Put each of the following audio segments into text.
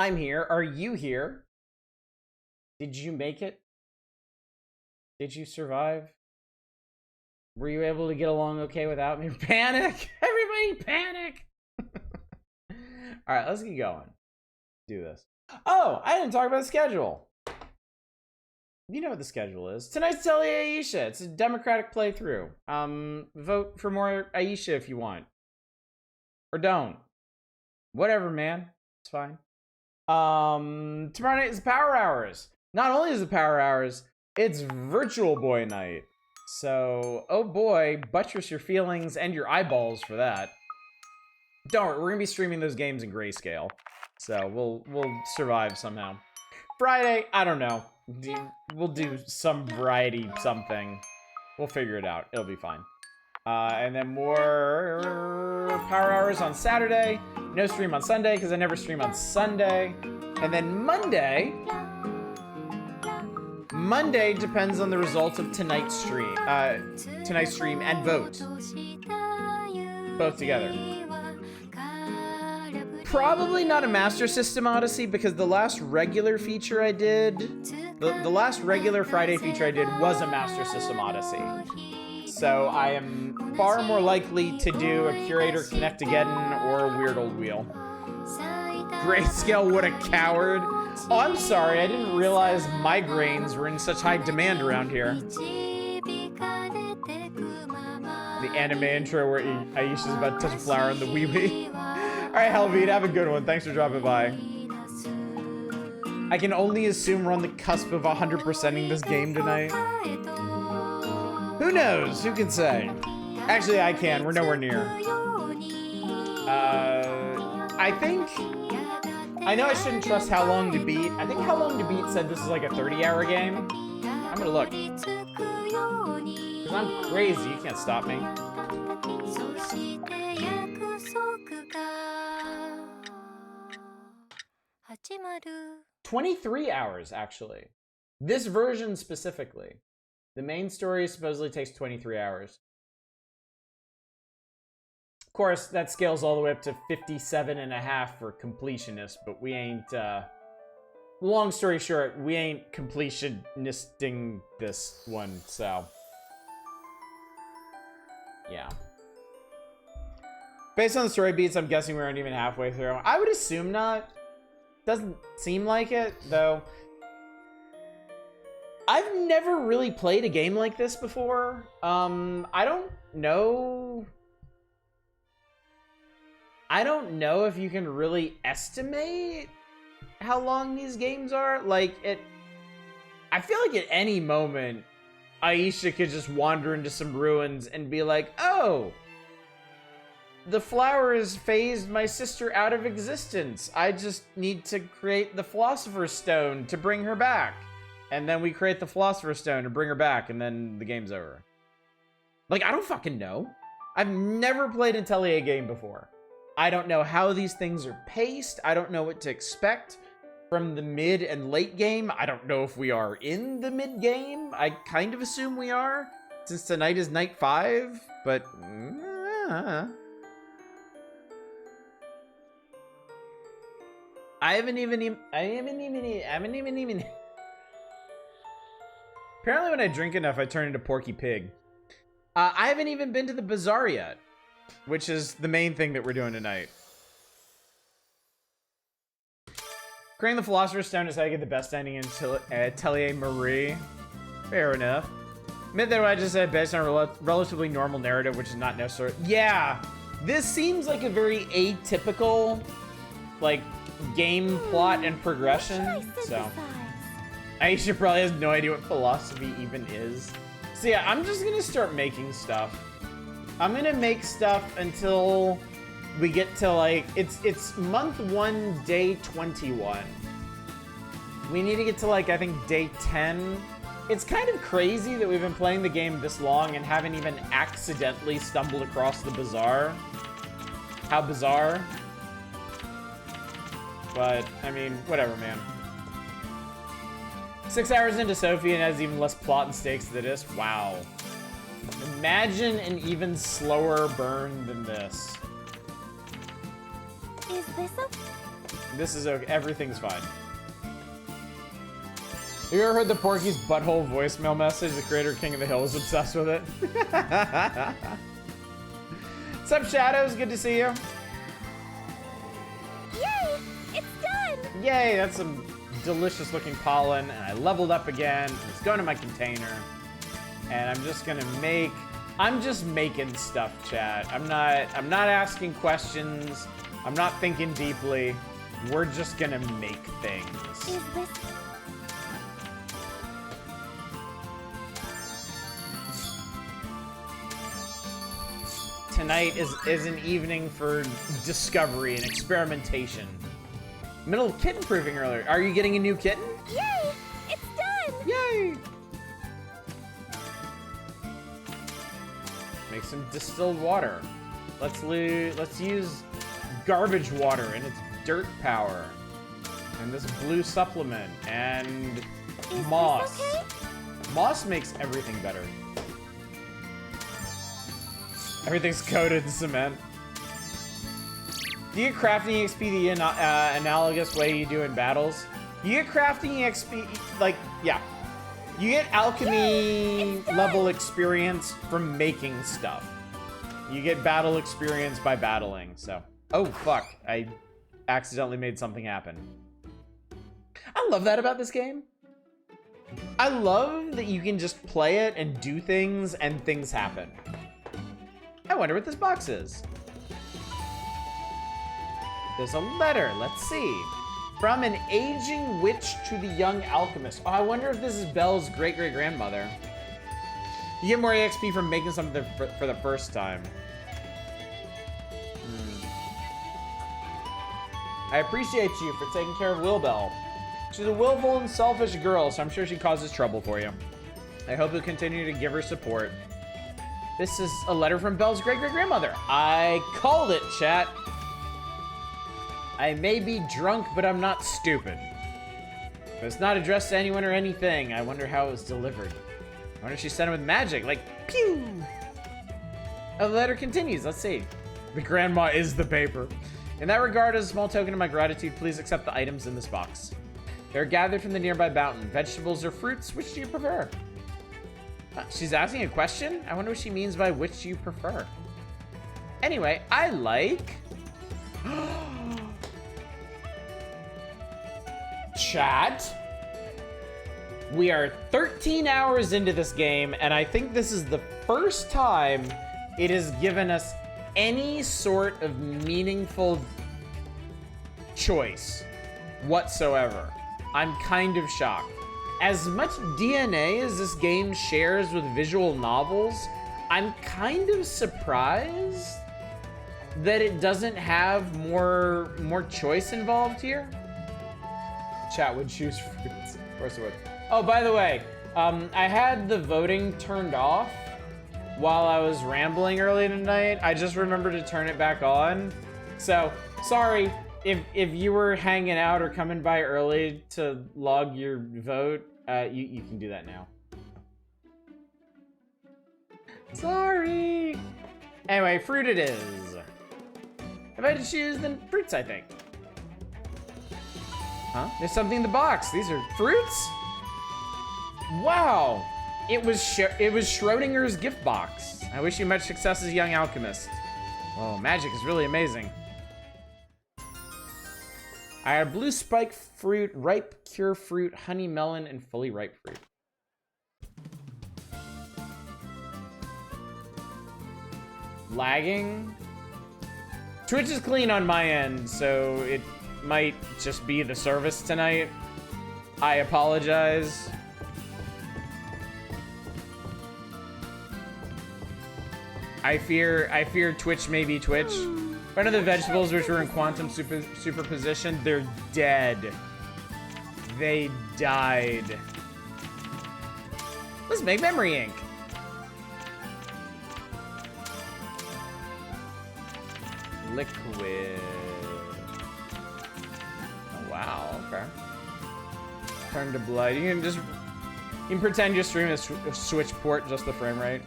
I'm here. Are you here? Did you make it? Did you survive? Were you able to get along okay without me? Panic! Everybody panic! Alright, let's get going. Do this. Oh, I didn't talk about the schedule. You know what the schedule is. Tonight's Atelier Ayesha. It's a democratic playthrough. Vote for more Ayesha if you want. Or don't. Whatever, man. It's fine. Tomorrow night is Power Hours. Not only is it Power Hours, it's Virtual Boy Night. So, oh boy, buttress your feelings and your eyeballs for that. Don't worry, we're gonna be streaming those games in grayscale. So, we'll survive somehow. Friday, I don't know. We'll do some variety something. We'll figure it out. It'll be fine. And then more Power Hours on Saturday. No stream on Sunday, because I never stream on Sunday. And then Monday depends on the results of tonight's stream. And vote. Both together. Probably not a Master System Odyssey, because the last regular feature I did, the last regular Friday feature I did was a Master System Odyssey. So I am far more likely to do a Curator Connect-A-Geddon or a Weird Old Wheel. Grayscale, what a coward. Oh, I'm sorry, I didn't realize migraines were in such high demand around here. The anime intro where Ayesha's about to touch a flower in the wee-wee. Alright, Helveed, have a good one. Thanks for dropping by. I can only assume we're on the cusp of 100%ing this game tonight. Who knows? Who can say? Actually, I can. We're nowhere near. I know I shouldn't trust How Long to Beat. I think How Long to Beat said this is like a 30-hour game. I'm gonna look. Because I'm crazy. You can't stop me. 23 hours, actually. This version specifically. The main story supposedly takes 23 hours. Of course, that scales all the way up to 57.5 for completionists, but we ain't, long story short, we ain't completionisting this one, so. Yeah. Based on the story beats, I'm guessing we aren't even halfway through. I would assume not. Doesn't seem like it, though. I've never really played a game like this before. I don't know if you can really estimate how long these games are. Like, I feel like at any moment, Ayesha could just wander into some ruins and be like, oh, the flowers phased my sister out of existence. I just need to create the Philosopher's Stone to bring her back. And then we create the Philosopher's Stone to bring her back, and then the game's over. Like, I don't fucking know. I've never played an Atelier game before. I don't know how these things are paced. I don't know what to expect from the mid and late game. I don't know if we are in the mid game. I kind of assume we are, since tonight is night 5, but... I haven't even... Apparently when I drink enough, I turn into Porky Pig. I haven't even been to the bazaar yet, which is the main thing that we're doing tonight. Creating the Philosopher's Stone is how you get the best ending in Atelier Marie. Fair enough. Admit that what I just said based on a relatively normal narrative, which is not necessary. Yeah, this seems like a very atypical, like, game plot and progression, so. Ayesha probably has no idea what philosophy even is. So yeah, I'm just gonna start making stuff. I'm gonna make stuff until we get to like, it's month 1, day 21. We need to get to like, I think day 10. It's kind of crazy that we've been playing the game this long and haven't even accidentally stumbled across the bazaar. How bizarre. But, I mean, whatever, man. 6 hours into Sophie and has even less plot and stakes than this. Wow. Imagine an even slower burn than this. Is this a... This is okay. Everything's fine. Have you ever heard the Porky's butthole voicemail message? The creator King of the Hill is obsessed with it. What's up, Shadows? Good to see you. Yay! It's done! Yay, that's some delicious looking pollen. And I leveled up again. It's going to my container. And I'm just gonna make... I'm just making stuff, chat. I'm not asking questions. I'm not thinking deeply. We're just gonna make things. Is this... Tonight is an evening for discovery and experimentation. Middle of kitten proofing earlier. Are you getting a new kitten? Yay! It's done! Yay! Make some distilled water. Let's use garbage water and its dirt power. And this blue supplement and Is moss. this okay? Moss makes everything better. Everything's coated in cement. Do you get crafting EXP the analogous way you do in battles? You get crafting EXP, like, yeah. You get alchemy level experience from making stuff. You get battle experience by battling, so. Oh, fuck. I accidentally made something happen. I love that about this game. I love that you can just play it and do things and things happen. I wonder what this box is. There's a letter. Let's see. From an aging witch to the young alchemist. Oh, I wonder if this is Belle's great-great-grandmother. You get more EXP from making something for the first time. I appreciate you for taking care of Wilbell. She's a willful and selfish girl, so I'm sure she causes trouble for you. I hope you'll continue to give her support. This is a letter from Belle's great-great-grandmother. I called it, chat. I may be drunk, but I'm not stupid. But it's not addressed to anyone or anything. I wonder how it was delivered. I wonder if she sent it with magic, like, pew! Oh, the letter continues, let's see. The grandma is the paper. In that regard, as a small token of my gratitude, please accept the items in this box. They're gathered from the nearby mountain. Vegetables or fruits, which do you prefer? She's asking a question? I wonder what she means by which do you prefer. Anyway, I like... Chat. We are 13 hours into this game, and I think this is the first time it has given us any sort of meaningful choice whatsoever. I'm kind of shocked. As much DNA as this game shares with visual novels, I'm kind of surprised that it doesn't have more choice involved here. Chat would choose fruits. Of course it would. Oh, by the way, I had the voting turned off while I was rambling early tonight. I just remembered to turn it back on. So, sorry if you were hanging out or coming by early to log your vote. You can do that now. Sorry. Anyway, fruit it is. If I had to choose, then fruits, I think. Huh? There's something in the box. These are fruits? Wow. It was Schrodinger's gift box. I wish you much success as a young alchemist. Whoa, magic is really amazing. I had blue spike fruit, ripe cure fruit, honey melon, and fully ripe fruit. Lagging? Twitch is clean on my end, so it might just be the service tonight. I apologize. I fear Twitch may be Twitch. One of the vegetables which were in quantum superposition, they're dead. They died. Let's make memory ink. Liquid. Oh, wow, okay. Turn to blood. You can pretend you're streaming a Switch port, just the frame rate.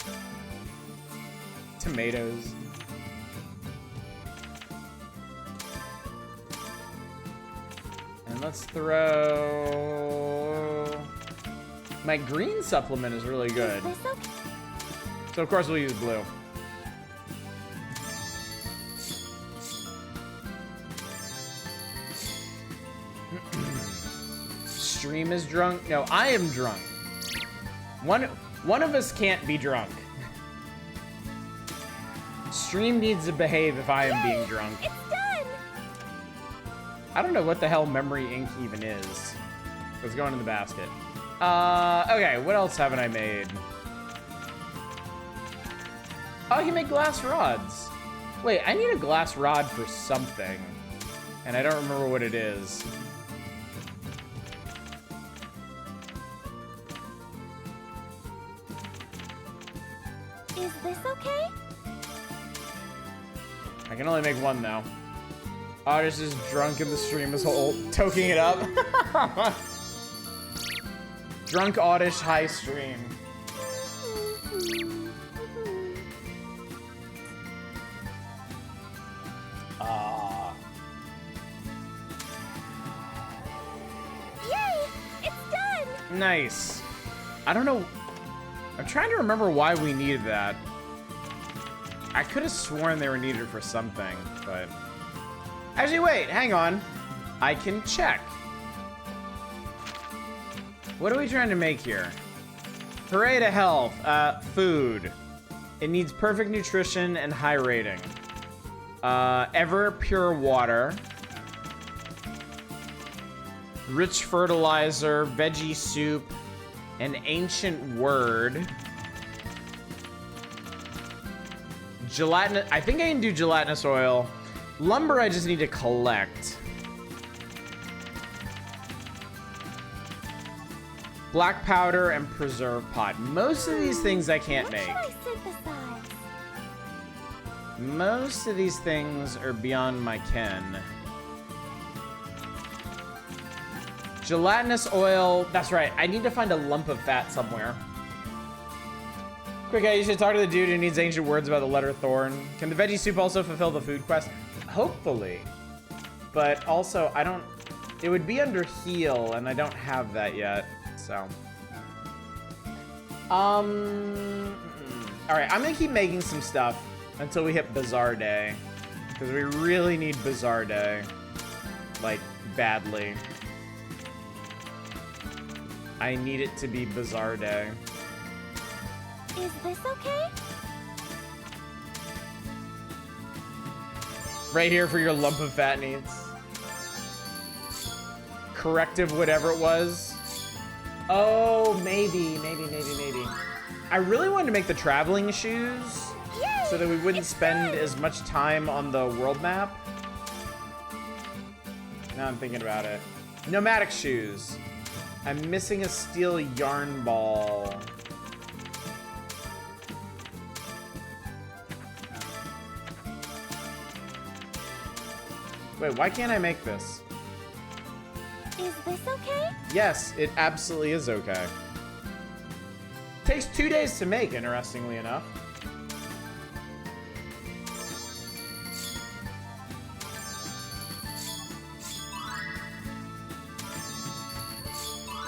Tomatoes. Let's throw... My green supplement is really good. Is this okay? So of course we'll use blue. Stream is drunk? No, I am drunk. One of us can't be drunk. Stream needs to behave if I am being drunk. It's done! I don't know what the hell memory ink even is. Let's go into the basket. Okay, what else haven't I made? Oh, I can make glass rods. Wait, I need a glass rod for something. And I don't remember what it is. Is this okay? I can only make one though. Oddish is drunk in the stream is whole toking it up. Drunk Oddish high stream. Yay! It's done! Nice. I don't know. I'm trying to remember why we needed that. I could have sworn they were needed for something, but... Actually, wait, hang on. I can check. What are we trying to make here? Hooray to health. Food. It needs perfect nutrition and high rating. Ever pure water. Rich fertilizer, veggie soup, an ancient word. Gelatinous, I think I can do gelatinous oil. Lumber I just need to collect. Black powder and preserve pot. Most of these things I can't What make. should I synthesize? Most of these things are beyond my ken. Gelatinous oil. That's right. I need to find a lump of fat somewhere. Quick, you should talk to the dude who needs ancient words about the letter thorn. Can the veggie soup also fulfill the food quest? Hopefully. But also, I don't... It would be under heal, and I don't have that yet. So... Alright, I'm gonna keep making some stuff until we hit Bazaar Day. Because we really need Bazaar Day. Like, badly. I need it to be Bazaar Day. Is this okay? Right here for your lump of fat needs. Corrective whatever it was. Oh, maybe. I really wanted to make the traveling shoes. Yay! So that we wouldn't It's spend done! as much time on the world map. Now I'm thinking about it. Nomadic shoes. I'm missing a steel yarn ball. Wait, why can't I make this? Is this okay? Yes, it absolutely is okay. Takes 2 days to make, interestingly enough.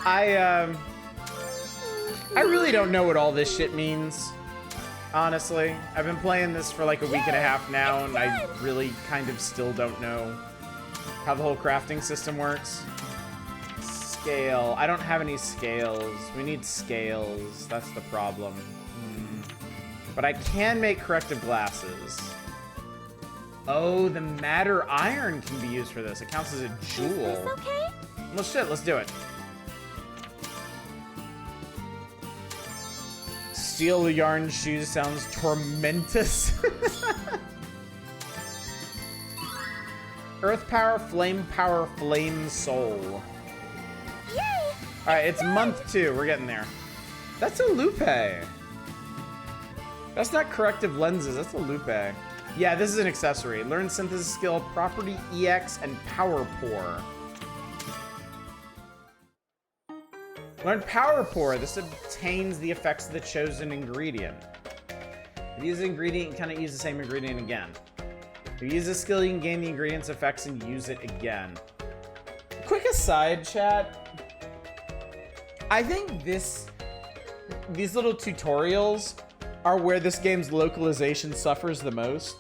I really don't know what all this shit means. Honestly, I've been playing this for like a week and a half now, and I really kind of still don't know how the whole crafting system works. Scale. I don't have any scales. We need scales. That's the problem. But I can make corrective glasses. Oh, the matter iron can be used for this. It counts as a Is jewel. this okay? Well, shit, let's do it. Steel yarn shoes sounds tormentous. Earth power, flame soul. Yay! Alright, it's month 2. We're getting there. That's a lupe. That's not corrective lenses. That's a lupe. Yeah, this is an accessory. Learn synthesis skill, property EX, and power pour. Learn power pour. This obtains the effects of the chosen ingredient. If you use an ingredient, you cannot use the same ingredient again. If you use a skill, you can gain the ingredient's effects and use it again. Quick aside, chat. I think these little tutorials are where this game's localization suffers the most.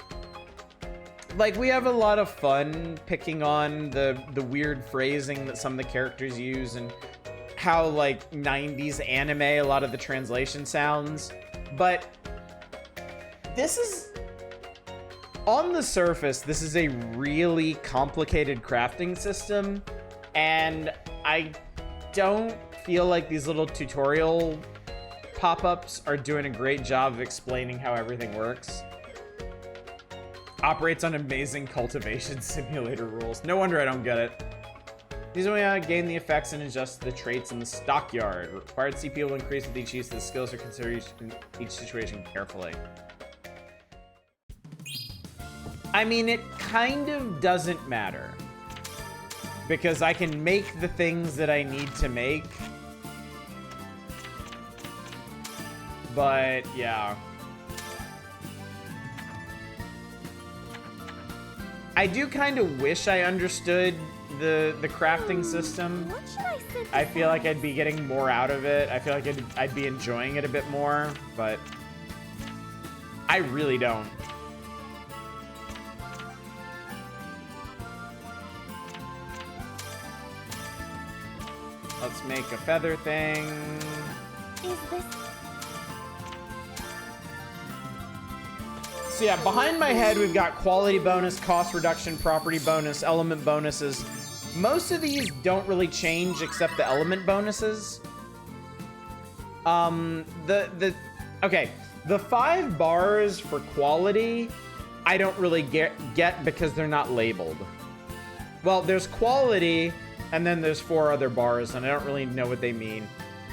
Like, we have a lot of fun picking on the weird phrasing that some of the characters use and how, like, 90s anime a lot of the translation sounds. But this is... on the surface, this is a really complicated crafting system, and I don't feel like these little tutorial pop-ups are doing a great job of explaining how everything works. Operates on amazing cultivation simulator rules. No wonder I don't get it. These only gain the effects and adjust the traits in the stockyard. Required CPU will increase with each use. The skills are considered each situation carefully. I mean, it kind of doesn't matter. Because I can make the things that I need to make. But, yeah. I do kind of wish I understood the crafting system. What should I synthesize? I feel like I'd be getting more out of it. I feel like I'd be enjoying it a bit more, but I really don't. Let's make a feather thing. Is this... So yeah, behind my head, we've got quality bonus, cost reduction, property bonus, element bonuses. Most of these don't really change except the element bonuses. Okay, the 5 bars for quality, I don't really get because they're not labeled. Well, there's quality, and then there's 4 other bars, and I don't really know what they mean.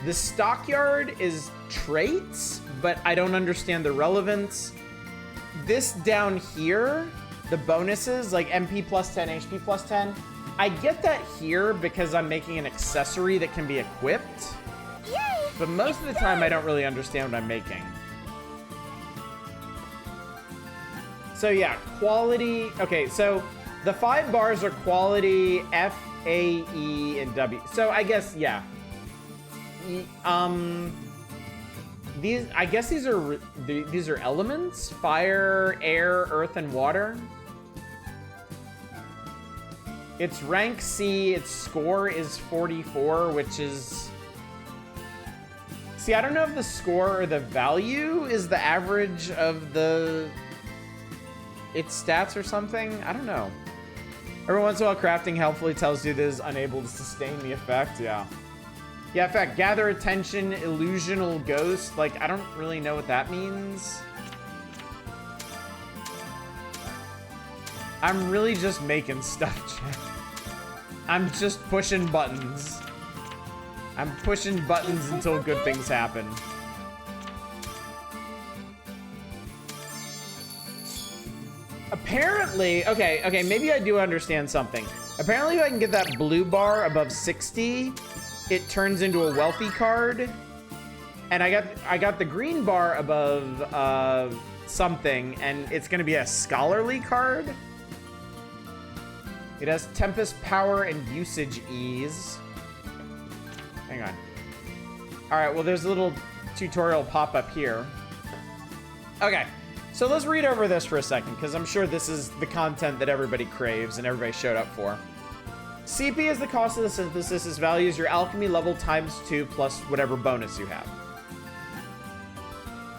The stockyard is traits, but I don't understand the relevance. This down here, the bonuses, like MP plus 10, HP plus 10, I get that here because I'm making an accessory that can be equipped. Yay! But most of the time, I don't really understand what I'm making. So yeah, quality. Okay, so the 5 bars are quality, F, A, E, and W. So I guess, yeah. These, I guess these are elements: fire, air, earth, and water. Its rank C, its score is 44, which is... See, I don't know if the score or the value is the average of its stats or something. I don't know. Every once in a while, crafting helpfully tells you this is unable to sustain the effect. Yeah. Yeah, in fact, gather attention, illusional ghost. Like, I don't really know what that means. I'm really just making stuff, chat. I'm just pushing buttons. I'm pushing buttons until good things happen. Apparently, okay, maybe I do understand something. Apparently, if I can get that blue bar above 60, it turns into a wealthy card. And I got the green bar above something, and it's gonna be a scholarly card. It has Tempest power and usage ease. Hang on. All right, well, there's a little tutorial pop up here. Okay, so let's read over this for a second, because I'm sure this is the content that everybody craves and everybody showed up for. CP is the cost of the synthesis. This value is your alchemy level times 2 plus whatever bonus you have.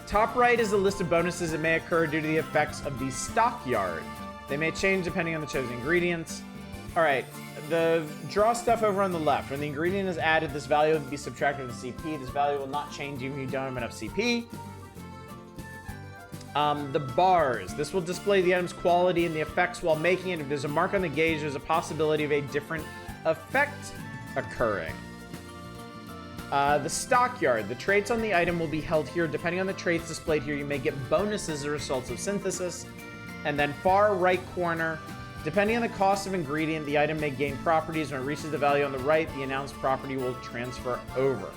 Top right is a list of bonuses that may occur due to the effects of the stockyard. They may change depending on the chosen ingredients. All right, the draw stuff over on the left. When the ingredient is added, this value will be subtracted from the CP. This value will not change even if you don't have enough CP. The bars. This will display the item's quality and the effects while making it. If there's a mark on the gauge, there's a possibility of a different effect occurring. The stockyard. The traits on the item will be held here. Depending on the traits displayed here, you may get bonuses as a result of synthesis. And then far right corner, depending on the cost of ingredient, the item may gain properties. When it reaches the value on the right, the announced property will transfer over.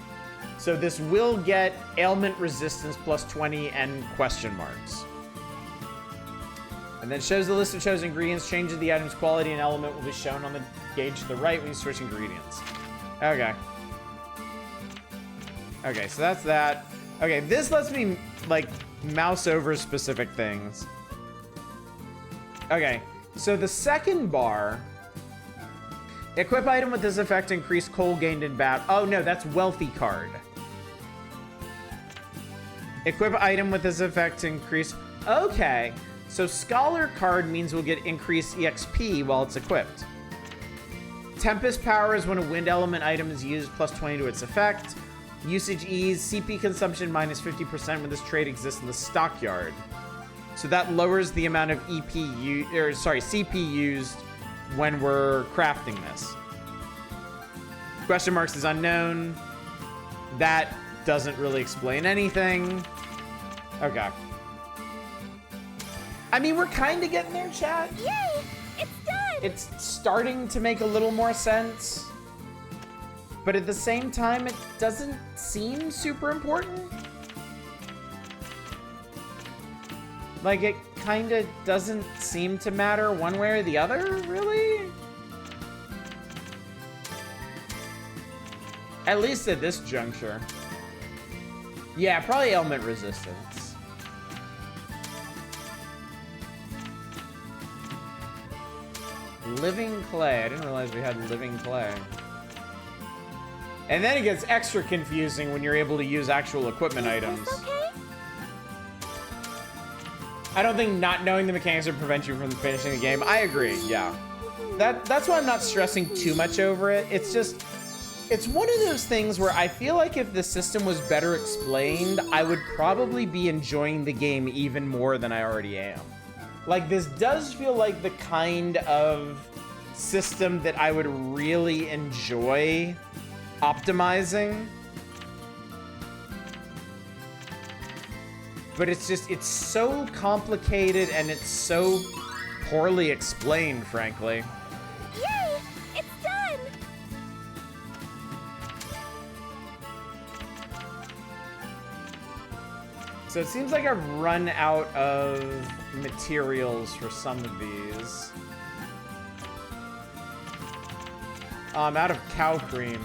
So this will get ailment resistance plus 20 and question marks. And then shows the list of chosen ingredients. Changes the item's quality and element will be shown on the gauge to the right when you switch ingredients. Okay. Okay, so that's that. Okay, this lets me, like, mouse over specific things. Okay, so the second bar... Equip item with this effect, increase coal gained in battle. Oh, no, that's wealthy card. Equip item with this effect to increase... Okay, so scholar card means we'll get increased EXP while it's equipped. Tempest power is when a wind element item is used, plus 20 to its effect. Usage ease, CP consumption minus 50% when this trait exists in the stockyard. So that lowers the amount of CP used when we're crafting this. Question marks is unknown. That doesn't really explain anything. Okay. I mean, we're kind of getting there, chat. Yay! It's done! It's starting to make a little more sense. But at the same time, it doesn't seem super important. Like, it kind of doesn't seem to matter one way or the other, really? At least at this juncture. Yeah, probably element resistance. Living clay. I didn't realize we had living clay. And then it gets extra confusing when you're able to use actual equipment items. Okay? I don't think not knowing the mechanics would prevent you from finishing the game. I agree, yeah. That's why I'm not stressing too much over it. It's just, it's one of those things where I feel like if the system was better explained, I would probably be enjoying the game even more than I already am. Like, this does feel like the kind of system that I would really enjoy optimizing. But it's just, it's so complicated and it's so poorly explained, frankly. Yay! It's done! So it seems like I've run out of materials for some of these. I'm out of cow cream.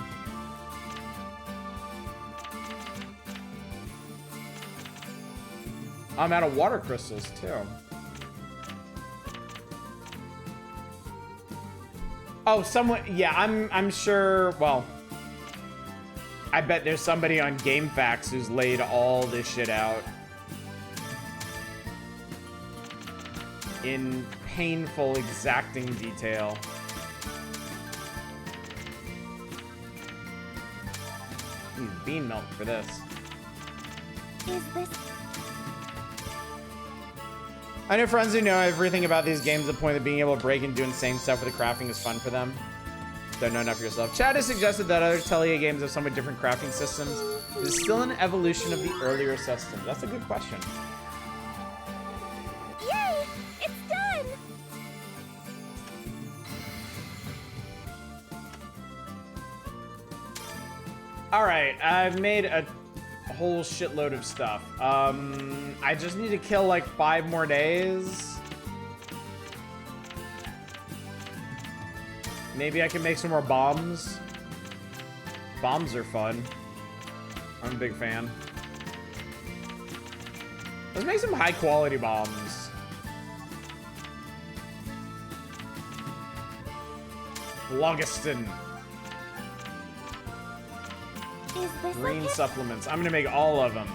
I'm out of water crystals too. Oh, someone, yeah, I'm sure, well, I bet there's somebody on GameFAQs who's laid all this shit out in painful, exacting detail. Use bean milk for this. Is this... I know friends who know everything about these games to the point of being able to break and do insane stuff with the crafting is fun for them. Don't know enough for yourself. Chad has suggested that other Atelier games have somewhat different crafting systems. Is it still an evolution of the earlier system? That's a good question. Yay! It's done! Alright, I've made a whole shitload of stuff. I just need to kill like 5 more days. Maybe I can make some more bombs. Bombs are fun. I'm a big fan. Let's make some high quality bombs. Phlogiston. Is this Green okay? supplements. I'm gonna make all of them.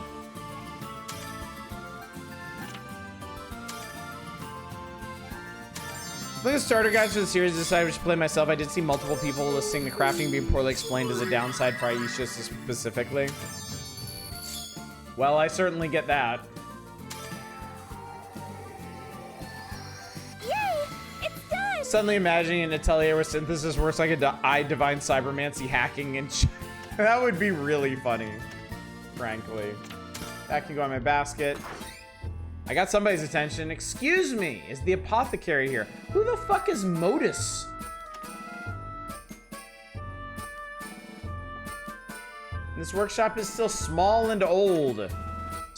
Look at starter guides for the series. I decided to play myself. I did see multiple people listing the crafting being poorly explained as a downside for Ayesha specifically. Well, I certainly get that. Yay! It's done! Suddenly imagining an Atelier where synthesis works like a divine cybermancy hacking and that would be really funny, frankly. That can go in my basket. I got somebody's attention. Excuse me, is the apothecary here? Who the fuck is Modus? This workshop is still small and old.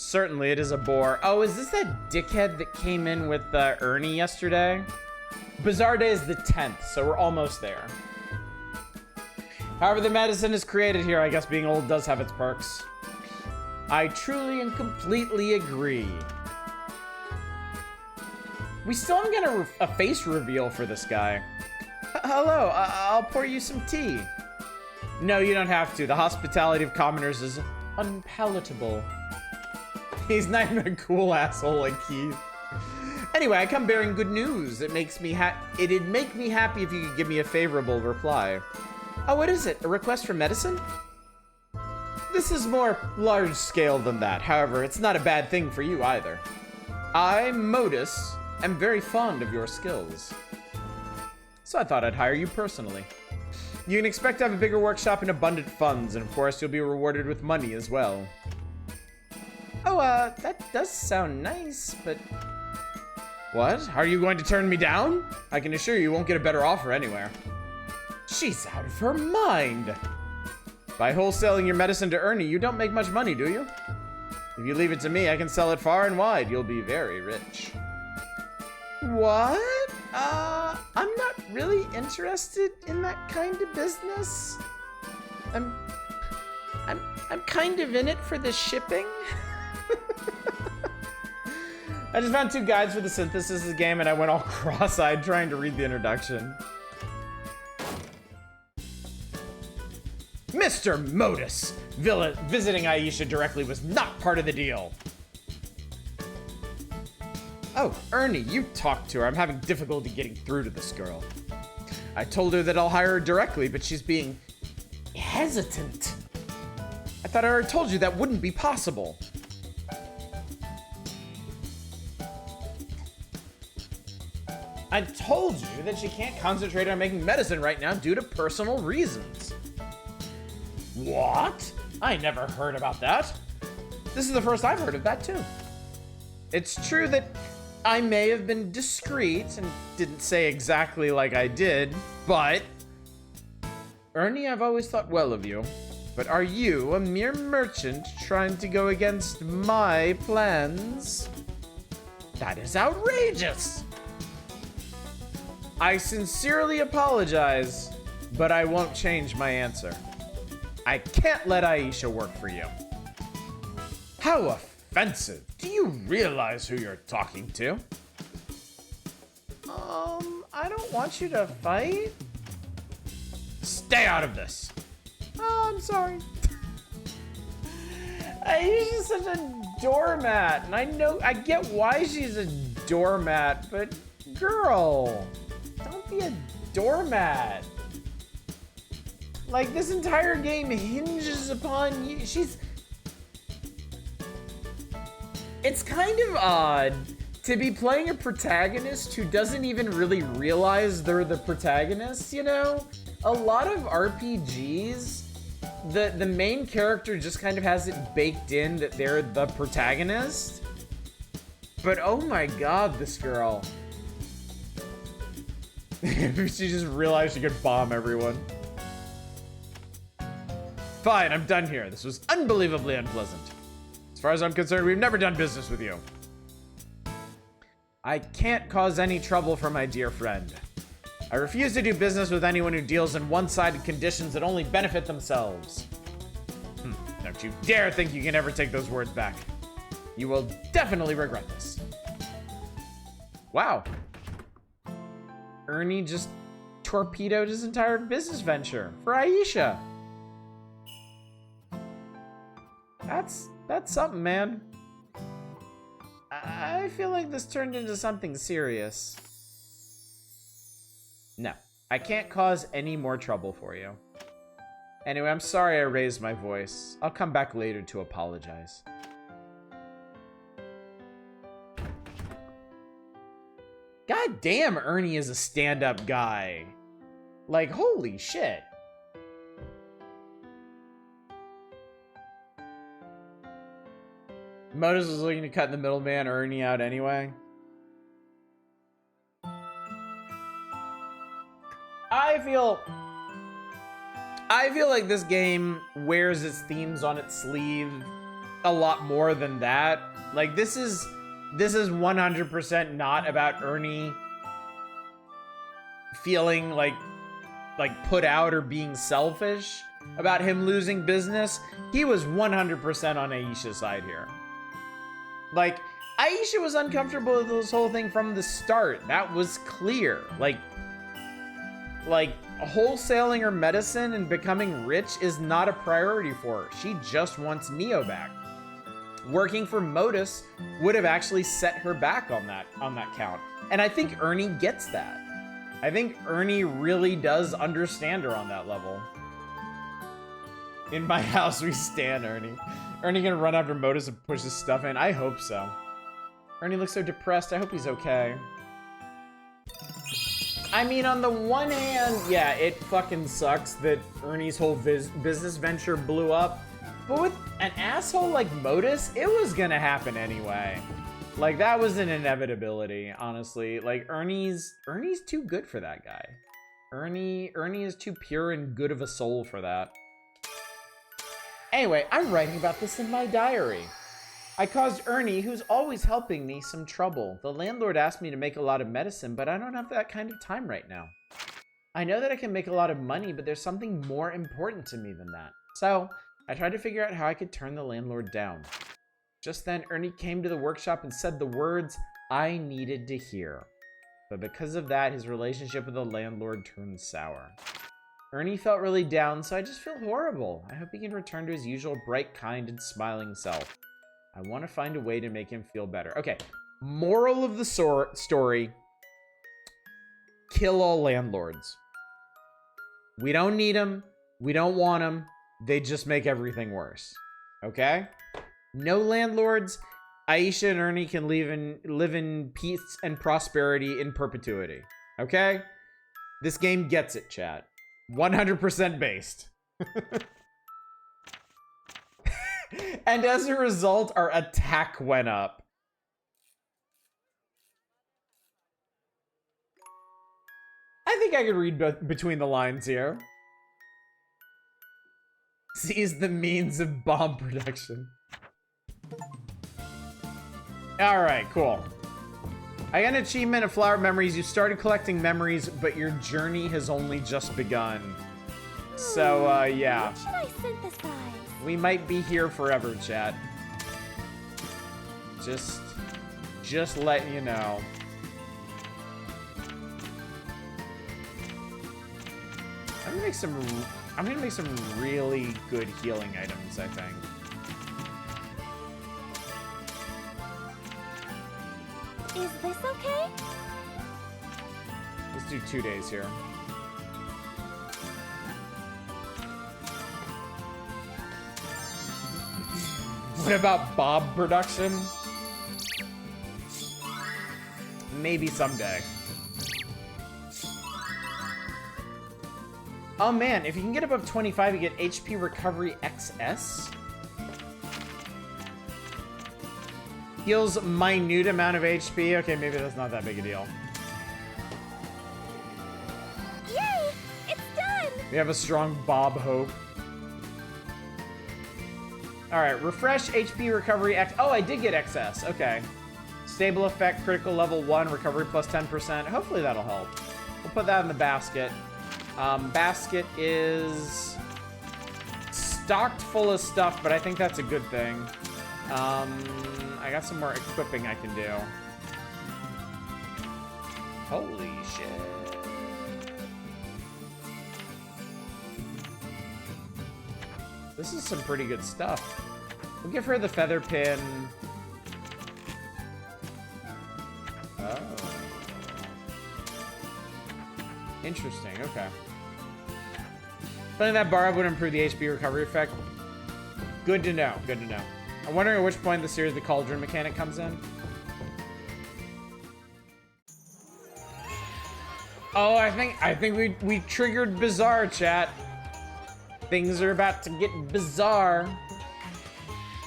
Certainly, it is a bore. Oh, is this that dickhead that came in with Ernie yesterday? Bizarre Day is the 10th, so we're almost there. However, the medicine is created here. I guess being old does have its perks. I truly and completely agree. We still haven't got a face reveal for this guy. Hello, I'll pour you some tea. No, you don't have to. The hospitality of commoners is unpalatable. He's not even a cool asshole like Keith. Anyway, I come bearing good news. It'd make me happy if you could give me a favorable reply. Oh, what is it? A request for medicine? This is more large scale than that. However, it's not a bad thing for you either. I, Modus, am very fond of your skills. So I thought I'd hire you personally. You can expect to have a bigger workshop and abundant funds, and of course you'll be rewarded with money as well. Oh, that does sound nice, but... What? Are you going to turn me down? I can assure you won't get a better offer anywhere. She's out of her mind. By wholesaling your medicine to Ernie, you don't make much money, do you? If you leave it to me, I can sell it far and wide. You'll be very rich. What? I'm not really interested in that kind of business. I'm kind of in it for the shipping. I just found 2 guides for the Synthesizing game and I went all cross-eyed trying to read the introduction. Mr. Modus, visiting Ayesha directly was not part of the deal. Oh, Ernie, you talked to her. I'm having difficulty getting through to this girl. I told her that I'll hire her directly, but she's being hesitant. I thought I already told you that wouldn't be possible. I told you that she can't concentrate on making medicine right now due to personal reasons. What? I never heard about that. This is the first I've heard of that, too. It's true that I may have been discreet and didn't say exactly like I did, but... Ernie, I've always thought well of you. But are you a mere merchant trying to go against my plans? That is outrageous! I sincerely apologize, but I won't change my answer. I can't let Ayesha work for you. How offensive. Do you realize who you're talking to? I don't want you to fight. Stay out of this. Oh, I'm sorry. Ayesha's such a doormat, and I get why she's a doormat, but girl, don't be a doormat. Like, this entire game hinges upon you. It's kind of odd to be playing a protagonist who doesn't even really realize they're the protagonist, you know? A lot of RPGs, the main character just kind of has it baked in that they're the protagonist. But oh my god, this girl. She just realized she could bomb everyone. Fine, I'm done here. This was unbelievably unpleasant. As far as I'm concerned, we've never done business with you. I can't cause any trouble for my dear friend. I refuse to do business with anyone who deals in one-sided conditions that only benefit themselves. Don't you dare think you can ever take those words back. You will definitely regret this. Wow. Ernie just torpedoed his entire business venture for Ayesha. That's something, man. I feel like this turned into something serious. No, I can't cause any more trouble for you. Anyway, I'm sorry I raised my voice. I'll come back later to apologize. God damn, Ernie is a stand-up guy. Like, holy shit. Modus was looking to cut the middleman Ernie out anyway. I feel like this game wears its themes on its sleeve a lot more than that. Like, this is 100% not about Ernie feeling like put out or being selfish about him losing business. He was 100% on Ayesha's side here. Like, Ayesha was uncomfortable with this whole thing from the start. That was clear. Like wholesaling her medicine and becoming rich is not a priority for her. She just wants Neo back. Working for Modus would have actually set her back on that count. And I think Ernie gets that. I think Ernie really does understand her on that level. In my house, we stand Ernie. Ernie gonna run after Modus and push his stuff in? I hope so. Ernie looks so depressed. I hope he's okay. I mean, on the one hand, yeah, it fucking sucks that Ernie's whole business venture blew up. But with an asshole like Modus, it was gonna happen anyway. Like, that was an inevitability, honestly. Like, Ernie's too good for that guy. Ernie is too pure and good of a soul for that. Anyway, I'm writing about this in my diary. I caused Ernie, who's always helping me, some trouble. The landlord asked me to make a lot of medicine, but I don't have that kind of time right now. I know that I can make a lot of money, but there's something more important to me than that. So, I tried to figure out how I could turn the landlord down. Just then, Ernie came to the workshop and said the words I needed to hear. But because of that, his relationship with the landlord turned sour. Ernie felt really down, so I just feel horrible. I hope he can return to his usual bright, kind, and smiling self. I want to find a way to make him feel better. Okay, moral of the story. Kill all landlords. We don't need them. We don't want them. They just make everything worse. Okay? No landlords. Ayesha and Ernie can live in peace and prosperity in perpetuity. Okay? This game gets it, chat. 100% based. And as a result, our attack went up. I think I could read between the lines here. Seize the means of bomb production. Alright, cool. I got an achievement of Flower Memories. You started collecting memories, but your journey has only just begun. So, yeah. What should I synthesize? We might be here forever, chat. Just letting you know. I'm gonna make some really good healing items, I think. Is this okay? Let's do 2 days here. What about Bob production? Maybe someday. Oh man, if you can get above 25, you get HP Recovery XS. Heals minute amount of HP. Okay, maybe that's not that big a deal. Yay! It's done! We have a strong Bob hope. Alright, refresh HP recovery X. Oh, I did get XS. Okay. Stable effect, critical level 1, recovery plus 10%. Hopefully that'll help. We'll put that in the basket. Basket is stocked full of stuff, but I think that's a good thing. I got some more equipping I can do. Holy shit. This is some pretty good stuff. We'll give her the feather pin. Oh. Interesting, okay. Putting that bar up would improve the HP recovery effect. Good to know, good to know. I'm wondering at which point in the series the cauldron mechanic comes in. Oh, I think we triggered bizarre, chat. Things are about to get bizarre.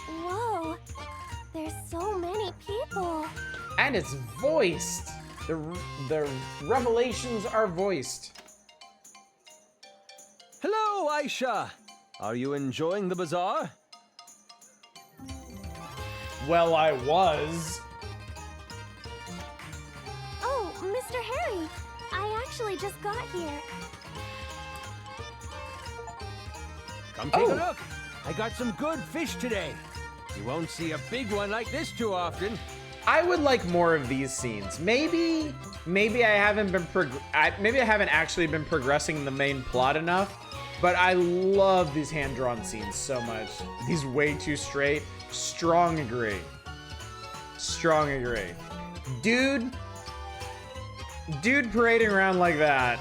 Whoa, there's so many people. And it's voiced. The revelations are voiced. Hello, Ayesha. Are you enjoying the bazaar? Well, I was. Oh, Mr. Harry, I actually just got here. Come take Oh. a look. I got some good fish today. You won't see a big one like this too often. I would like more of these scenes. Maybe I haven't been maybe I haven't actually been progressing the main plot enough, but I love these hand-drawn scenes so much. These way too straight. Strong agree. Strong agree. Dude parading around like that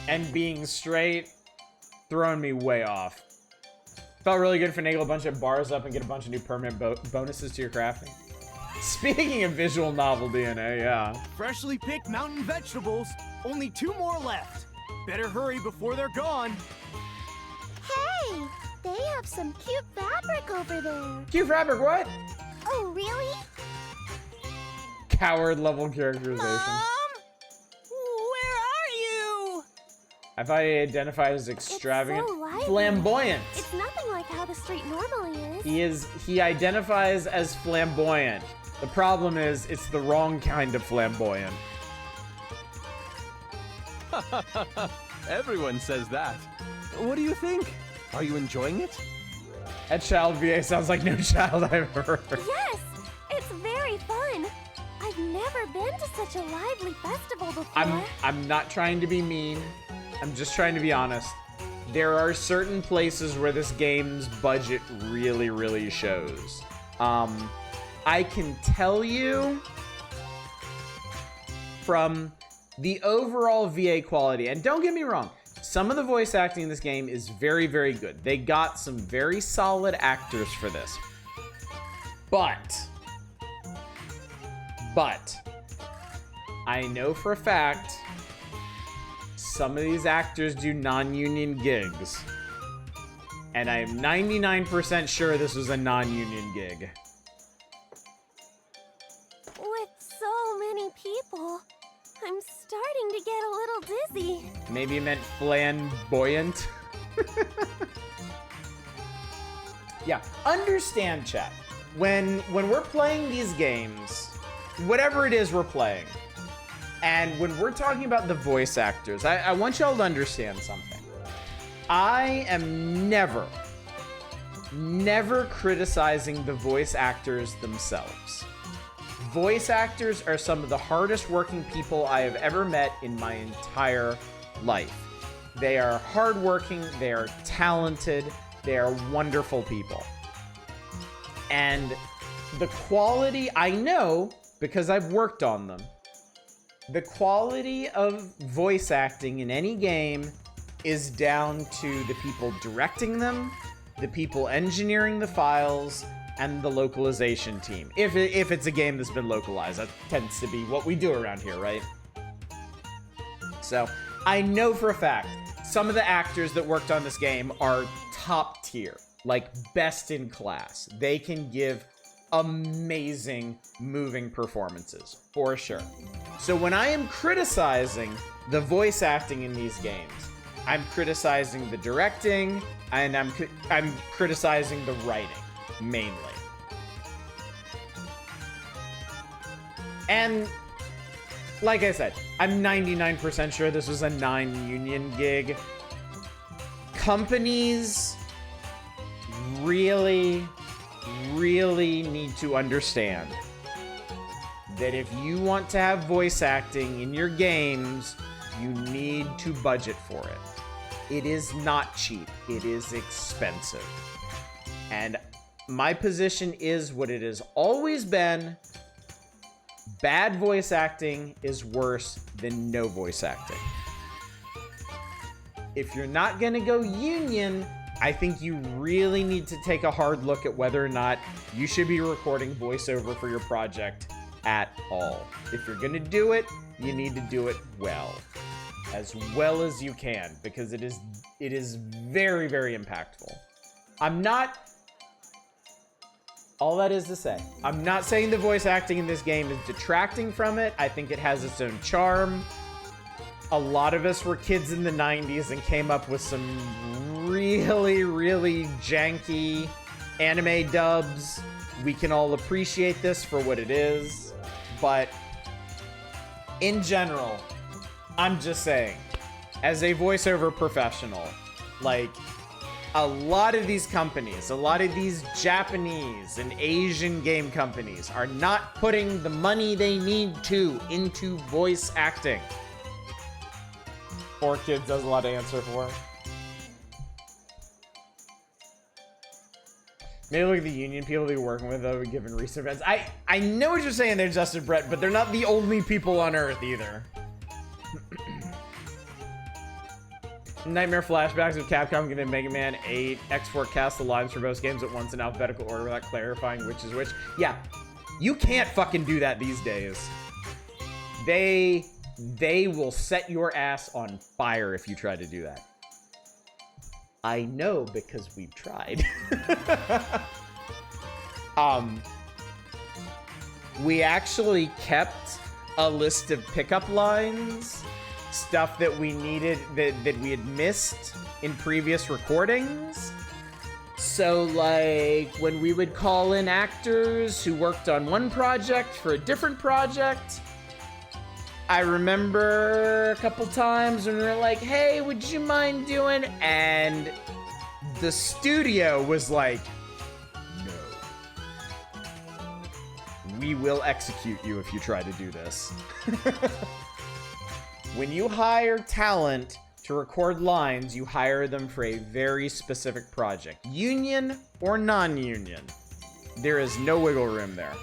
and being straight, throwing me way off. Felt really good finagle a bunch of bars up and get a bunch of new permanent bonuses to your crafting. Speaking of visual novel DNA, yeah. Freshly picked mountain vegetables. Only 2 more left. Better hurry before they're gone. Hey, they have some cute fabric over there. Cute fabric, what? Oh, really? Coward level characterization. Where are you? I thought he identified as extravagant, It's so lively. flamboyant. It's nothing like how the street normally is. He identifies as flamboyant. The problem is, it's the wrong kind of flamboyant. Everyone says that. What do you think? Are you enjoying it? That child VA sounds like no child I've ever heard. Yes, it's very fun. I've never been to such a lively festival before. I'm not trying to be mean. I'm just trying to be honest. There are certain places where this game's budget really, really shows. I can tell you from the overall VA quality, and don't get me wrong, some of the voice acting in this game is very, very good. They got some very solid actors for this. But, I know for a fact some of these actors do non-union gigs. And I'm 99% sure this was a non-union gig. With so many people, I'm starting to get a little dizzy. Maybe you meant flamboyant. Yeah, understand, chat. When we're playing these games, whatever it is we're playing, and when we're talking about the voice actors, I want y'all to understand something. I am never criticizing the voice actors themselves. Voice actors are some of the hardest working people I have ever met in my entire life. They are hardworking, they are talented, they are wonderful people. And the quality, I know because I've worked on them, the quality of voice acting in any game is down to the people directing them, the people engineering the files, and the localization team. If it's a game that's been localized, that tends to be what we do around here, right? So, I know for a fact, some of the actors that worked on this game are top tier, like best in class. They can give amazing moving performances, for sure. So when I am criticizing the voice acting in these games, I'm criticizing the directing, and I'm criticizing the writing, mainly. And like I said, I'm 99% sure this was a non-union gig. Companies really need to understand that if you want to have voice acting in your games, you need to budget for it. It is not cheap. It is expensive. And my position is what it has always been. Bad voice acting is worse than no voice acting. If you're not gonna go union, I think you really need to take a hard look at whether or not you should be recording voiceover for your project at all. If you're gonna do it, you need to do it as well as you can, because it is very, very impactful. All that is to say, I'm not saying the voice acting in this game is detracting from it. I think it has its own charm. A lot of us were kids in the 90s and came up with some really, really janky anime dubs We can all appreciate this for what it is, but in general, I'm just saying, as a voiceover professional, like, a lot of these companies, a lot of these Japanese and Asian game companies are not putting the money they need to into voice acting. 4Kids has a lot to answer for. Maybe look at the union people they're working with, though, given recent events. I know what you're saying there, Justin Brett, but they're not the only people on Earth either. Nightmare flashbacks of Capcom giving Mega Man 8 export cast the lines for most games at once in alphabetical order without clarifying which is which. Yeah, you can't fucking do that these days. They will set your ass on fire if you try to do that. I know because we've tried. We actually kept a list of pickup lines, stuff that we needed, that we had missed in previous recordings. So, like, when we would call in actors who worked on one project for a different project, I remember a couple times when we were like, hey, would you mind doing? And the studio was like, no. We will execute you if you try to do this. When you hire talent to record lines, you hire them for a very specific project. Union or non-union. There is no wiggle room there.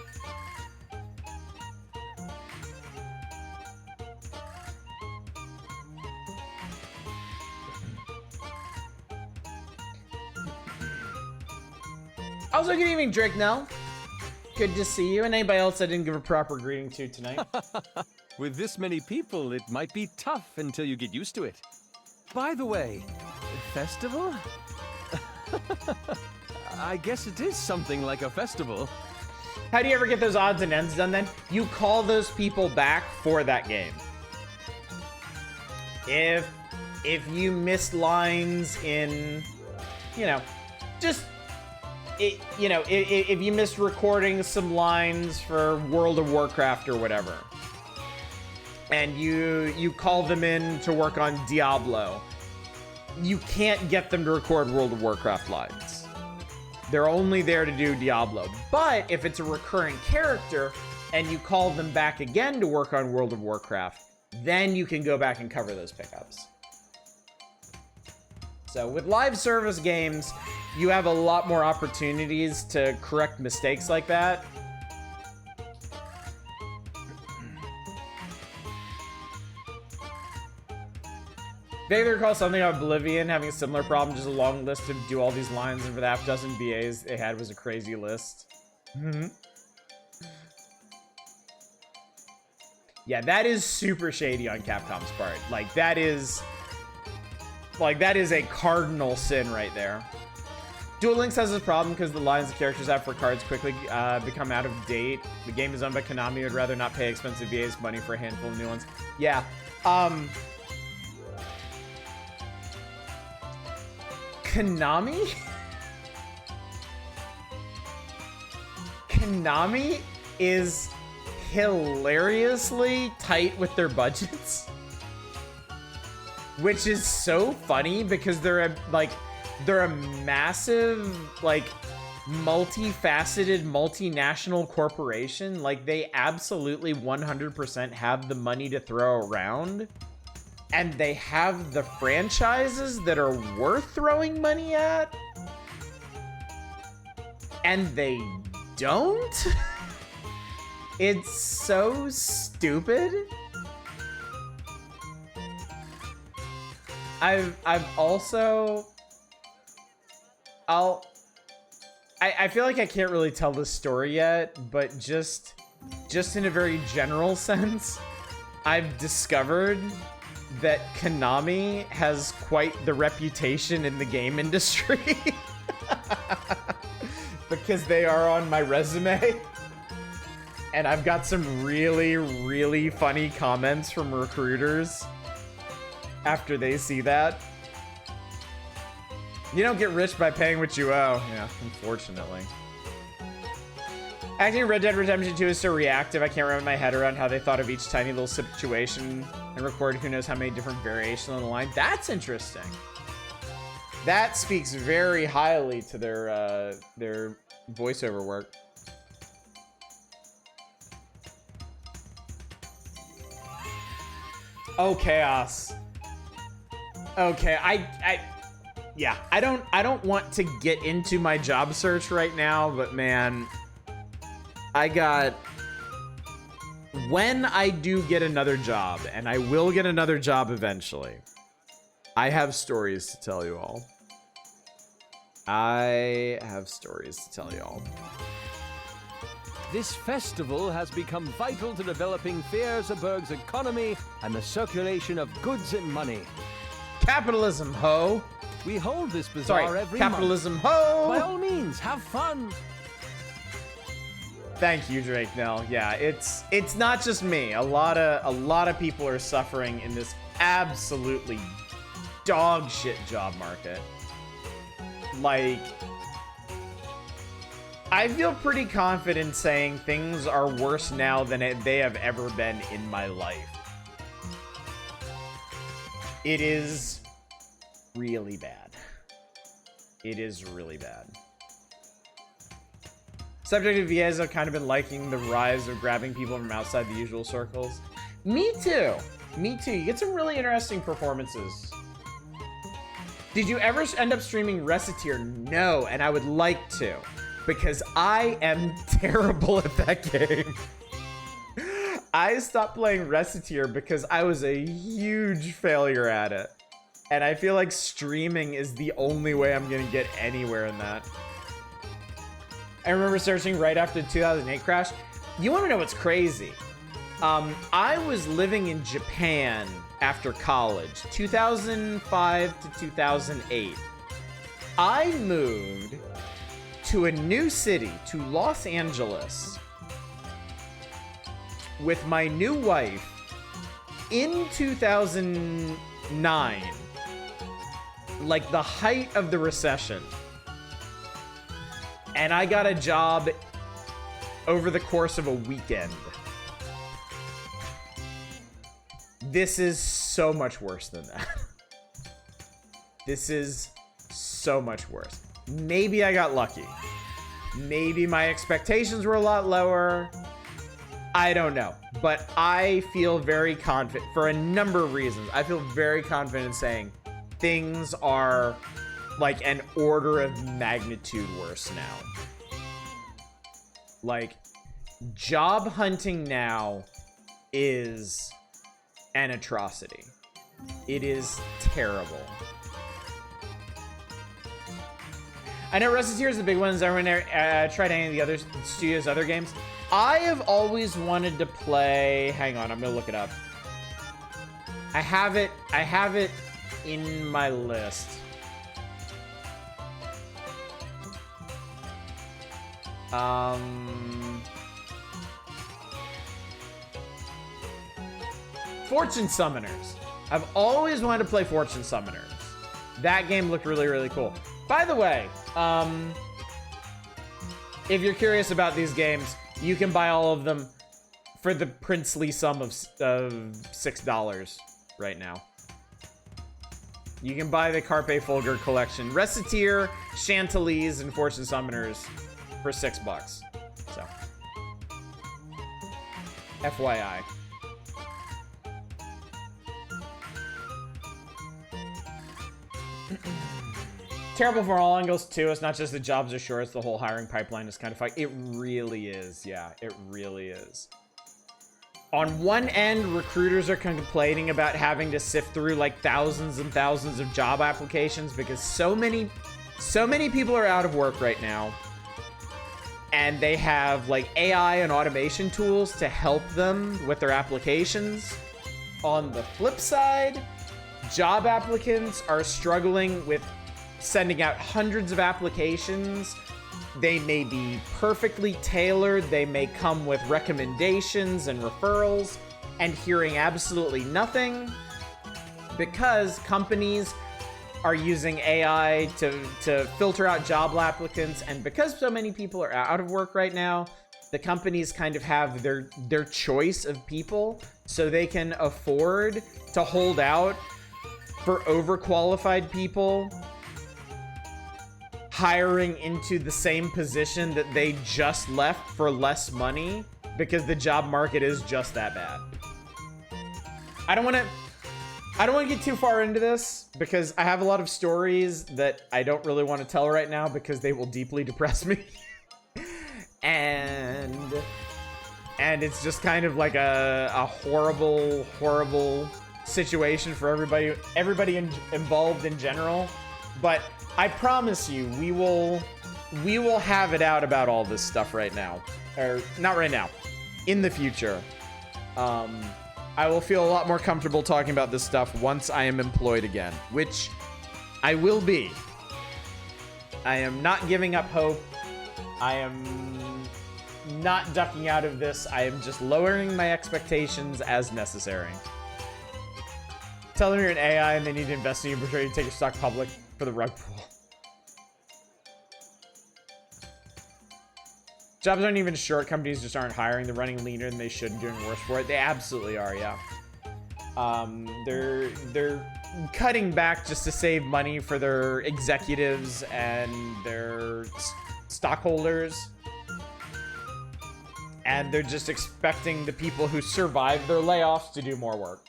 Also, good evening, Drake Nell. Good to see you. And anybody else I didn't give a proper greeting to tonight. With this many people, it might be tough until you get used to it. By the way, festival? I guess it is something like a festival. How do you ever get those odds and ends done then? You call those people back for that game. If you missed lines in, you know, just, if you missed recording some lines for World of Warcraft or whatever, and you call them in to work on Diablo, you can't get them to record World of Warcraft lines. They're only there to do Diablo. But if it's a recurring character and you call them back again to work on World of Warcraft, then you can go back and cover those pickups. So with live service games, you have a lot more opportunities to correct mistakes like that. Vaguely recall something about Oblivion having a similar problem, just a long list to do all these lines, and for the half dozen BAs they had was a crazy list. Yeah, that is super shady on Capcom's part. Like, that is a cardinal sin right there. Duel Links has this problem because the lines the characters have for cards quickly become out of date. The game is owned by Konami, would rather not pay expensive VAs money for a handful of new ones. Yeah, Konami? Konami is hilariously tight with their budgets. Which is so funny because they're a massive, like, multifaceted, multinational corporation. Like, they absolutely 100% have the money to throw around. And they have the franchises that are worth throwing money at. And they don't? It's so stupid. I've also... I feel like I can't really tell this story yet, but just in a very general sense, I've discovered that Konami has quite the reputation in the game industry. Because they are on my resume. And I've got some really, really funny comments from recruiters after they see that. You don't get rich by paying what you owe. Yeah, unfortunately. Acting in Red Dead Redemption 2 is so reactive, I can't wrap my head around how they thought of each tiny little situation and record who knows how many different variations on the line. That's interesting. That speaks very highly to their voiceover work. Oh, chaos. Okay, yeah, I don't want to get into my job search right now, but man, when I do get another job, and I will get another job eventually, I have stories to tell you all. I have stories to tell you all. This festival has become vital to developing Fierzeburg's economy and the circulation of goods and money. Capitalism, ho! We hold this bazaar Sorry, every capitalism, month. ho! By all means, have fun. Thank you, Drake Nell. Yeah, it's not just me. A lot of people are suffering in this absolutely dog shit job market. Like, I feel pretty confident saying things are worse now than they have ever been in my life. It is really bad. It is really bad. Subject of VAs have kind of been liking the rise of grabbing people from outside the usual circles. Me too. Me too. You get some really interesting performances. Did you ever end up streaming Reciteer? No, and I would like to, because I am terrible at that game. I stopped playing Reciteer because I was a huge failure at it. And I feel like streaming is the only way I'm gonna get anywhere in that. I remember searching right after the 2008 crash. You wanna know what's crazy? I was living in Japan after college, 2005 to 2008. I moved to a new city, to Los Angeles, with my new wife in 2009, like the height of the recession. And I got a job over the course of a weekend. This is so much worse than that. This is so much worse. Maybe I got lucky. Maybe my expectations were a lot lower. I don't know. But I feel very confident, for a number of reasons. I feel very confident in saying things are like an order of magnitude worse now. Like, job hunting now is an atrocity. It is terrible. I know Reciteer is the big ones. Everyone tried any of the other studios' other games. I have always wanted to play. Hang on, I'm gonna look it up. I have it in my list. Fortune Summoners. I've always wanted to play Fortune Summoners. That game looked really, really cool. By the way, if you're curious about these games, you can buy all of them for the princely sum of $6 right now. You can buy the Carpe Fulgur collection, Reciteer, Chantilly's, and Fortune Summoners for $6. So, FYI. Terrible for all angles too. It's not just the jobs are short, it's the whole hiring pipeline is kind of fucked. It really is. Yeah, it really is. On one end, recruiters are complaining about having to sift through like thousands and thousands of job applications because so many people are out of work right now. And they have like AI and automation tools to help them with their applications. On the flip side, job applicants are struggling with sending out hundreds of applications. They may be perfectly tailored. They may come with recommendations and referrals, and hearing absolutely nothing because companies are using AI to filter out job applicants. And because so many people are out of work right now, the companies kind of have their choice of people, so they can afford to hold out for overqualified people hiring into the same position that they just left for less money, because the job market is just that bad. I don't want to get too far into this because I have a lot of stories that I don't really want to tell right now because they will deeply depress me. and it's just kind of like a horrible situation for everybody involved in general. But I promise you, we will have it out about all this stuff right now, or not right now, in the future. I will feel a lot more comfortable talking about this stuff once I am employed again, which I will be. I am not giving up hope. I am not ducking out of this. I am just lowering my expectations as necessary. Tell them you're an AI and they need to invest in you before you take your stock public for the rug pull. Jobs aren't even short. Companies just aren't hiring. They're running leaner than they should and doing worse for it. They absolutely are, yeah. They're cutting back just to save money for their executives and their stockholders. And they're just expecting the people who survive their layoffs to do more work.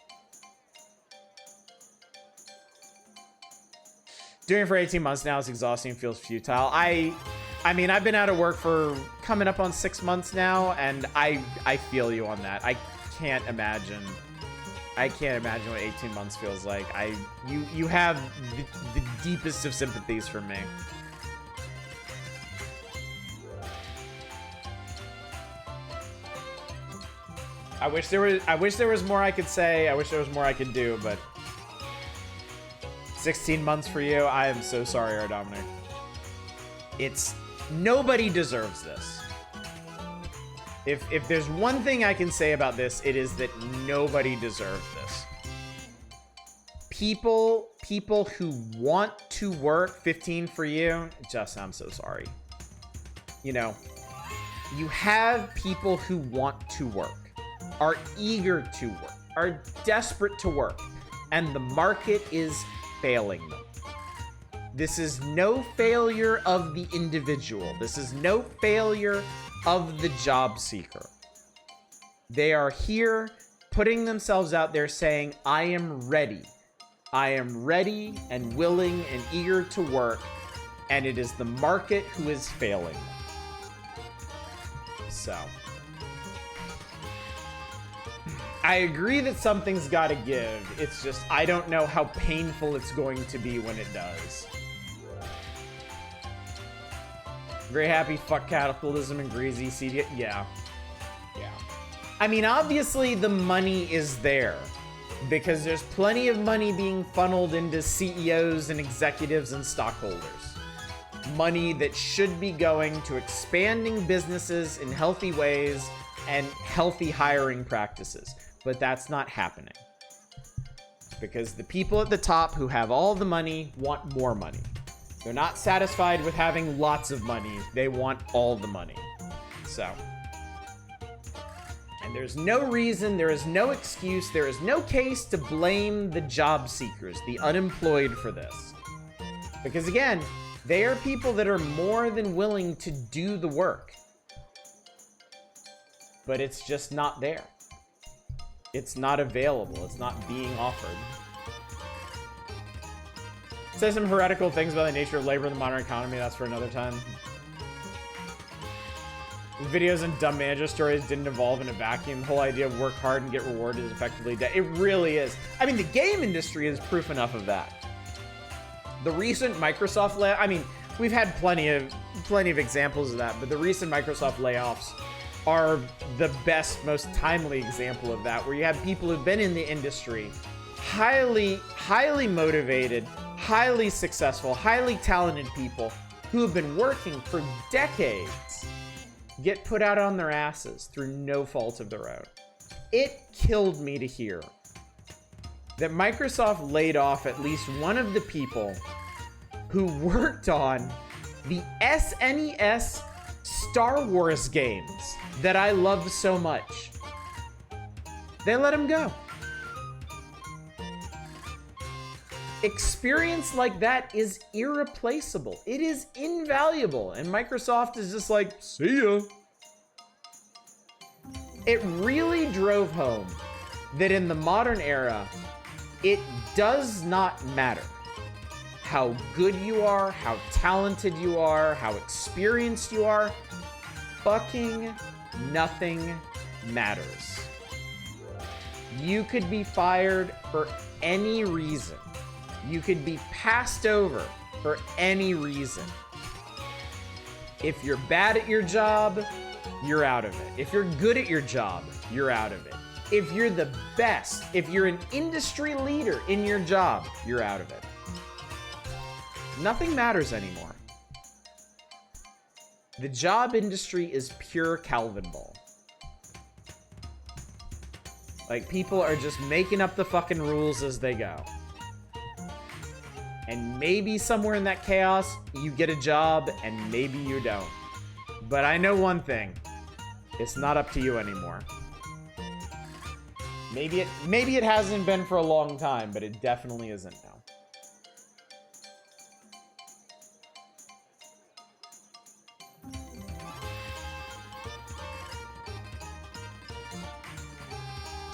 Doing it for 18 months now is exhausting and feels futile. I mean, I've been out of work for coming up on 6 months now, and I feel you on that. I can't imagine what 18 months feels like. You have the deepest of sympathies for me. I wish there was more I could say. I wish there was more I could do, but 16 months for you. I am so sorry, Ardominic. Nobody deserves this. If there's one thing I can say about this, it is that nobody deserves this. People who want to work, 15 for you, just, I'm so sorry. You know, you have people who want to work, are eager to work, are desperate to work, and the market is failing them. This is no failure of the individual. This is no failure of the job seeker. They are here putting themselves out there saying, I am ready. I am ready and willing and eager to work. And it is the market who is failing them. So I agree that something's got to give. It's just, I don't know how painful it's going to be when it does. Very happy, fuck capitalism and greasy CD. Yeah. I mean, obviously the money is there because there's plenty of money being funneled into CEOs and executives and stockholders. Money that should be going to expanding businesses in healthy ways and healthy hiring practices. But that's not happening. Because the people at the top who have all the money want more money. They're not satisfied with having lots of money. They want all the money. So. And there's no reason, there is no excuse, there is no case to blame the job seekers, the unemployed for this. Because again, they are people that are more than willing to do the work. But it's just not there. It's not available. It's not being offered. Say some heretical things about the nature of labor in the modern economy. That's for another time. Videos and dumb manager stories didn't evolve in a vacuum. The whole idea of work hard and get rewarded is effectively dead. It really is. I mean, the game industry is proof enough of that. The recent Microsoft I mean, we've had plenty of examples of that, but the recent Microsoft layoffs are the best, most timely example of that, where you have people who've been in the industry, highly motivated, highly successful, highly talented people who have been working for decades get put out on their asses through no fault of their own. It killed me to hear that Microsoft laid off at least one of the people who worked on the SNES Star Wars games that I love so much. They let them go. Experience like that is irreplaceable. It is invaluable. And Microsoft is just like, see ya. It really drove home that in the modern era, it does not matter how good you are, how talented you are, how experienced you are. Fucking nothing matters. You could be fired for any reason. You could be passed over for any reason. If you're bad at your job, you're out of it. If you're good at your job, you're out of it. If you're the best, if you're an industry leader in your job, you're out of it. Nothing matters anymore. The job industry is pure Calvin Ball. Like, people are just making up the fucking rules as they go. And maybe somewhere in that chaos, you get a job, and maybe you don't. But I know one thing. It's not up to you anymore. Maybe it hasn't been for a long time, but it definitely isn't now.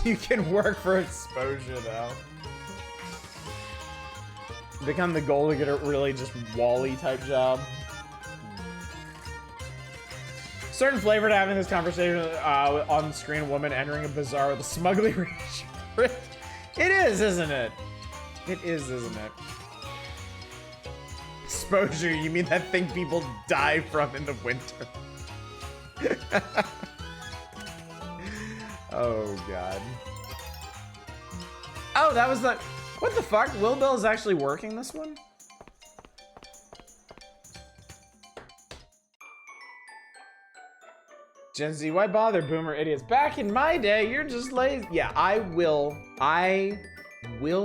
You can work for exposure now. Become the goal to get a really just Wall-E type job. Certain flavor to having this conversation on screen, woman entering a bazaar with a smugly rich. It is, isn't it? It is, isn't it? Exposure, you mean that thing people die from in the winter? Oh, God. Oh, that was the... What the fuck? Will Bell is actually working this one? Gen Z, why bother, boomer idiots? Back in my day, you're just lazy. Yeah, I will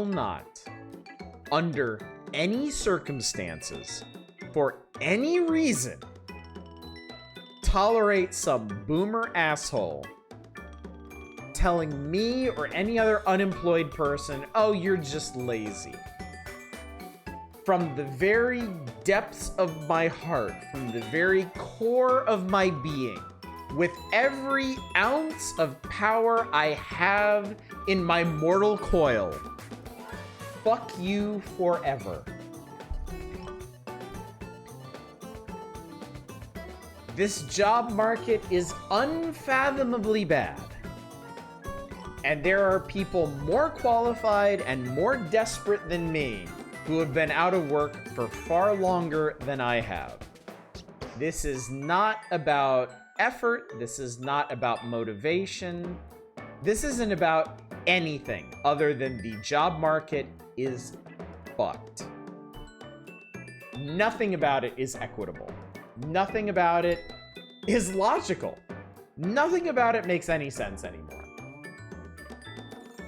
not, under any circumstances, for any reason, tolerate some boomer asshole telling me or any other unemployed person, oh, you're just lazy. From the very depths of my heart, from the very core of my being, with every ounce of power I have in my mortal coil, fuck you forever. This job market is unfathomably bad. And there are people more qualified and more desperate than me who have been out of work for far longer than I have. This is not about effort. This is not about motivation. This isn't about anything other than the job market is fucked. Nothing about it is equitable. Nothing about it is logical. Nothing about it makes any sense anymore.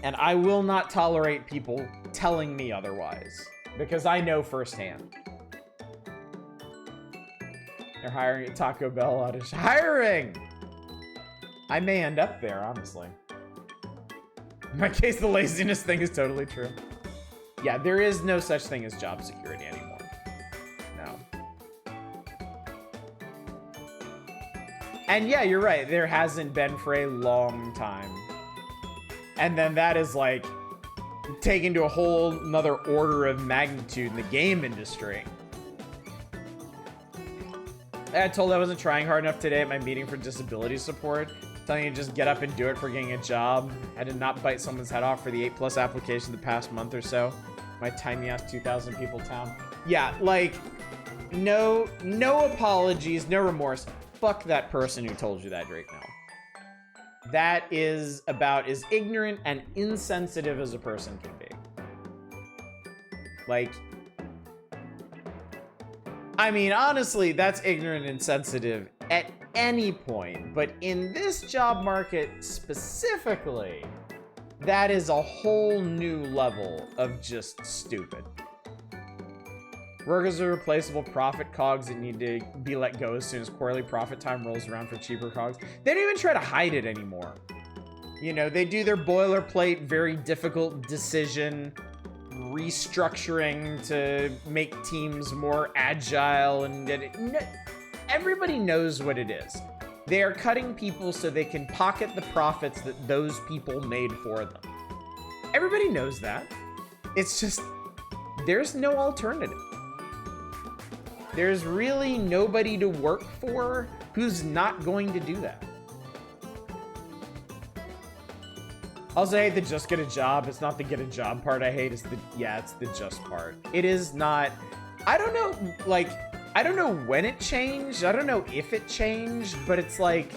And I will not tolerate people telling me otherwise, because I know firsthand. They're hiring at Taco Bell audition. Hiring! I may end up there, honestly. In my case, the laziness thing is totally true. Yeah, there is no such thing as job security anymore. No. And yeah, you're right. There hasn't been for a long time. And then that is like taken to a whole another order of magnitude in the game industry. I told I wasn't trying hard enough today at my meeting for disability support. Telling you to just get up and do it for getting a job. I did not bite someone's head off for the 8+ application the past month or so. My tiny ass 2,000 people town. Yeah, like, no apologies, no remorse. Fuck that person who told you that, Drake. No. That is about as ignorant and insensitive as a person can be. Like, I mean, honestly, that's ignorant and insensitive at any point. But in this job market specifically, that is a whole new level of just stupid. Workers are replaceable profit cogs that need to be let go as soon as quarterly profit time rolls around for cheaper cogs. They don't even try to hide it anymore. You know, they do their boilerplate, very difficult decision, restructuring to make teams more agile, and everybody knows what it is. They are cutting people so they can pocket the profits that those people made for them. Everybody knows that. It's just, there's no alternative. There's really nobody to work for who's not going to do that. Also, I hate the just get a job. It's not the get a job part I hate. It's the just part. It is not, I don't know, like, I don't know when it changed. I don't know if it changed, but it's like,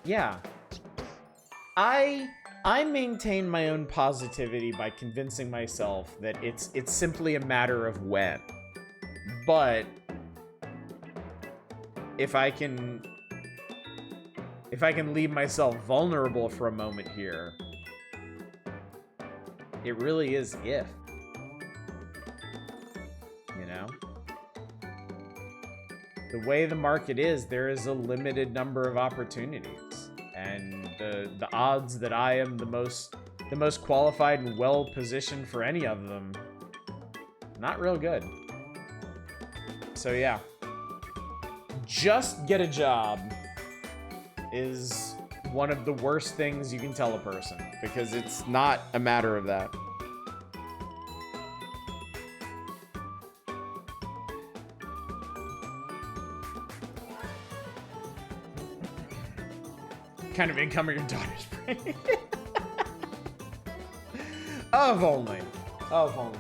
yeah. I maintain my own positivity by convincing myself that it's simply a matter of when. But if I can leave myself vulnerable for a moment here, it really is if. You know? The way the market is, there is a limited number of opportunities. And the odds that I am the most qualified and well positioned for any of them, not real good. So yeah. Just get a job is one of the worst things you can tell a person, because it's not a matter of that. What kind of income are your daughters bringing? Of only. Of only.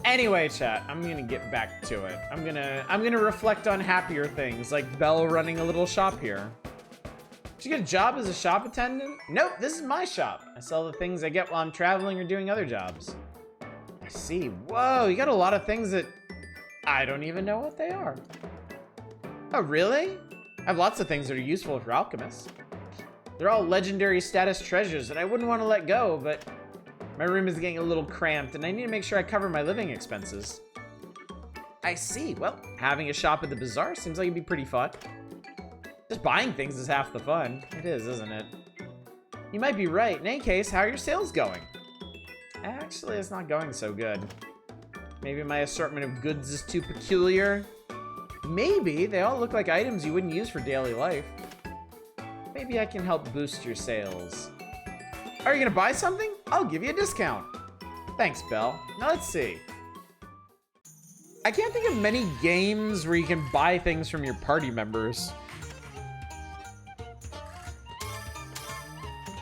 Anyway, chat, I'm gonna get back to it. I'm gonna reflect on happier things, like Belle running a little shop here. Did you get a job as a shop attendant? Nope, this is my shop. I sell the things I get while I'm traveling or doing other jobs. I see. Whoa, you got a lot of things that I don't even know what they are. Oh, really? I have lots of things that are useful for alchemists. They're all legendary status treasures that I wouldn't want to let go, but my room is getting a little cramped, and I need to make sure I cover my living expenses. I see. Well, having a shop at the bazaar seems like it'd be pretty fun. Just buying things is half the fun. It is, isn't it? You might be right. In any case, how are your sales going? Actually, it's not going so good. Maybe my assortment of goods is too peculiar. Maybe they all look like items you wouldn't use for daily life. Maybe I can help boost your sales. Are you gonna buy something? I'll give you a discount. Thanks, Belle. Now let's see. I can't think of many games where you can buy things from your party members.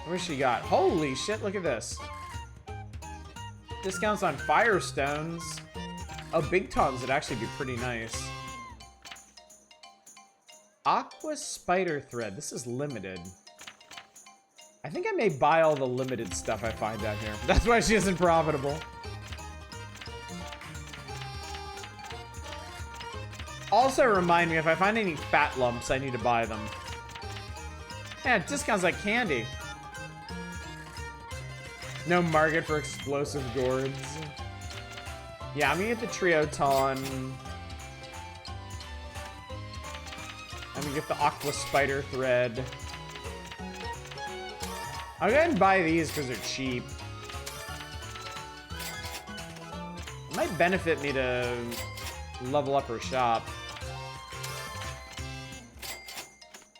What she got? Holy shit, look at this. Discounts on Firestones. Oh, Big Tongs would actually be pretty nice. Aqua Spider Thread. This is limited. I think I may buy all the limited stuff I find down here. That's why she isn't profitable. Also remind me, if I find any fat lumps, I need to buy them. Yeah, discounts like candy. No market for explosive gourds. Yeah, I'm gonna get the Trioton. I'm gonna get the Aqua Spider Thread. I'll go ahead and buy these because they're cheap. It might benefit me to level up her shop.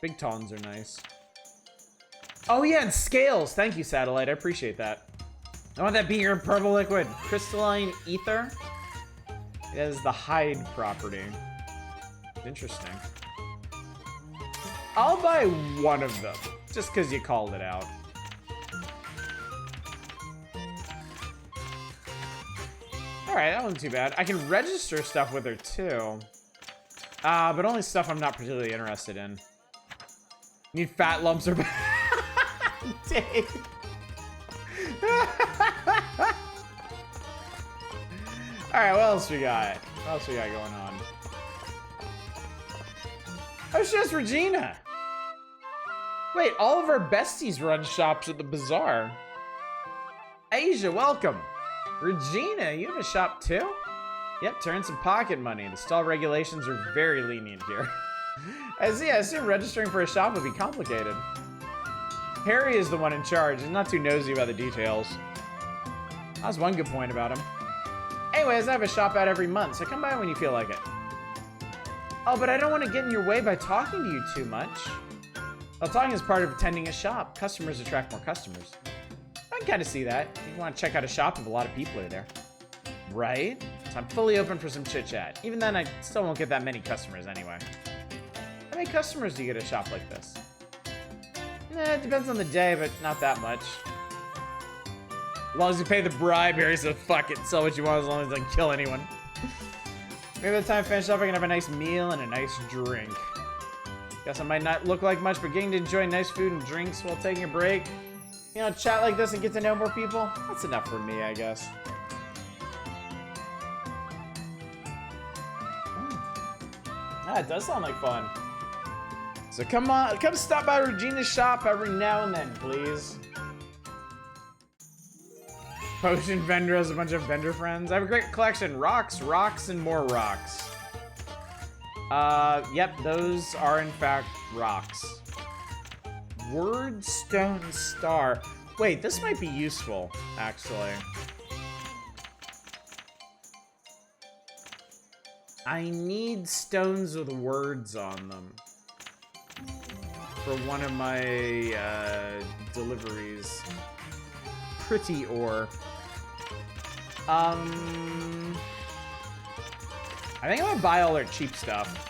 Big Tons are nice. Oh yeah, and scales. Thank you, Satellite. I appreciate that. I want that being your purple liquid. Crystalline ether. It has the hide property. Interesting. I'll buy one of them, just because you called it out. Alright, that wasn't too bad. I can register stuff with her, too. But only stuff I'm not particularly interested in. Need fat lumps or... Dang. Alright, what else we got? What else we got going on? Oh, it's just Regina. Wait, all of our besties run shops at the bazaar. Asia, welcome. Regina, you have a shop too? Yep, turn some pocket money. The stall regulations are very lenient here. I assume registering for a shop would be complicated. Harry is the one in charge. He's not too nosy about the details. That's one good point about him. Anyways, I have a shop out every month, so come by when you feel like it. Oh, but I don't want to get in your way by talking to you too much. Well, talking is part of attending a shop. Customers attract more customers. I can kind of see that. You want to check out a shop if a lot of people are there. Right? So I'm fully open for some chit-chat. Even then, I still won't get that many customers anyway. How many customers do you get at a shop like this? It depends on the day, but not that much. As long as you pay the bribe, Harry said, fuck it, sell what you want as long as it doesn't kill anyone. Maybe by the time I finish up, I can have a nice meal and a nice drink. Guess I might not look like much, but getting to enjoy nice food and drinks while taking a break, you know, chat like this and get to know more people, that's enough for me, I guess. Ah, it does sound like fun. So come on, come stop by Regina's shop every now and then, please. Potion vendor has a bunch of vendor friends. I have a great collection. Rocks, and more rocks. Yep, those are in fact rocks. Word stone star. Wait, this might be useful, actually. I need stones with words on them for one of my deliveries. Pretty ore. I think I'm gonna buy all their cheap stuff.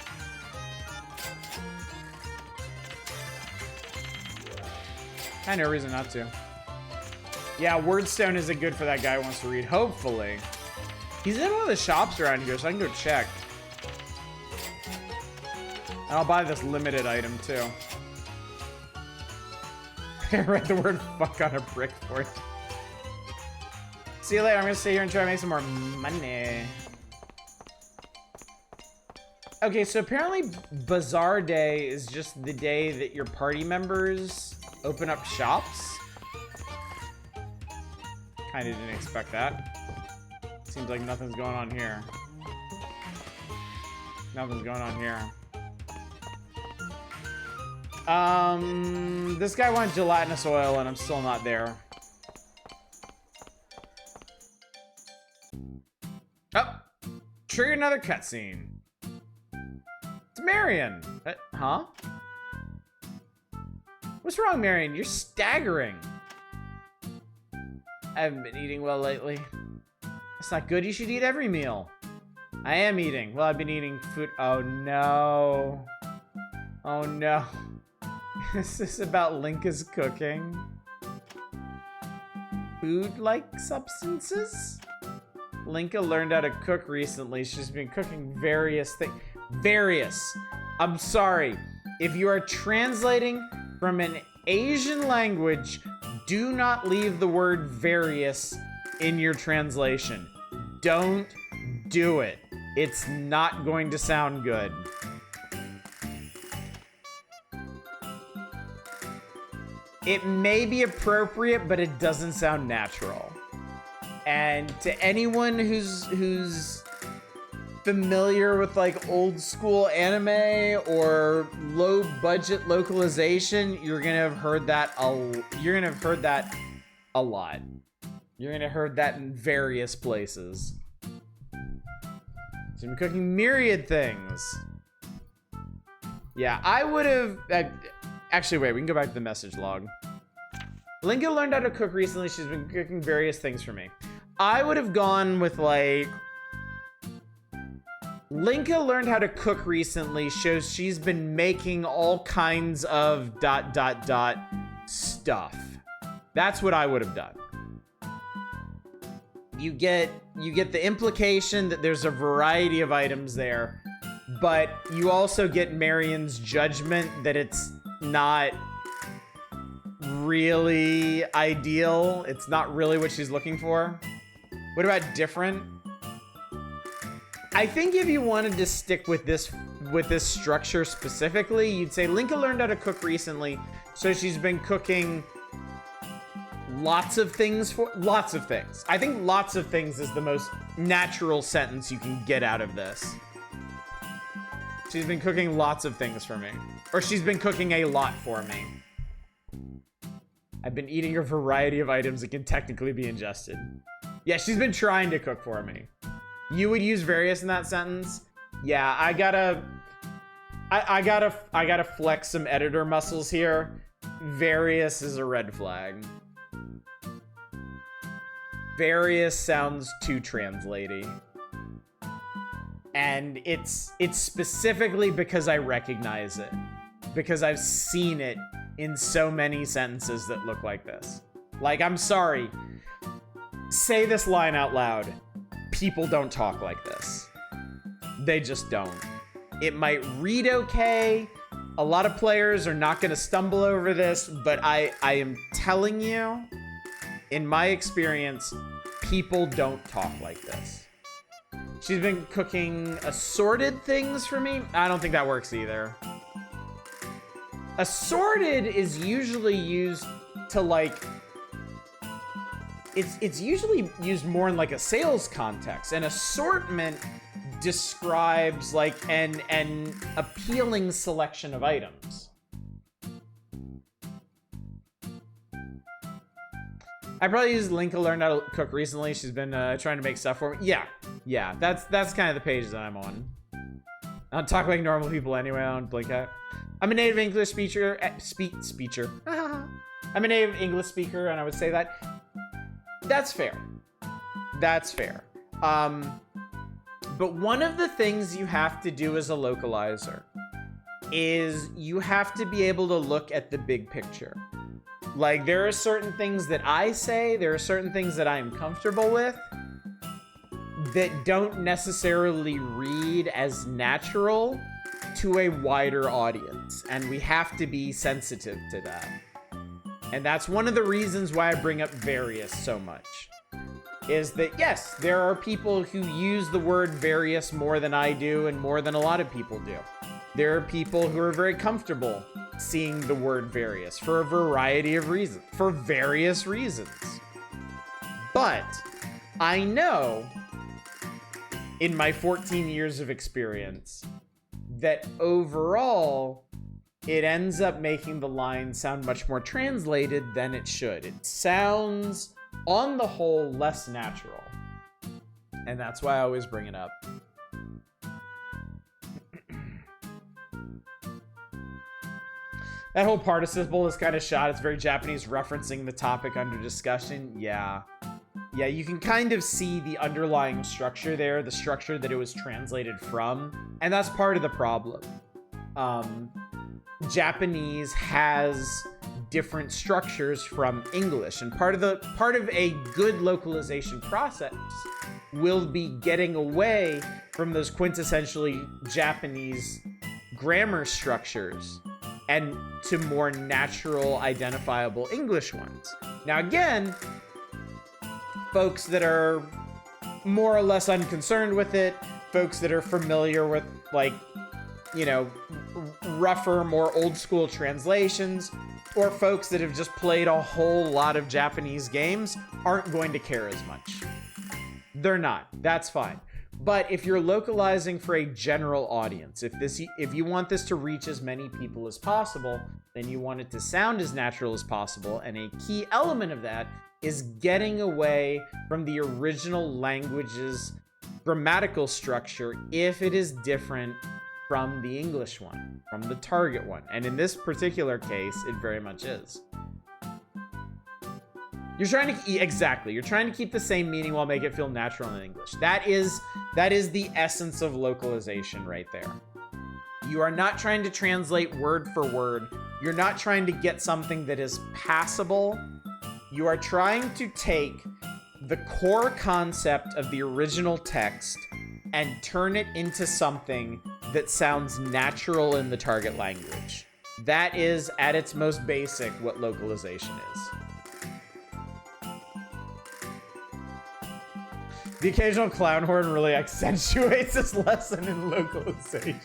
I no reason not to. Yeah, Wordstone isn't good for that guy who wants to read. Hopefully. He's in one of the shops around here, so I can go check. And I'll buy this limited item, too. I read the word fuck on a brick for you. See you later. I'm gonna stay here and try to make some more money. Okay, so apparently Bazaar Day is just the day that your party members open up shops. Kinda didn't expect that. Seems like nothing's going on here. Nothing's going on here. This guy wants gelatinous oil and I'm still not there. Oh! Trigger another cutscene. It's Marion! Huh? What's wrong, Marion? You're staggering. I haven't been eating well lately. That's not good. You should eat every meal. I am eating. Well, I've been eating food. Oh, no. Oh, no. Is this about Linka's cooking? Food-like substances? Linka learned how to cook recently. She's been cooking various things. Various. I'm sorry. If you are translating from an Asian language, do not leave the word various in your translation. Don't do it. It's not going to sound good. It may be appropriate, but it doesn't sound natural. And to anyone who's familiar with like old school anime or low budget localization, you're gonna have heard that a lot. You're gonna have heard that in various places. So I'm cooking myriad things. Yeah, I would have. Actually, wait. We can go back to the message log. Linka learned how to cook recently. She's been cooking various things for me. I would have gone with like. Linka learned how to cook recently shows she's been making all kinds of ... stuff. That's what I would have done. You get the implication that there's a variety of items there, but you also get Marion's judgment that it's not really ideal. It's not really what she's looking for. What about different? I think if you wanted to stick with this structure specifically, you'd say Linka learned how to cook recently, so she's been cooking lots of things for lots of things. I think lots of things is the most natural sentence you can get out of this. She's been cooking lots of things for me. Or she's been cooking a lot for me. I've been eating a variety of items that can technically be ingested. Yeah, she's been trying to cook for me. You would use various in that sentence? Yeah, I gotta flex some editor muscles here. Various is a red flag. Various sounds too translatey. And it's specifically because I recognize it. Because I've seen it in so many sentences that look like this. Like, I'm sorry. Say this line out loud. People don't talk like this. They just don't. It might read okay. A lot of players are not going to stumble over this, but I am telling you, in my experience, people don't talk like this. She's been cooking assorted things for me. I don't think that works either. Assorted is usually used to like... It's usually used more in like a sales context. An assortment describes like an appealing selection of items. I probably used Link to learn how to cook recently. She's been trying to make stuff for me. Yeah, that's kind of the page that I'm on. I don't talk like normal people anyway. I don't blink at. I'm a native English speaker. I'm a native English speaker, and I would say that. That's fair. That's fair. But one of the things you have to do as a localizer is you have to be able to look at the big picture. Like, there are certain things that I say, there are certain things that I am comfortable with that don't necessarily read as natural to a wider audience. And we have to be sensitive to that. And that's one of the reasons why I bring up various so much. Is that, yes, there are people who use the word various more than I do and more than a lot of people do. There are people who are very comfortable seeing the word various for a variety of reasons, for various reasons. But I know, in my 14 years of experience, that overall, it ends up making the line sound much more translated than it should. It sounds, on the whole, less natural. And that's why I always bring it up. That whole participle is kind of shot. It's very Japanese, referencing the topic under discussion. Yeah, you can kind of see the underlying structure there, the structure that it was translated from. And that's part of the problem. Japanese has different structures from English, and part of a good localization process will be getting away from those quintessentially Japanese grammar structures and to more natural, identifiable English ones. Now again, folks that are more or less unconcerned with it, folks that are familiar with, like, you know, rougher, more old school translations, or folks that have just played a whole lot of Japanese games aren't going to care as much. They're not. That's fine. But if you're localizing for a general audience, if you want this to reach as many people as possible, then you want it to sound as natural as possible, and a key element of that is getting away from the original language's grammatical structure if it is different from the English one, from the target one. And in this particular case, it very much is. You're trying to keep the same meaning while make it feel natural in English. That is the essence of localization right there. You are not trying to translate word for word. You're not trying to get something that is passable. You are trying to take the core concept of the original text and turn it into something that sounds natural in the target language. That is, at its most basic, what localization is. The occasional clown horn really accentuates this lesson in localization.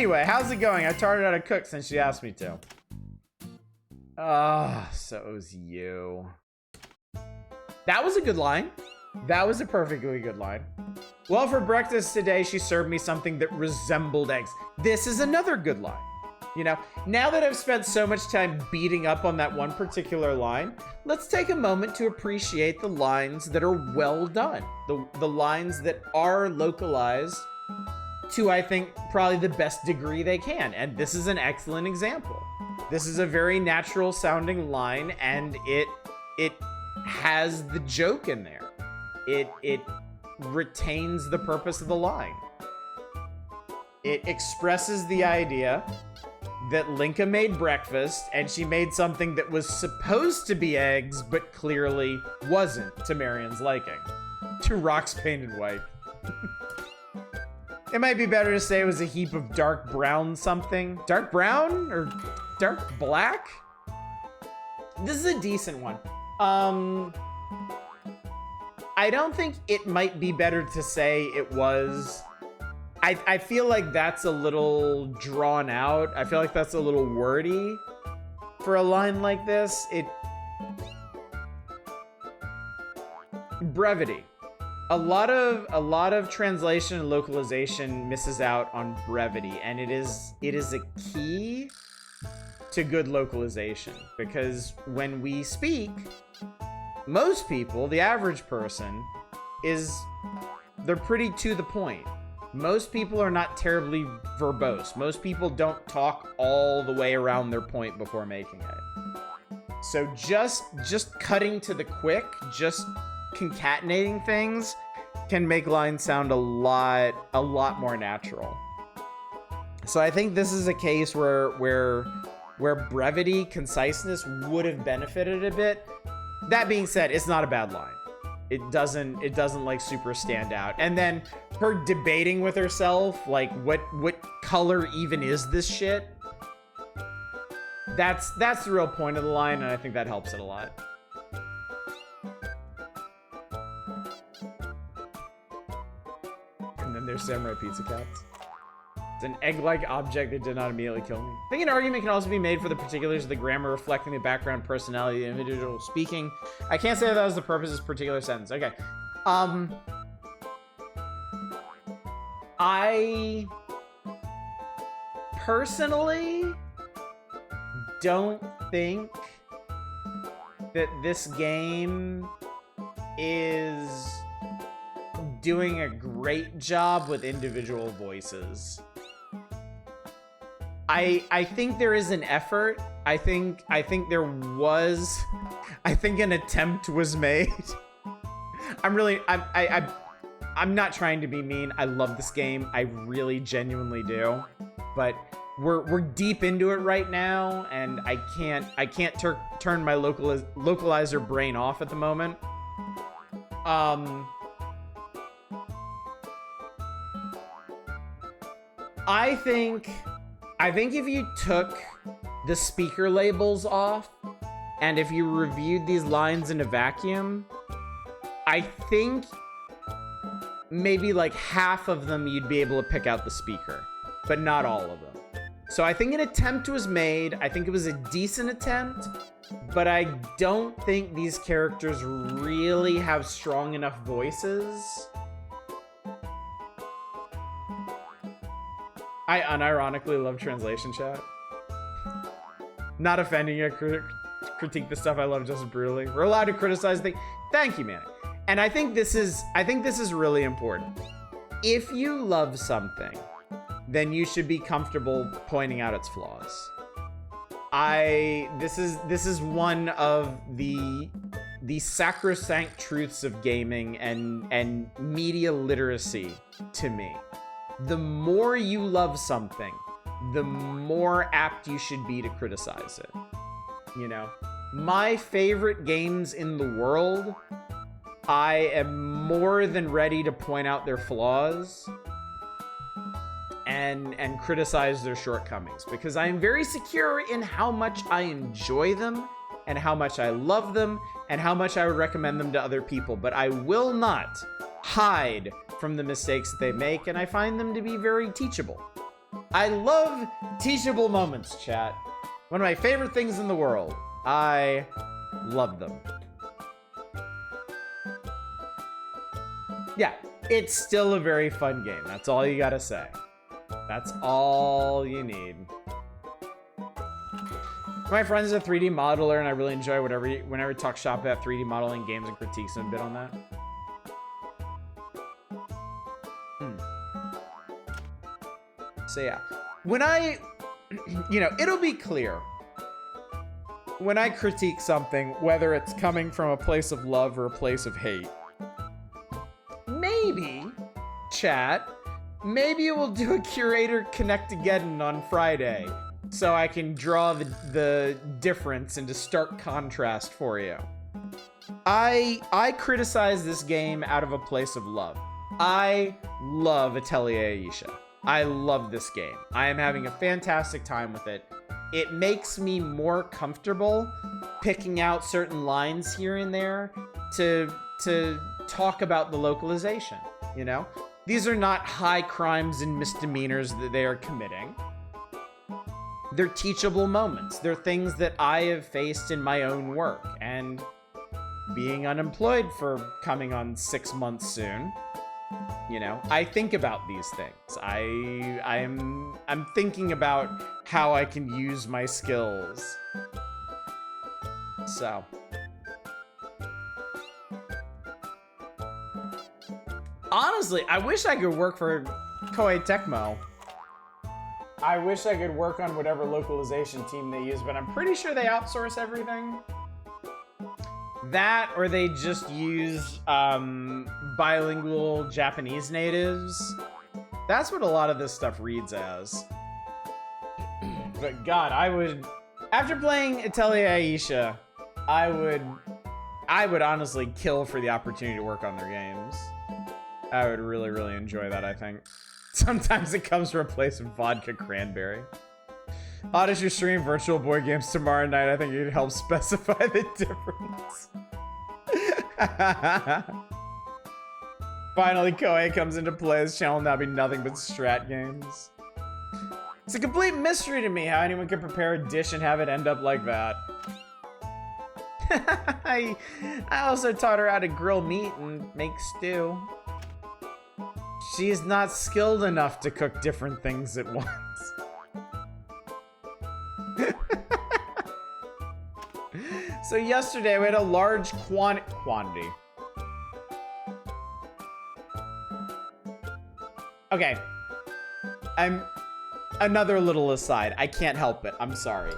Anyway, how's it going? I taught her how to cook since she asked me to. Ah, so it was you. That was a good line. That was a perfectly good line. Well, for breakfast today, she served me something that resembled eggs. This is another good line. You know, now that I've spent so much time beating up on that one particular line, let's take a moment to appreciate the lines that are well done. The lines that are localized to, I think, probably the best degree they can. And this is an excellent example. This is a very natural sounding line, and it has the joke in there. It retains the purpose of the line. It expresses the idea that Linka made breakfast, and she made something that was supposed to be eggs, but clearly wasn't to Marion's liking. To Rock's painted white. It might be better to say it was a heap of dark brown something. Dark brown or dark black? This is a decent one. I don't think it might be better to say it was. I feel like that's a little drawn out. I feel like that's a little wordy for a line like this. Brevity. A lot of translation and localization misses out on brevity, and it is a key to good localization, because when we speak, most people, the average person, they're pretty to the point. Most people are not terribly verbose. Most people don't talk all the way around their point before making it. So just cutting to the quick, just concatenating things can make lines sound a lot more natural. So I think this is a case where brevity, conciseness would have benefited a bit. That being said, it's not a bad line. It doesn't like super stand out. And then her debating with herself, like what color even is this shit? That's the real point of the line, and I think that helps it a lot. And then there's Samurai Pizza Cats. It's an egg-like object that did not immediately kill me. I think an argument can also be made for the particulars of the grammar reflecting the background personality of the individual speaking. I can't say that was the purpose of this particular sentence. Okay. I personally don't think that this game is doing a great job with individual voices. I think there is an effort. I think there was. I think an attempt was made. I'm not trying to be mean. I love this game. I really genuinely do. But we're deep into it right now, and I can't turn my localizer brain off at the moment. I think if you took the speaker labels off, and if you reviewed these lines in a vacuum, I think maybe like half of them you'd be able to pick out the speaker, but not all of them. So I think an attempt was made. I think it was a decent attempt, but I don't think these characters really have strong enough voices. I unironically love translation chat. Not offending you, critique the stuff I love just as brutally. We're allowed to criticize things. Thank you, man. And I think this is really important. If you love something, then you should be comfortable pointing out its flaws. This is one of the sacrosanct truths of gaming and media literacy to me. The more you love something, the more apt you should be to criticize it. You know, my favorite games in the world, I am more than ready to point out their flaws and criticize their shortcomings, because I am very secure in how much I enjoy them and how much I love them and how much I would recommend them to other people. But I will not hide from the mistakes that they make, and I find them to be very teachable. I love teachable moments, chat. One of my favorite things in the world. I love them. Yeah, it's still a very fun game. That's all you gotta say. That's all you need. My friend's a 3D modeler, and I really enjoy whenever we talk shop about 3D modeling games and critiques him a bit on that. So yeah, when I, it'll be clear when I critique something, whether it's coming from a place of love or a place of hate. Maybe, chat, maybe we'll do a Curator Connect Again on Friday, so I can draw the difference into stark contrast for you. I criticize this game out of a place of love. I love Atelier Ayesha. I love this game. I am having a fantastic time with it. It makes me more comfortable picking out certain lines here and there to talk about the localization, you know? These are not high crimes and misdemeanors that they are committing. They're teachable moments. They're things that I have faced in my own work. And being unemployed for coming on 6 months soon, I think about these things. I'm thinking about how I can use my skills. So. Honestly, I wish I could work for Koei Tecmo. I wish I could work on whatever localization team they use, but I'm pretty sure they outsource everything. That, or they just use bilingual Japanese natives. That's what a lot of this stuff reads as. But God, after playing Atelier Ayesha, I would honestly kill for the opportunity to work on their games. I would really, really enjoy that, I think. Sometimes it comes from a place of vodka cranberry. Oddish, you stream Virtual Boy games tomorrow night. I think you'd help specify the difference. Finally, Koei comes into play. This channel will now be nothing but strat games. It's a complete mystery to me how anyone can prepare a dish and have it end up like that. I also taught her how to grill meat and make stew. She's not skilled enough to cook different things at once. So yesterday we had a large quantity. Okay. Another little aside. I can't help it. I'm sorry.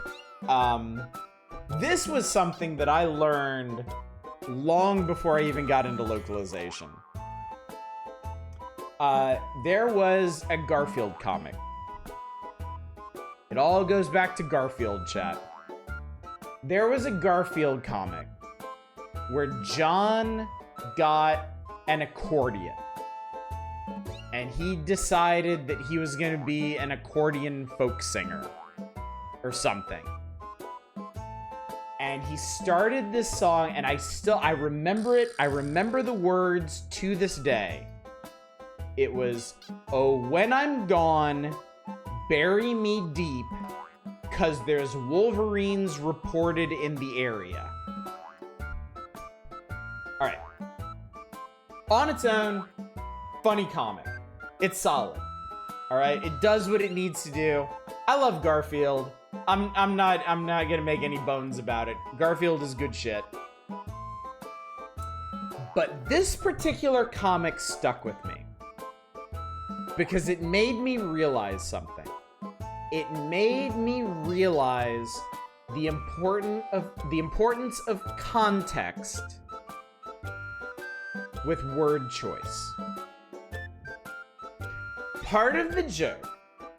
This was something that I learned long before I even got into localization. There was a Garfield comic. It all goes back to Garfield, chat. There was a Garfield comic where John got an accordion. And he decided that he was going to be an accordion folk singer or something. And he started this song, and I remember it. I remember the words to this day. It was, "Oh, when I'm gone, bury me deep, 'cause there's wolverines reported in the area." All right. On its own, funny comic. It's solid. All right. It does what it needs to do. I love Garfield. I'm not gonna make any bones about it. Garfield is good shit. But this particular comic stuck with me because it made me realize something. It made me realize the importance of context with word choice. Part of the joke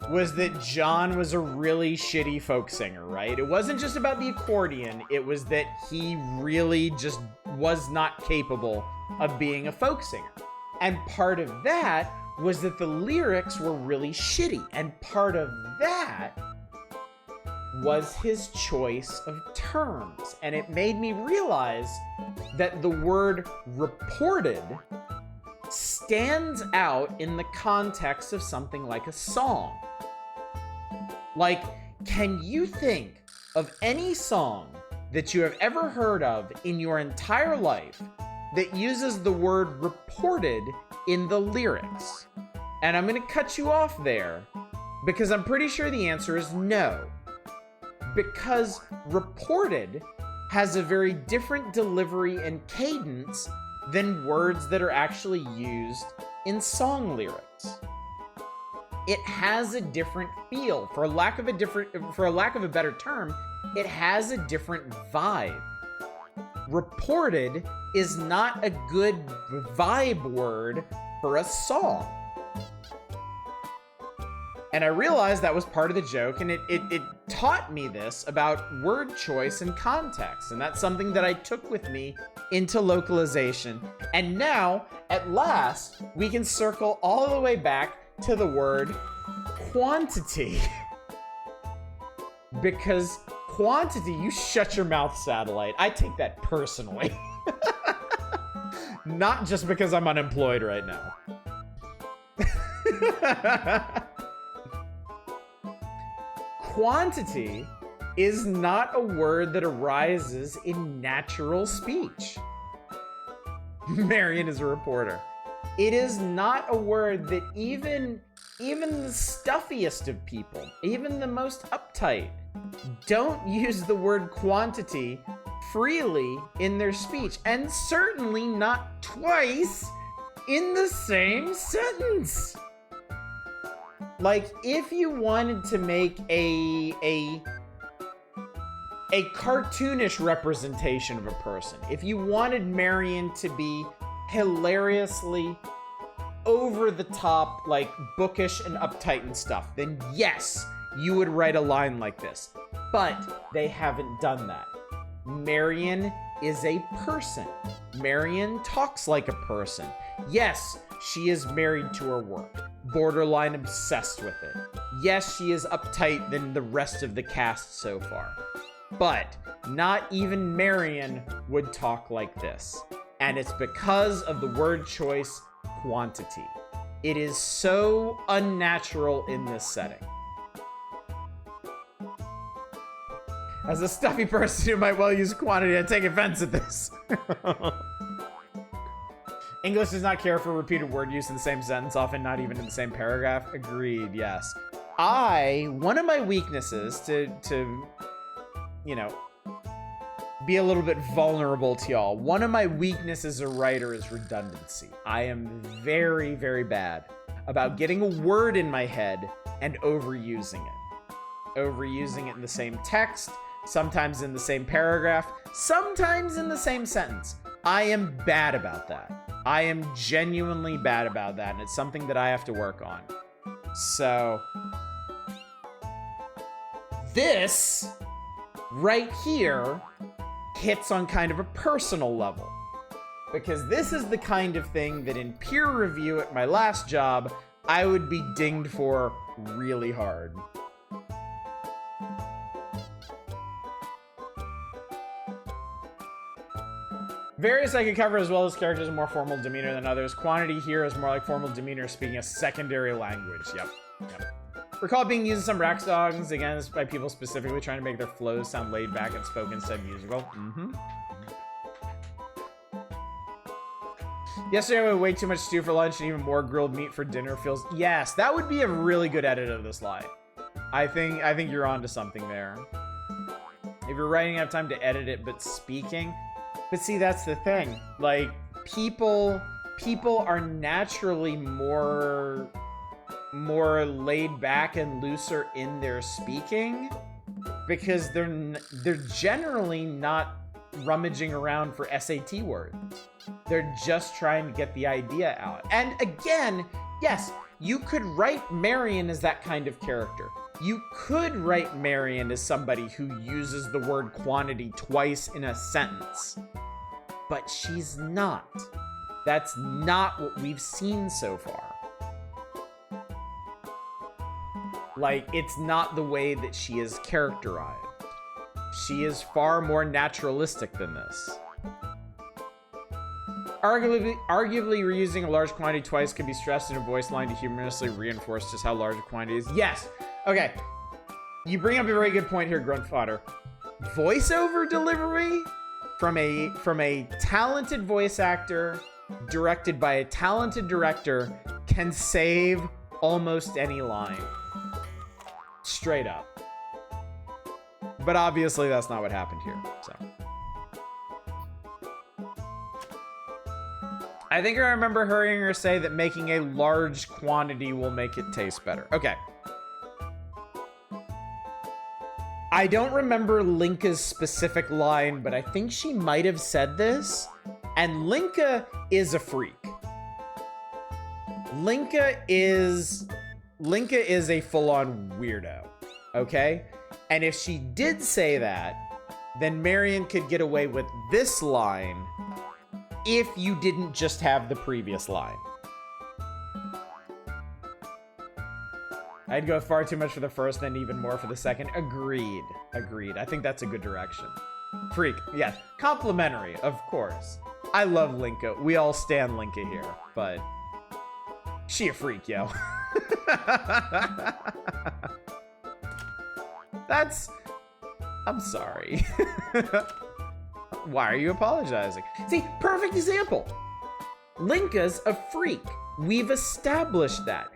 was that John was a really shitty folk singer, right? It wasn't just about the accordion, it was that he really just was not capable of being a folk singer. And part of that was that the lyrics were really shitty. And part of that was his choice of terms. And it made me realize that the word reported stands out in the context of something like a song. Like, can you think of any song that you have ever heard of in your entire life that uses the word reported in the lyrics? And I'm going to cut you off there because I'm pretty sure the answer is no. Because reported has a very different delivery and cadence than words that are actually used in song lyrics. It has a different feel. For lack of a better term, it has a different vibe. Reported is not a good vibe word for a song. And I realized that was part of the joke, and it taught me this about word choice and context, and that's something that I took with me into localization. And now, at last, we can circle all the way back to the word quantity. Because quantity, you shut your mouth, satellite. I take that personally. Not just because I'm unemployed right now. Quantity is not a word that arises in natural speech. Marion is a reporter. It is not a word that even the stuffiest of people, even the most uptight, don't use the word quantity freely in their speech, and certainly not twice in the same sentence. Like, if you wanted to make a cartoonish representation of a person, if you wanted Marion to be hilariously over the top, like bookish and uptight and stuff, then yes, you would write a line like this. But they haven't done that. Marion is a person. Marion talks like a person. Yes, she is married to her work, borderline obsessed with it. Yes, she is uptight than the rest of the cast so far. But not even Marion would talk like this. And it's because of the word choice, quantity. It is so unnatural in this setting. As a stuffy person who might well use quantity, I take offense at this. English does not care for repeated word use in the same sentence, often not even in the same paragraph. Agreed, yes. One of my weaknesses to be a little bit vulnerable to y'all. One of my weaknesses as a writer is redundancy. I am very, very bad about getting a word in my head and overusing it. Overusing it in the same text, sometimes in the same paragraph, sometimes in the same sentence. I am bad about that. I am genuinely bad about that, and it's something that I have to work on. So, this right here hits on kind of a personal level, because this is the kind of thing that in peer review at my last job, I would be dinged for really hard. Various I could cover as well as characters with more formal demeanor than others. Quantity here is more like formal demeanor speaking a secondary language. Yep. Recall being used in some rap songs, again, by people specifically trying to make their flows sound laid back and spoken instead of musical. Yesterday I ate way too much stew for lunch and even more grilled meat for dinner feels... Yes, that would be a really good edit of this line. I think you're onto something there. If you're writing, have time to edit it, but speaking... But see, that's the thing. Like, people are naturally more laid back and looser in their speaking because they're generally not rummaging around for SAT words. They're just trying to get the idea out. And again, yes, you could write Marion as that kind of character. You could write Marion as somebody who uses the word quantity twice in a sentence. But she's not. That's not what we've seen so far. Like, it's not the way that she is characterized. She is far more naturalistic than this. Arguably, reusing a large quantity twice could be stressed in a voice line to humorously reinforce just how large a quantity is. Yes! Okay. You bring up a very good point here, Grunt Fodder. Voiceover delivery from a talented voice actor directed by a talented director can save almost any line. Straight up. But obviously that's not what happened here, so. I think I remember hearing her say that making a large quantity will make it taste better. Okay. I don't remember Linka's specific line, but I think she might have said this. And Linka is a freak. Linka is a full-on weirdo, okay? And if she did say that, then Marion could get away with this line if you didn't just have the previous line. I'd go far too much for the first and even more for the second. Agreed. I think that's a good direction. Freak, yes. Complimentary, of course. I love Linka. We all stand Linka here, but she a freak, yo. I'm sorry. Why are you apologizing? See, perfect example. Linka's a freak. We've established that.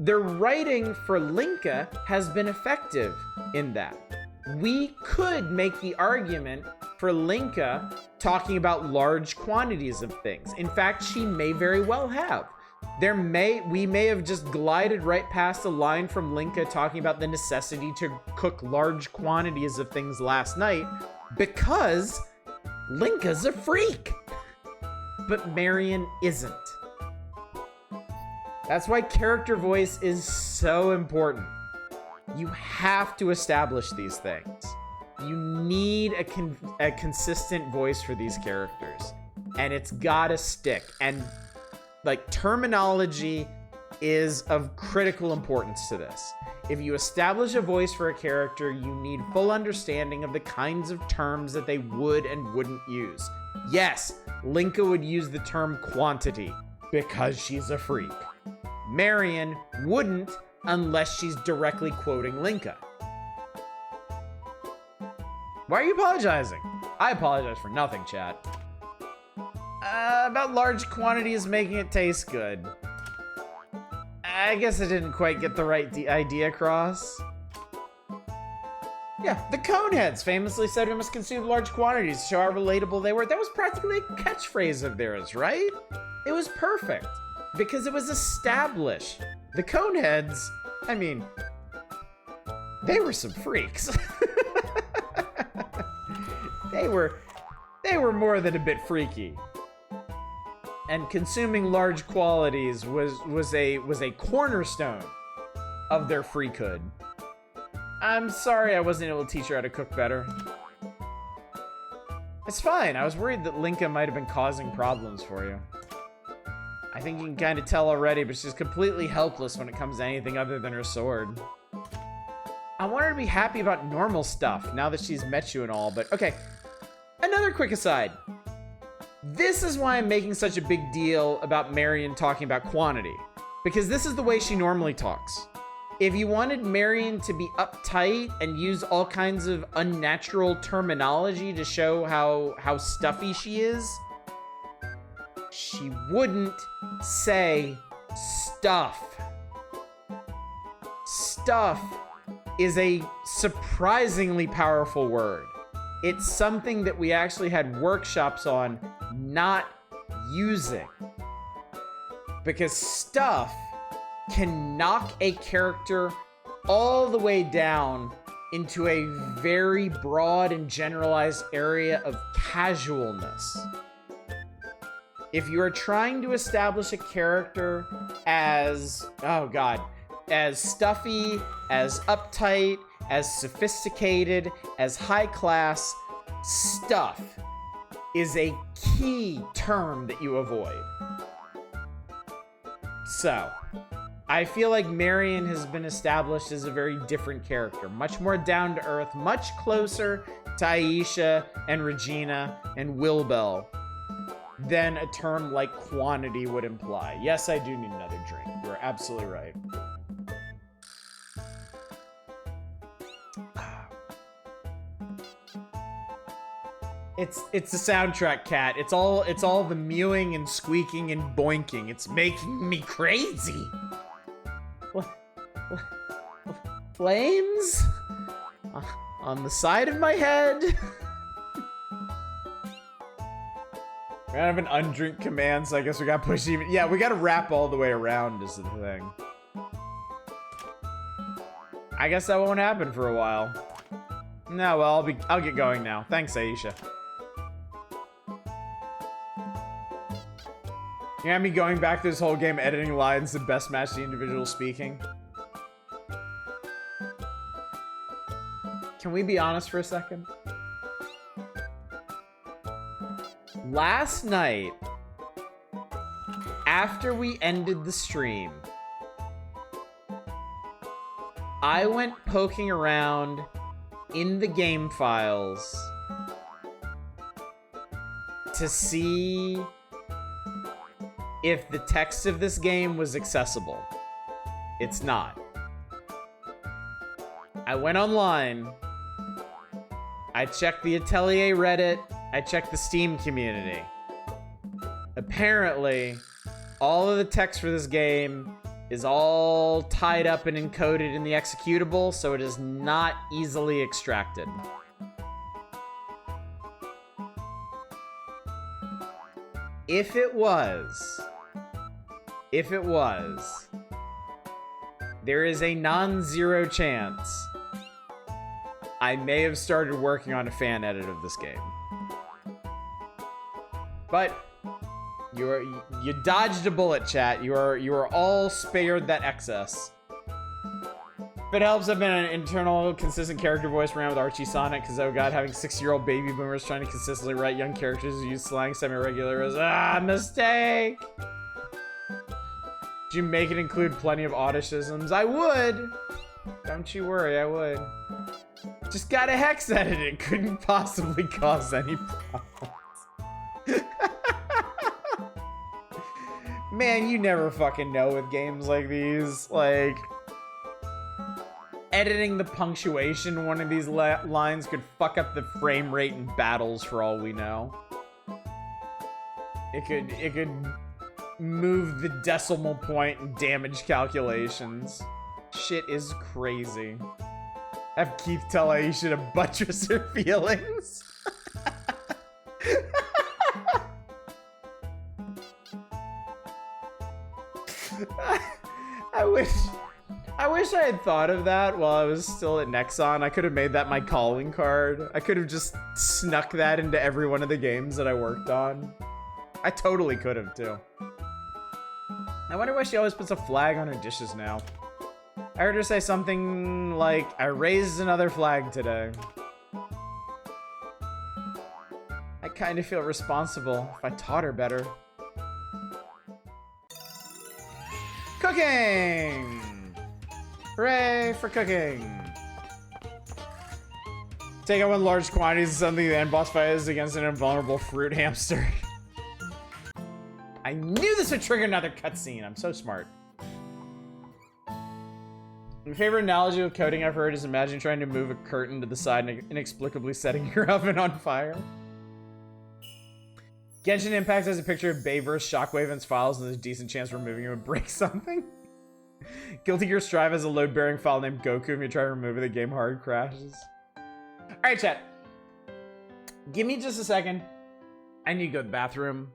The writing for Linka has been effective in that. We could make the argument for Linka talking about large quantities of things. In fact, she may very well have. We may have just glided right past a line from Linka talking about the necessity to cook large quantities of things last night because Linka's a freak. But Marion isn't. That's why character voice is so important. You have to establish these things. You need a consistent voice for these characters. And it's gotta stick. And like terminology is of critical importance to this. If you establish a voice for a character, you need full understanding of the kinds of terms that they would and wouldn't use. Yes, Linka would use the term quantity because she's a freak. Marion wouldn't unless she's directly quoting Linka. Why are you apologizing? I apologize for nothing, chat. About large quantities making it taste good. I guess I didn't quite get the right idea across. Yeah, the Coneheads famously said we must consume large quantities to show how relatable they were. That was practically a catchphrase of theirs, right? It was perfect because it was established. The Coneheads, I mean, they were some freaks. They were more than a bit freaky. And consuming large quantities was a cornerstone of their freakhood. I'm sorry I wasn't able to teach her how to cook better. It's fine. I was worried that Linka might have been causing problems for you. I think you can kind of tell already, but she's completely helpless when it comes to anything other than her sword. I want her to be happy about normal stuff now that she's met you and all, but okay. Another quick aside. This is why I'm making such a big deal about Marion talking about quantity, because this is the way she normally talks. If you wanted Marion to be uptight and use all kinds of unnatural terminology to show how stuffy she is, she wouldn't say stuff. Stuff is a surprisingly powerful word. It's something that we actually had workshops on not using. Because stuff can knock a character all the way down into a very broad and generalized area of casualness. If you are trying to establish a character as, as stuffy, as uptight, as sophisticated, as high class, stuff is a key term that you avoid. So, I feel like Marion has been established as a very different character, much more down to earth, much closer to Ayesha and Regina and Wilbel than a term like quantity would imply. Yes, I do need another drink. You're absolutely right. It's the soundtrack, Cat. It's all the mewing and squeaking and boinking. It's making me crazy. Flames on the side of my head. We don't have an undrink command, so I guess we got pushed even. Yeah, we got to wrap all the way around is the thing. I guess that won't happen for a while. No, well, I'll get going now. Thanks, Ayesha. You have me going back to this whole game, editing lines to best match the individual speaking. Can we be honest for a second? Last night, after we ended the stream, I went poking around in the game files to see if the text of this game was accessible. It's not. I went online. I checked the Atelier Reddit. I checked the Steam community. Apparently, all of the text for this game is all tied up and encoded in the executable, so it is not easily extracted. If it was, there is a non-zero chance I may have started working on a fan edit of this game. But you dodged a bullet, chat. You are all spared that excess. If it helps, I've been an internal, consistent character voice around with Archie Sonic, because oh god, having 6-year-old baby boomers trying to consistently write young characters who use slang semi-regular is mistake. Did you make it include plenty of autisms? I would. Don't you worry, I would. Just gotta hex edit it. Couldn't possibly cause any problems. Man, you never fucking know with games like these. Like, editing the punctuation in one of these lines could fuck up the frame rate in battles for all we know. It could move the decimal point in damage calculations. Shit is crazy. Have Keith tell Ayesha to buttress her feelings. I wish I had thought of that while I was still at Nexon. I could have made that my calling card. I could have just snuck that into every one of the games that I worked on. I totally could have too. I wonder why she always puts a flag on her dishes now. I heard her say something like, I raised another flag today. I kind of feel responsible if I taught her better. Cooking! Hooray for cooking! Take out one large quantities of something the end boss fight is against an invulnerable fruit hamster. I knew this would trigger another cutscene. I'm so smart. My favorite analogy of coding I've heard is imagine trying to move a curtain to the side and inexplicably setting your oven on fire. Genshin Impact has a picture of Bayverse Shockwave in its files, and there's a decent chance removing it would break something. Guilty Gear Strive has a load-bearing file named Goku. If you try to remove it, the game hard crashes. Alright, chat. Give me just a second. I need to go to the bathroom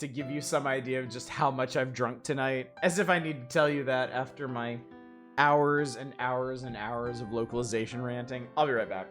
to give you some idea of just how much I've drunk tonight. As if I need to tell you that after my hours and hours and hours of localization ranting. I'll be right back.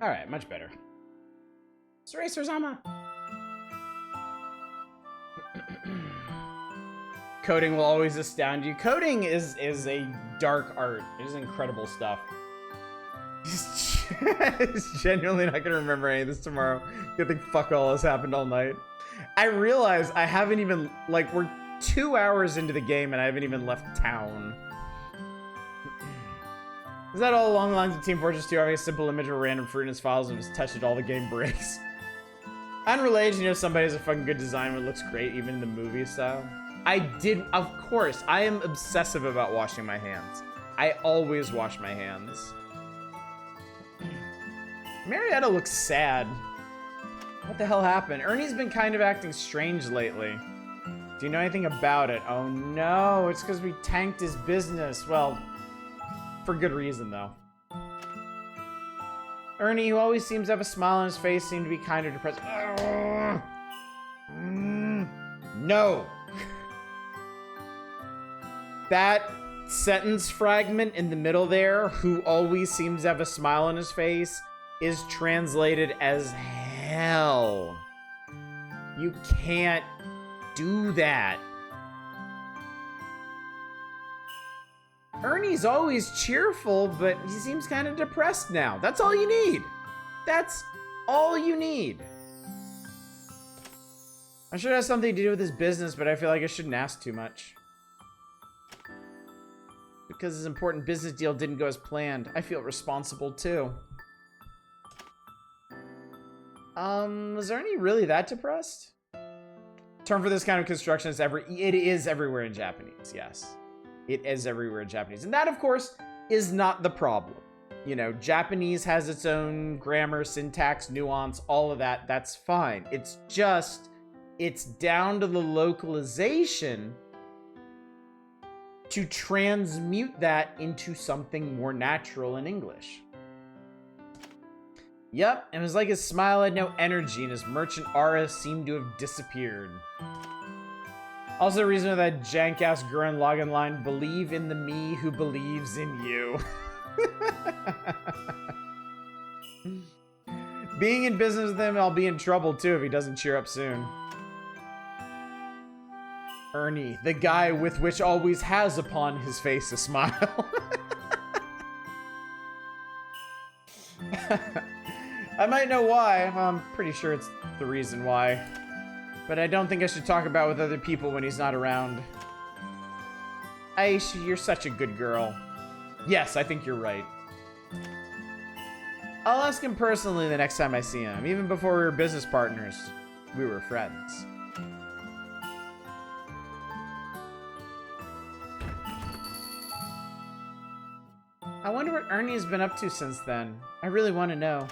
Alright, much better. Eraser Zama! Coding will always astound you. Coding is a dark art. It is incredible stuff. It's genuinely not gonna remember any of this tomorrow. Good thing fuck all has happened all night. I realize I haven't even, like, we're 2 hours into the game and I haven't even left town. Is that all along the lines of Team Fortress 2 having a simple image of a random fruit in its files and just touch it, all the game breaks? Unrelated, you know, somebody has a fucking good design when it looks great, even in the movie style. I did, of course, I am obsessive about washing my hands. I always wash my hands. Marietta looks sad. What the hell happened? Ernie's been kind of acting strange lately. Do you know anything about it? Oh no, it's because we tanked his business. Well, for good reason though. Ernie, who always seems to have a smile on his face, seemed to be kind of depressed. No! That sentence fragment in the middle there, who always seems to have a smile on his face, is translated as hell. You can't do that. Ernie's always cheerful, but he seems kind of depressed now. That's all you need. That's all you need. I'm sure it has something to do with his business, but I feel like I shouldn't ask too much. Because his important business deal didn't go as planned, I feel responsible too. Was Ernie really that depressed? Term for this kind of construction is it is everywhere in Japanese, yes. It is everywhere in Japanese. And that, of course, is not the problem. You know, Japanese has its own grammar, syntax, nuance, all of that. That's fine. It's just, it's down to the localization to transmute that into something more natural in English. Yep, it was like his smile had no energy and his merchant aura seemed to have disappeared. Also, the reason for that jank-ass Gurren Lagann line, believe in the me who believes in you. Being in business with him, I'll be in trouble too if he doesn't cheer up soon. Ernie, the guy with which always has upon his face a smile. I might know why. Well, I'm pretty sure it's the reason why. But I don't think I should talk about it with other people when he's not around. Ayesha, you're such a good girl. Yes, I think you're right. I'll ask him personally the next time I see him. Even before we were business partners, we were friends. I wonder what Ernie's been up to since then. I really want to know.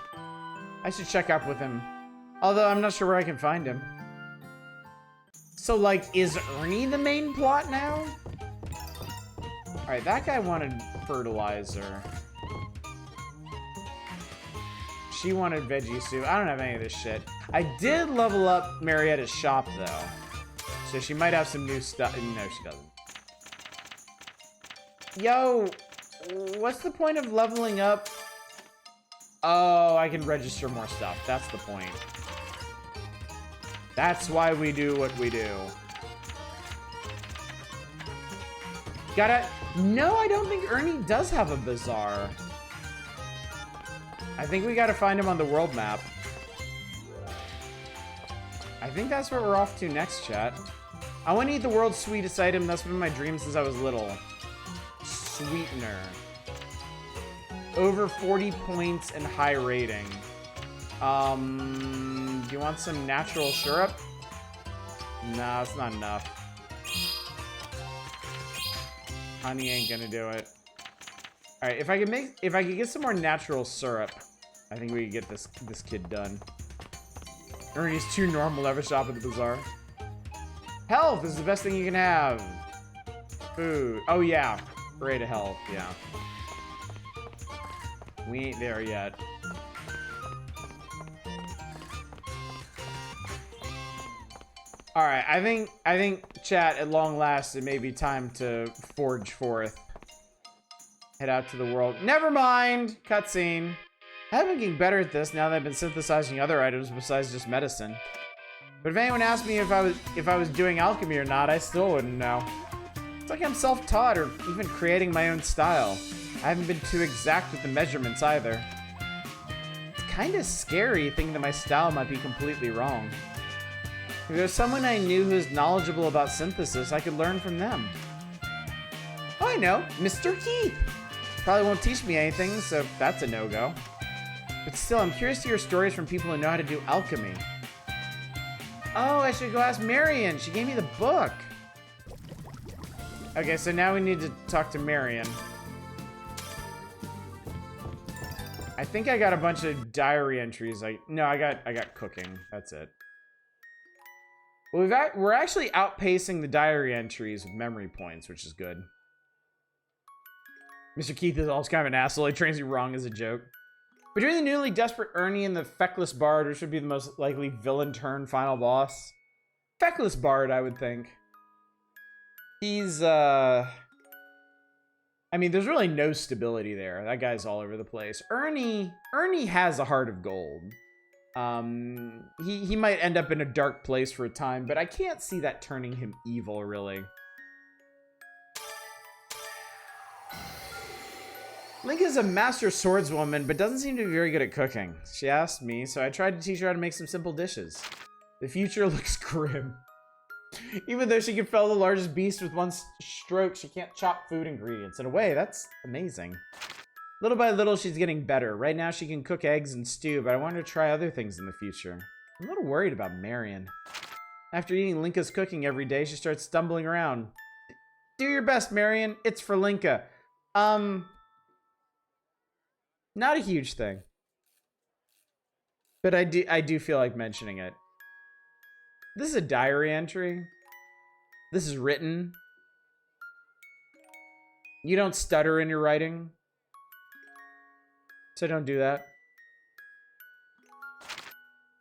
I should check up with him. Although I'm not sure where I can find him. So, like, is Ernie the main plot now? Alright, that guy wanted fertilizer. She wanted veggie soup. I don't have any of this shit. I did level up Marietta's shop, though. So she might have some new stuff. No, she doesn't. Yo, what's the point of leveling up? Oh, I can register more stuff. That's the point. That's why we do what we do. Gotta... No, I don't think Ernie does have a bazaar. I think we gotta find him on the world map. I think that's what we're off to next, chat. I want to eat the world's sweetest item. That's been my dream since I was little. Sweetener. Over 40 points and high rating. Do you want some natural syrup? Nah, it's not enough. Honey ain't gonna do it. Alright, if I could get some more natural syrup, I think we could get this kid done. Ernie's too normal to have a shop at the bazaar. Health is the best thing you can have. Food. Oh yeah. Rate of health, yeah. We ain't there yet. Alright, I think chat, at long last, it may be time to forge forth. Head out to the world. Never mind! Cutscene. I've been getting better at this now that I've been synthesizing other items besides just medicine. But if anyone asked me if I was doing alchemy or not, I still wouldn't know. It's like I'm self-taught or even creating my own style. I haven't been too exact with the measurements either. It's kind of scary thinking that my style might be completely wrong. If there's someone I knew who's knowledgeable about synthesis, I could learn from them. Oh, I know, Mr. Keith. Probably won't teach me anything, so that's a no-go. But still, I'm curious to hear stories from people who know how to do alchemy. Oh, I should go ask Marion. She gave me the book. Okay, so now we need to talk to Marion. I think I got a bunch of diary entries. No, I got cooking. That's it. Well, we're actually outpacing the diary entries with memory points, which is good. Mr. Keith is also kind of an asshole. He trains you wrong as a joke. Between the newly desperate Ernie and the feckless Bard, which would be the most likely villain turn final boss? Feckless Bard, I would think. He's, I mean, there's really no stability there. That guy's all over the place. Ernie has a heart of gold. He might end up in a dark place for a time, but I can't see that turning him evil, really. Link is a master swordswoman, but doesn't seem to be very good at cooking. She asked me, so I tried to teach her how to make some simple dishes. The future looks grim. Even though she can fell the largest beast with one stroke, she can't chop food ingredients. In a way, that's amazing. Little by little, she's getting better. Right now, she can cook eggs and stew, but I want her to try other things in the future. I'm a little worried about Marion. After eating Linka's cooking every day, she starts stumbling around. Do your best, Marion. It's for Linka. Not a huge thing. But I do feel like mentioning it. This is a diary entry. This is written. You don't stutter in your writing. So don't do that.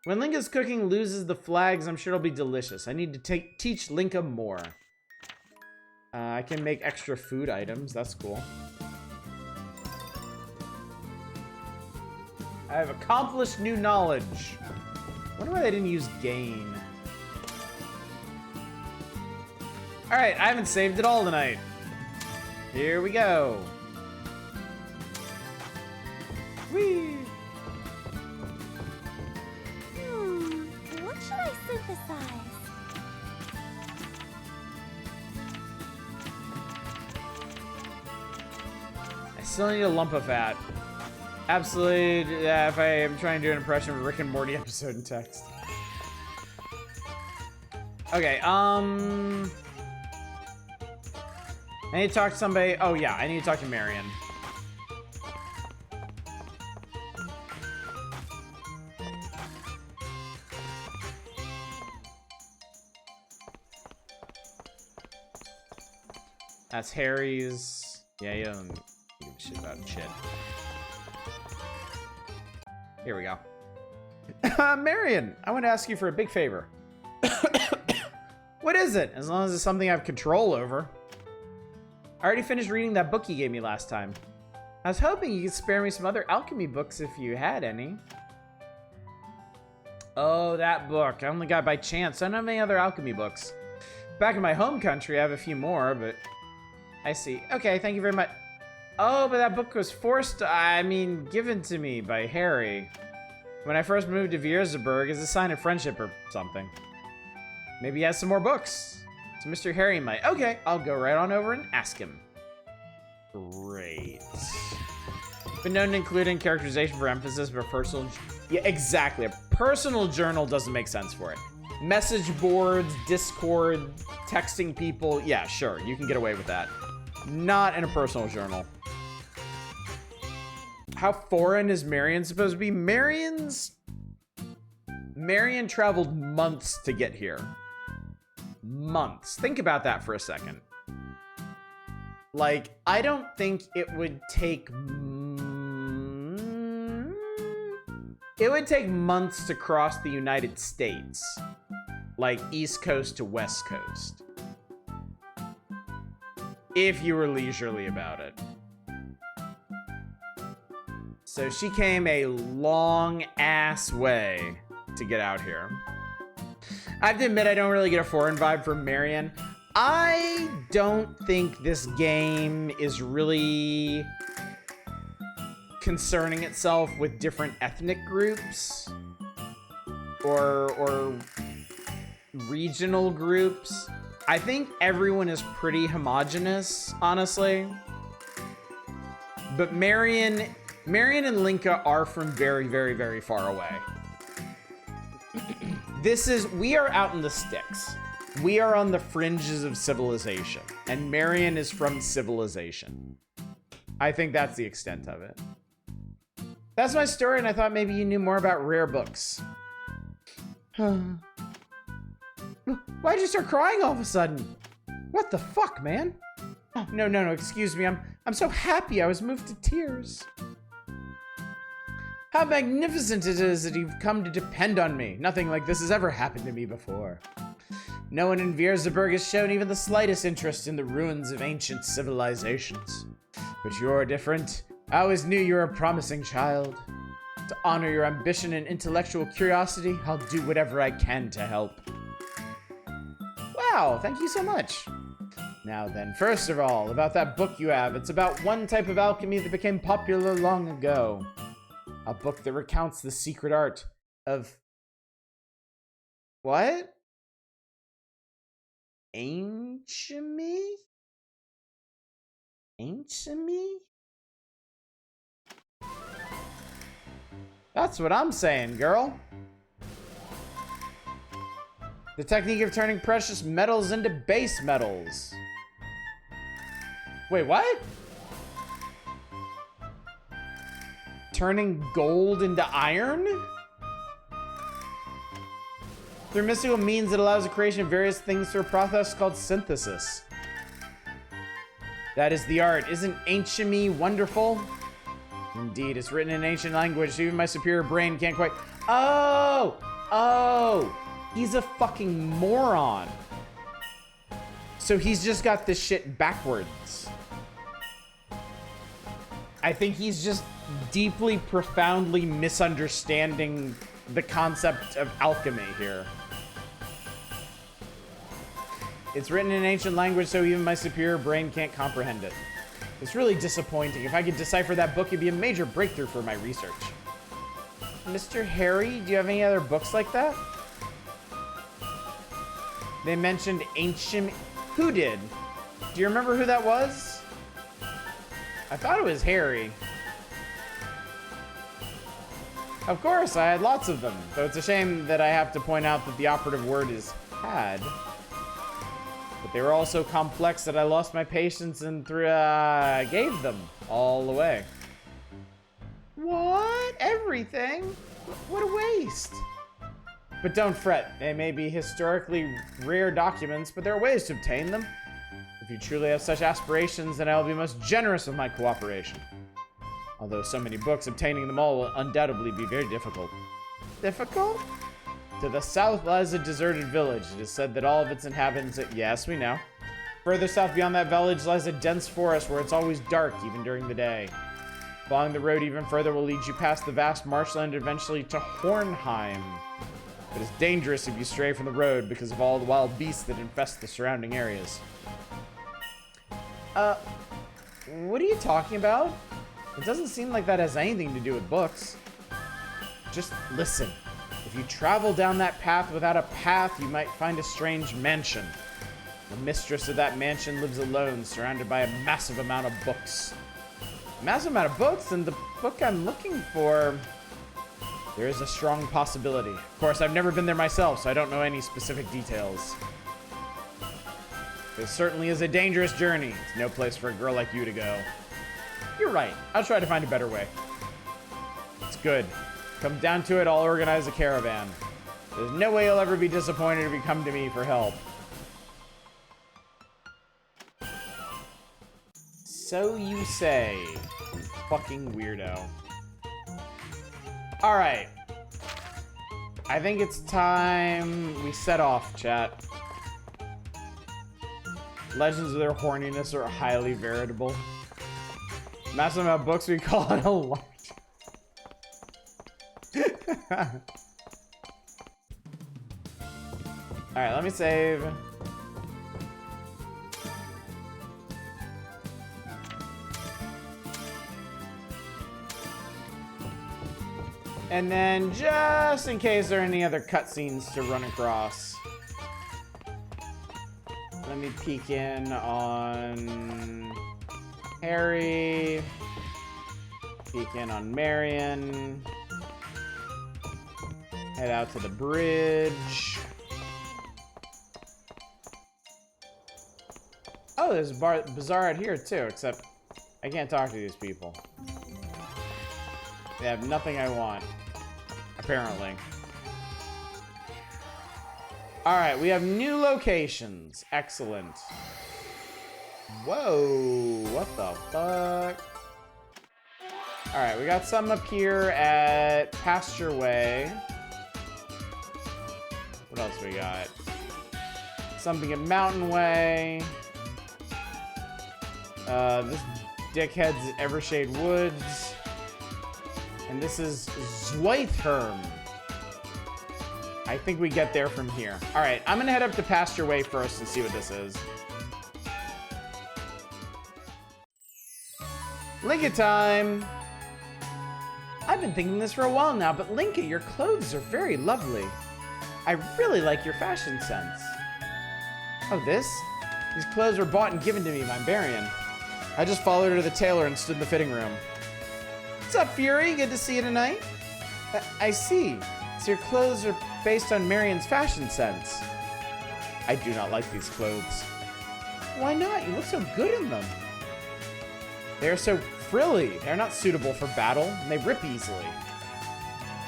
When Linka's cooking loses the flags, I'm sure it'll be delicious. I need to teach Linka more. I can make extra food items. That's cool. I have accomplished new knowledge. Wonder why they didn't use gain. Alright, I haven't saved it all tonight. Here we go. Whee! What should I synthesize? I still need a lump of fat. Absolutely, yeah, if I am trying to do an impression of a Rick and Morty episode in text. Okay, I need to talk to somebody. Oh yeah, I need to talk to Marion. That's Harry's. Yeah, you don't give a shit about shit. Here we go. Marion, I want to ask you for a big favor. What is it? As long as it's something I have control over. I already finished reading that book you gave me last time. I was hoping you could spare me some other alchemy books if you had any. Oh, that book. I only got it by chance. I don't have any other alchemy books. Back in my home country, I have a few more, but... I see. Okay, thank you very much. Oh, but that book was given to me by Harry. When I first moved to Vierzeburg as a sign of friendship or something. Maybe he has some more books. So Mr. Harry might. Okay, I'll go right on over and ask him. Great. Been known to include in characterization for emphasis, but personal... Yeah, exactly. A personal journal doesn't make sense for it. Message boards, Discord, texting people. Yeah, sure, you can get away with that. Not in a personal journal. How foreign is Marion supposed to be? Marion traveled months to get here. Months. Think about that for a second. Like, I don't think it would take... It would take months to cross the United States. Like, East Coast to West Coast. If you were leisurely about it. So she came a long ass way to get out here. I have to admit, I don't really get a foreign vibe from Marion. I don't think this game is really concerning itself with different ethnic groups or regional groups. I think everyone is pretty homogenous, honestly. But Marion and Linka are from very, very, very far away. We are out in the sticks. We are on the fringes of civilization, and Marion is from civilization. I think that's the extent of it. That's my story, and I thought maybe you knew more about rare books. Why'd you start crying all of a sudden? What the fuck, man? Oh, no, excuse me. I'm so happy I was moved to tears. How magnificent it is that you've come to depend on me. Nothing like this has ever happened to me before. No one in Vierzeburg has shown even the slightest interest in the ruins of ancient civilizations. But you're different. I always knew you were a promising child. To honor your ambition and intellectual curiosity, I'll do whatever I can to help. Wow, thank you so much. Now then, first of all, about that book you have. It's about one type of alchemy that became popular long ago. A book that recounts the secret art of... What? Ancient? That's what I'm saying, girl. The technique of turning precious metals into base metals. Wait, what? Turning gold into iron? Through mystical means, it allows the creation of various things through a process called synthesis. That is the art. Isn't ancient wonderful? Indeed, it's written in ancient language, so even my superior brain can't quite... Oh! He's a fucking moron. So he's just got this shit backwards. I think he's just deeply, profoundly misunderstanding the concept of alchemy here. It's written in ancient language, so even my superior brain can't comprehend it. It's really disappointing. If I could decipher that book, it'd be a major breakthrough for my research. Mr. Harry, do you have any other books like that? They mentioned ancient... Who did? Do you remember who that was? I thought it was Harry. Of course, I had lots of them, though it's a shame that I have to point out that the operative word is had. But they were all so complex that I lost my patience and gave them all away. What? Everything? What a waste. But don't fret, they may be historically rare documents, but there are ways to obtain them. If you truly have such aspirations, then I will be most generous with my cooperation. Although so many books, obtaining them all will undoubtedly be very difficult. Difficult? To the south lies a deserted village. It is said that all of its inhabitants... Yes, we know. Further south beyond that village lies a dense forest where it's always dark, even during the day. Following the road even further will lead you past the vast marshland, eventually to Hornheim. It is dangerous if you stray from the road because of all the wild beasts that infest the surrounding areas. What are you talking about? It doesn't seem like that has anything to do with books. Just listen. If you travel down that path without a path, you might find a strange mansion. The mistress of that mansion lives alone, surrounded by a massive amount of books. A massive amount of books? And the book I'm looking for... There is a strong possibility. Of course, I've never been there myself, so I don't know any specific details. It certainly is a dangerous journey. It's no place for a girl like you to go. You're right. I'll try to find a better way. It's good. Come down to it, I'll organize a caravan. There's no way you'll ever be disappointed if you come to me for help. So you say. Fucking weirdo. Alright. I think it's time we set off, chat. Legends of their horniness are highly veritable. Massive amount of books, we call it a large. Alright, let me save. And then, just in case there are any other cutscenes to run across, let me peek in on Harry, peek in on Marion, head out to the bridge. Oh, there's a bazaar out here too, except I can't talk to these people. They have nothing I want. Apparently. Alright, we have new locations. Excellent. Whoa, what the fuck? Alright, we got some up here at Pasture Way. What else we got? Something at Mountain Way. This dickhead's at Evershade Woods. And this is Zweitherm. I think we get there from here. All right, I'm gonna head up to Pasture Way first and see what this is. Linka time! I've been thinking this for a while now, but Linka, your clothes are very lovely. I really like your fashion sense. Oh, this? These clothes were bought and given to me by Marion. I just followed her to the tailor and stood in the fitting room. What's up, Fury? Good to see you tonight. I see. So your clothes are based on Marion's fashion sense. I do not like these clothes. Why not? You look so good in them. They are so frilly. They're not suitable for battle, and they rip easily.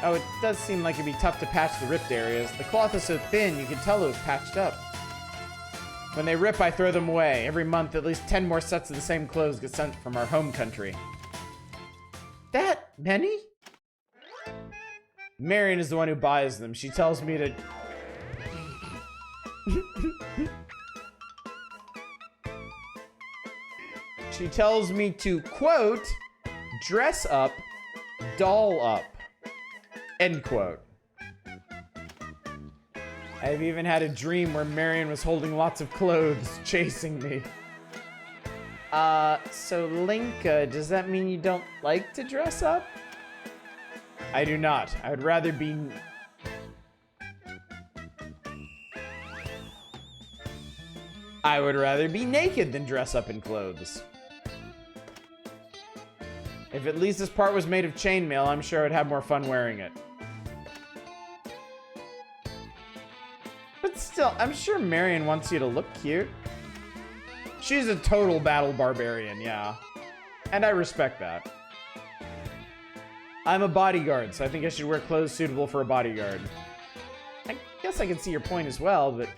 Oh, it does seem like it'd be tough to patch the ripped areas. The cloth is so thin, you can tell it was patched up. When they rip, I throw them away. Every month, at least 10 more sets of the same clothes get sent from our home country. That many? Marion is the one who buys them. She tells me to... She tells me to, quote, dress up, doll up, end quote. I've even had a dream where Marion was holding lots of clothes, chasing me. So Linka, does that mean you don't like to dress up? I do not. I would rather be... I would rather be naked than dress up in clothes. If at least this part was made of chainmail, I'm sure I'd have more fun wearing it. But still, I'm sure Marion wants you to look cute. She's a total battle barbarian, yeah. And I respect that. I'm a bodyguard, so I think I should wear clothes suitable for a bodyguard. I guess I can see your point as well, but...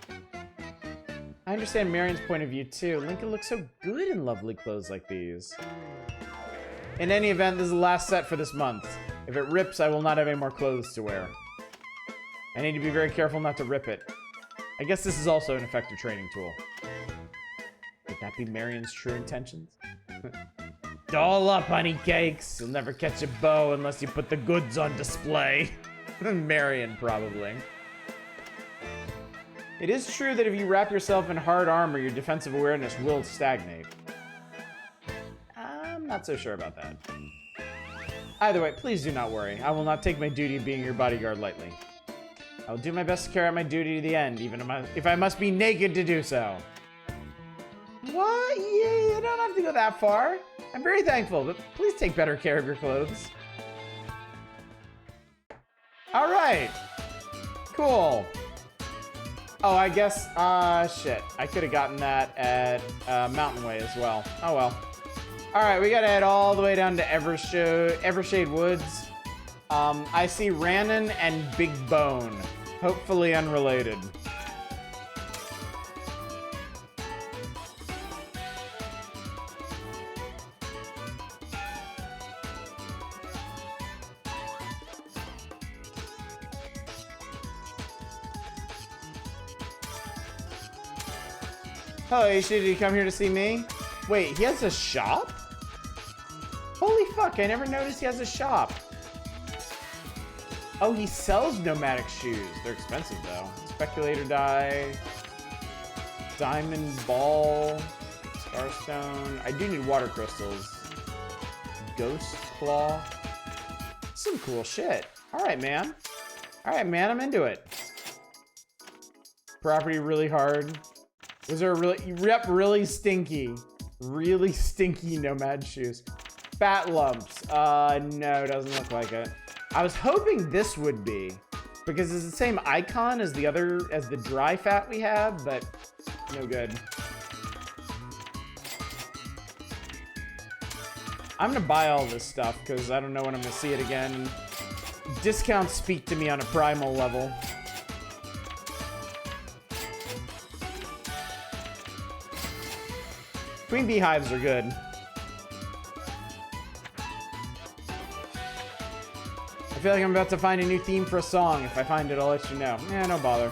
I understand Marion's point of view too. Linka looks so good in lovely clothes like these. In any event, this is the last set for this month. If it rips, I will not have any more clothes to wear. I need to be very careful not to rip it. I guess this is also an effective training tool. Would that be Marion's true intentions? Doll up, honey cakes. You'll never catch a beau unless you put the goods on display. Marion, probably. It is true that if you wrap yourself in hard armor, your defensive awareness will stagnate. I'm not so sure about that. Either way, please do not worry. I will not take my duty of being your bodyguard lightly. I will do my best to carry out my duty to the end, even if I must be naked to do so. What? Yeah, you don't have to go that far. I'm very thankful, but please take better care of your clothes. All right. Cool. Oh, I guess, shit. I could have gotten that at Mountain Way as well. Oh, well. All right, we got to head all the way down to Evershade Woods. I see Rannon and Big Bone. Hopefully unrelated. Hello, Ayesha, did you come here to see me? Wait, he has a shop? Holy fuck, I never noticed he has a shop. Oh, he sells nomadic shoes. They're expensive though. Speculator die. Diamond ball. Starstone. I do need water crystals. Ghost claw. Some cool shit. Alright, man. Alright, man, I'm into it. Property really hard. Was there a really... Yep, really stinky. Really stinky nomad shoes. Fat lumps. No, doesn't look like it. I was hoping this would be, because it's the same icon as the dry fat we have, but no good. I'm gonna buy all this stuff because I don't know when I'm gonna see it again. Discounts speak to me on a primal level. Queen bee hives are good. I feel like I'm about to find a new theme for a song. If I find it, I'll let you know. Eh, no bother.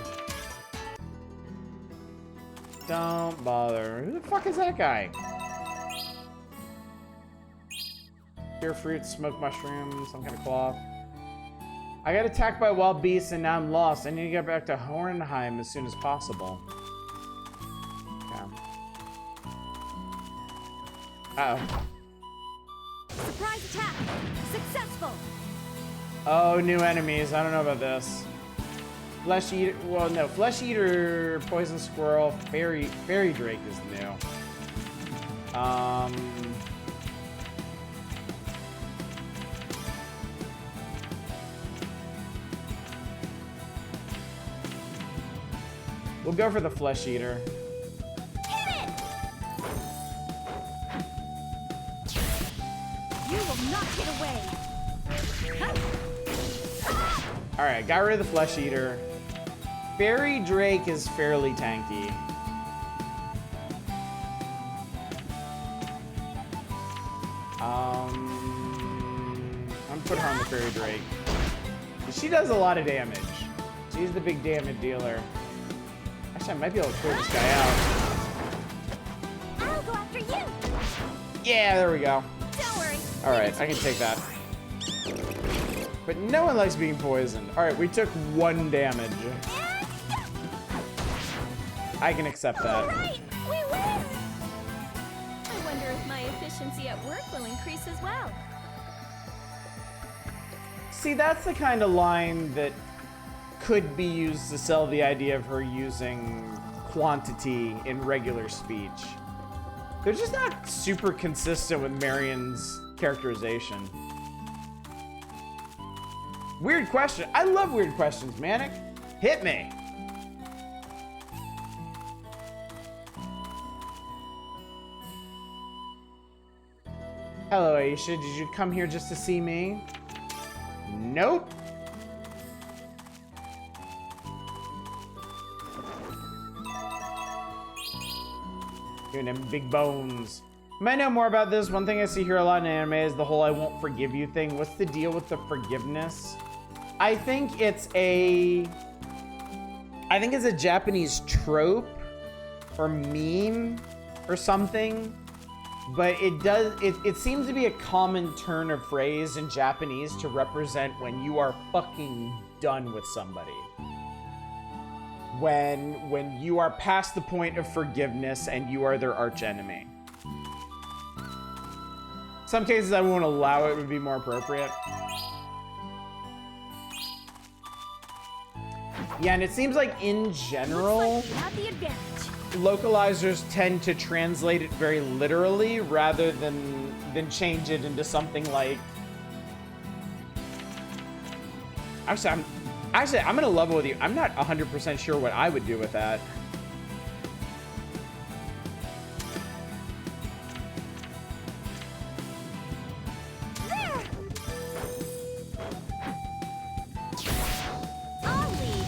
Don't bother. Who the fuck is that guy? Pure fruit, smoked mushrooms, some kind of cloth. I got attacked by wild beasts and now I'm lost. I need to get back to Hornheim as soon as possible. Uh-oh. Surprise attack! Successful! Oh, new enemies. I don't know about this. Flesh eater. Well, no. Flesh eater, poison squirrel, fairy drake is new. We'll go for the flesh eater. Hit it! You will not get away. Alright, got rid of the flesh eater. Fairy drake is fairly tanky. I'm gonna put her on the fairy drake. She does a lot of damage. She's the big damage dealer. Actually, I might be able to clear this guy out. I'll go after you. Yeah, there we go. Don't worry. Alright, I can take that. But no one likes being poisoned. Alright, we took 1 damage. I can accept that. All right, we win. I wonder if my efficiency at work will increase as well. See, that's the kind of line that could be used to sell the idea of her using quantity in regular speech. They're just not super consistent with Marion's characterization. Weird question. I love weird questions, Manic. Hit me. Hello, Ayesha. Did you come here just to see me? Nope. Giving him big bones. You might know more about this. One thing I see here a lot in anime is the whole I won't forgive you thing. What's the deal with the forgiveness? I think it's a Japanese trope or meme or something. But it seems to be a common turn of phrase in Japanese to represent when you are fucking done with somebody. When you are past the point of forgiveness and you are their arch enemy. Some cases I won't allow it would be more appropriate. Yeah, and it seems like in general, Looks like you have the advantage. localizers tend to translate it very literally rather than change it into something like... Actually, I'm gonna level with you. I'm not 100% sure what I would do with that. There. I'll lead.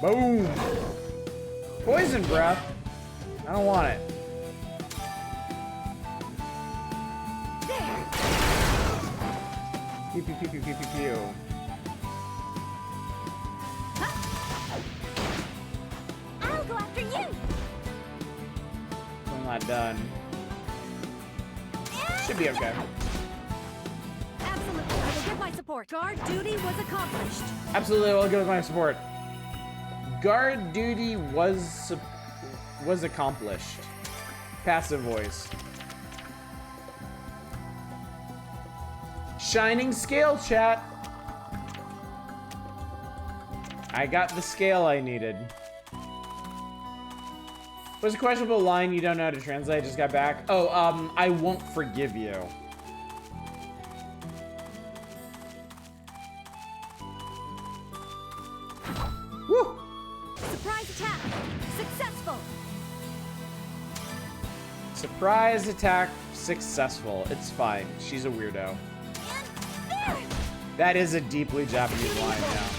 Boom! Poison breath. I don't want it. There. Pew, pew, pew, pew, pew, pew, pew. I'll go after you. I'm not done. Should be okay. Absolutely. Give my support. Guard duty was accomplished. Absolutely, I'll give my support. Guard duty was accomplished. Passive voice. Shining scale, chat. I got the scale I needed. Was a questionable line you don't know how to translate? I just got back. Oh, I won't forgive you. Woo! Surprise attack. Successful. Surprise attack successful. It's fine. She's a weirdo. And there. That is a deeply Japanese line now.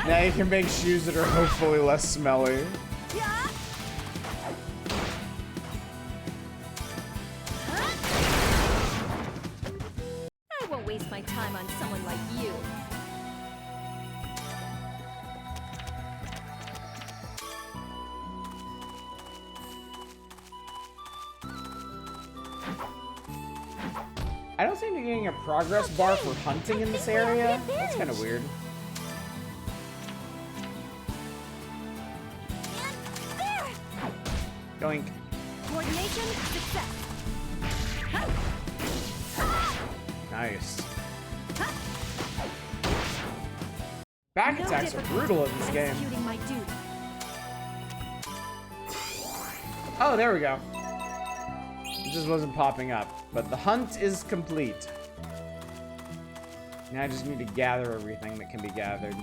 Now you can make shoes that are hopefully less smelly. Yeah. I won't waste my time on someone like you. I don't seem to be getting a progress bar for hunting in this area. That's kind of weird. And there. Doink. Coordination success. Nice. Back No attacks are difference brutal in this than game. executing my duty. Oh, there we go. It just wasn't popping up. But the hunt is complete. Now I just need to gather everything that can be gathered.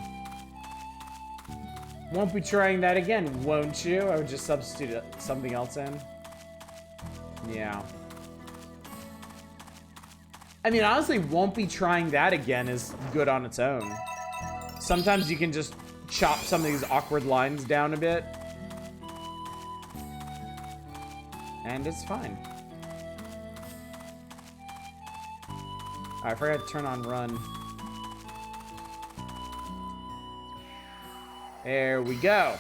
Won't be trying that again, won't you? I would just substitute something else in. Yeah. I mean, honestly, won't be trying that again is good on its own. Sometimes you can just chop some of these awkward lines down a bit. And it's fine. I forgot to turn on run. There we go.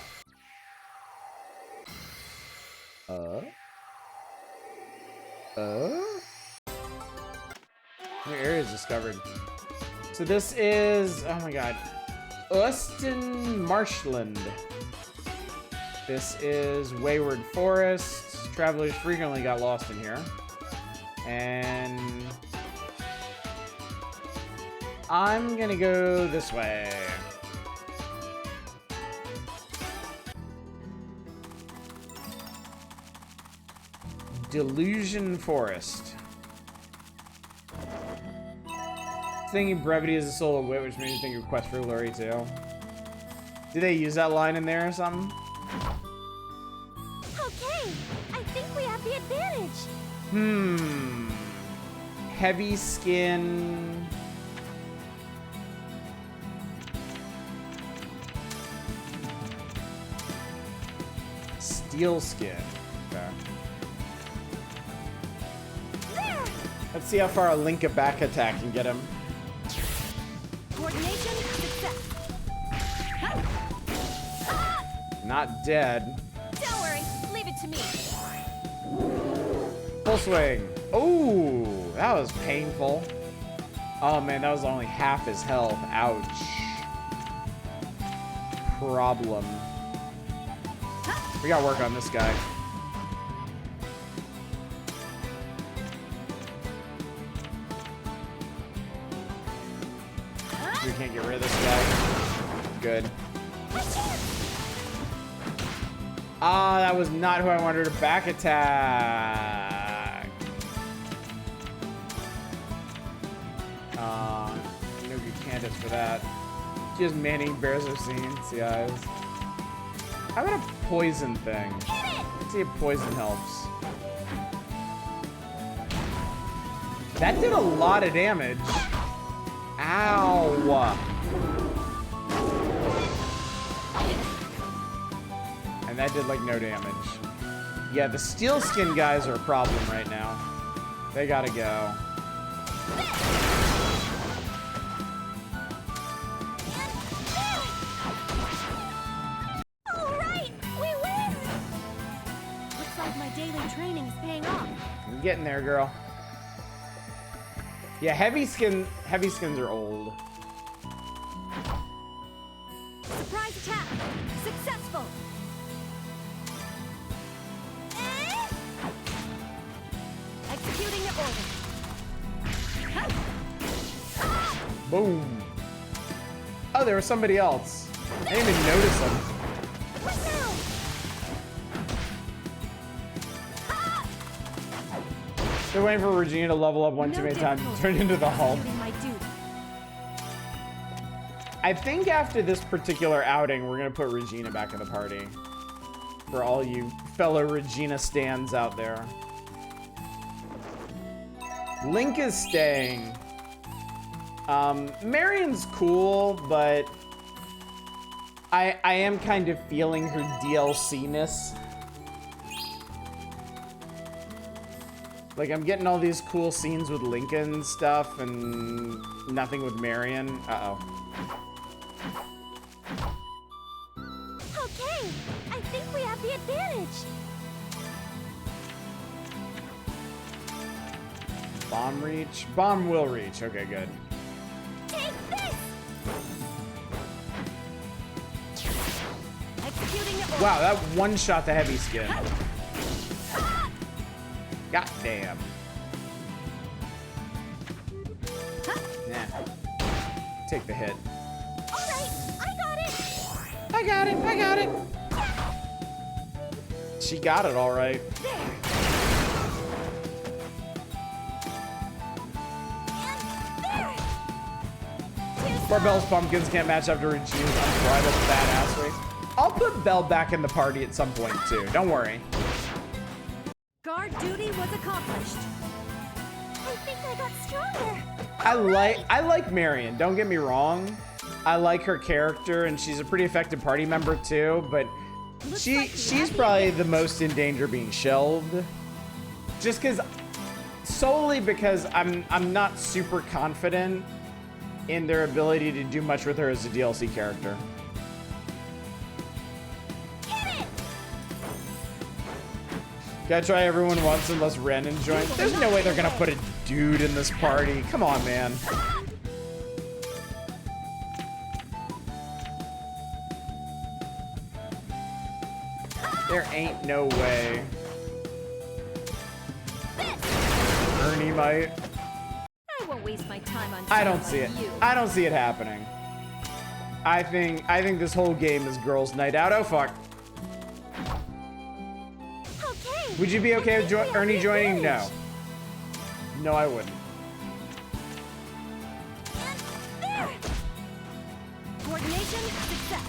New areas discovered. So this is, oh my god, Austin Marshland. This is Wayward Forest. Travelers frequently got lost in here. And I'm gonna go this way. Delusion Forest. Thinking brevity is the soul of wit, which makes me think of Quest for Glory too. Did they use that line in there or something? Okay, I think we have the advantage. Heavy skin. Steel skin. Okay. There. Let's see how far a link a back attack can get him. Coordination success. Not dead. Don't worry, leave it to me. Full swing. Oh, that was painful. Oh man, that was only half his health. Ouch. Problem. We gotta work on this guy. We can't get rid of this guy. Good. Ah, that was not who I wanted to back attack. No good candidates for that. She has many bears I've seen. See eyes. How about a poison thing? Let's see if poison helps. That did a lot of damage. Ow. And that did like no damage. Yeah, the steel skin guys are a problem right now. They gotta go. All right, we win. Looks like my daily training is paying off. I'm getting there, girl. Yeah, heavy skins are old. Surprise attack! Successful! Executing the order. Boom. Oh, there was somebody else. I didn't even notice them. They're waiting for Regina to level up one too many times and turn into the Hulk. I think after this particular outing, we're gonna put Regina back in the party. For all you fellow Regina stans out there. Link is staying. Marion's cool, but I am kind of feeling her DLC-ness. Like, I'm getting all these cool scenes with Lincoln and stuff, and nothing with Marion. Uh-oh. Okay, I think we have the advantage. Bomb reach? Bomb will reach. Okay, good. Take this! Executing the order. Wow, that one shot the heavy skin. God damn. Nah. Take the hit. All right, I got it. I got it. I got it. She got it all right. There. Poor Belle's pumpkins can't match up to Regina's unbridled badass race. I'll put Belle back in the party at some point too. Don't worry. Guard duty was accomplished. I think I got stronger. I like Marion. Don't get me wrong. I like her character, and she's a pretty effective party member too. But she's probably the most in danger of being shelved. Just solely because I'm not super confident in their ability to do much with her as a DLC character. Gotta try everyone once unless Renan joins. There's no way they're gonna put a dude in this party. Come on, man. There ain't no way. Ernie might. I won't waste my time on I don't see it. you. I don't see it happening. I think this whole game is girls' night out. Oh fuck. Okay. Would you be okay with Ernie joining? No. No, I wouldn't. There. Coordination success.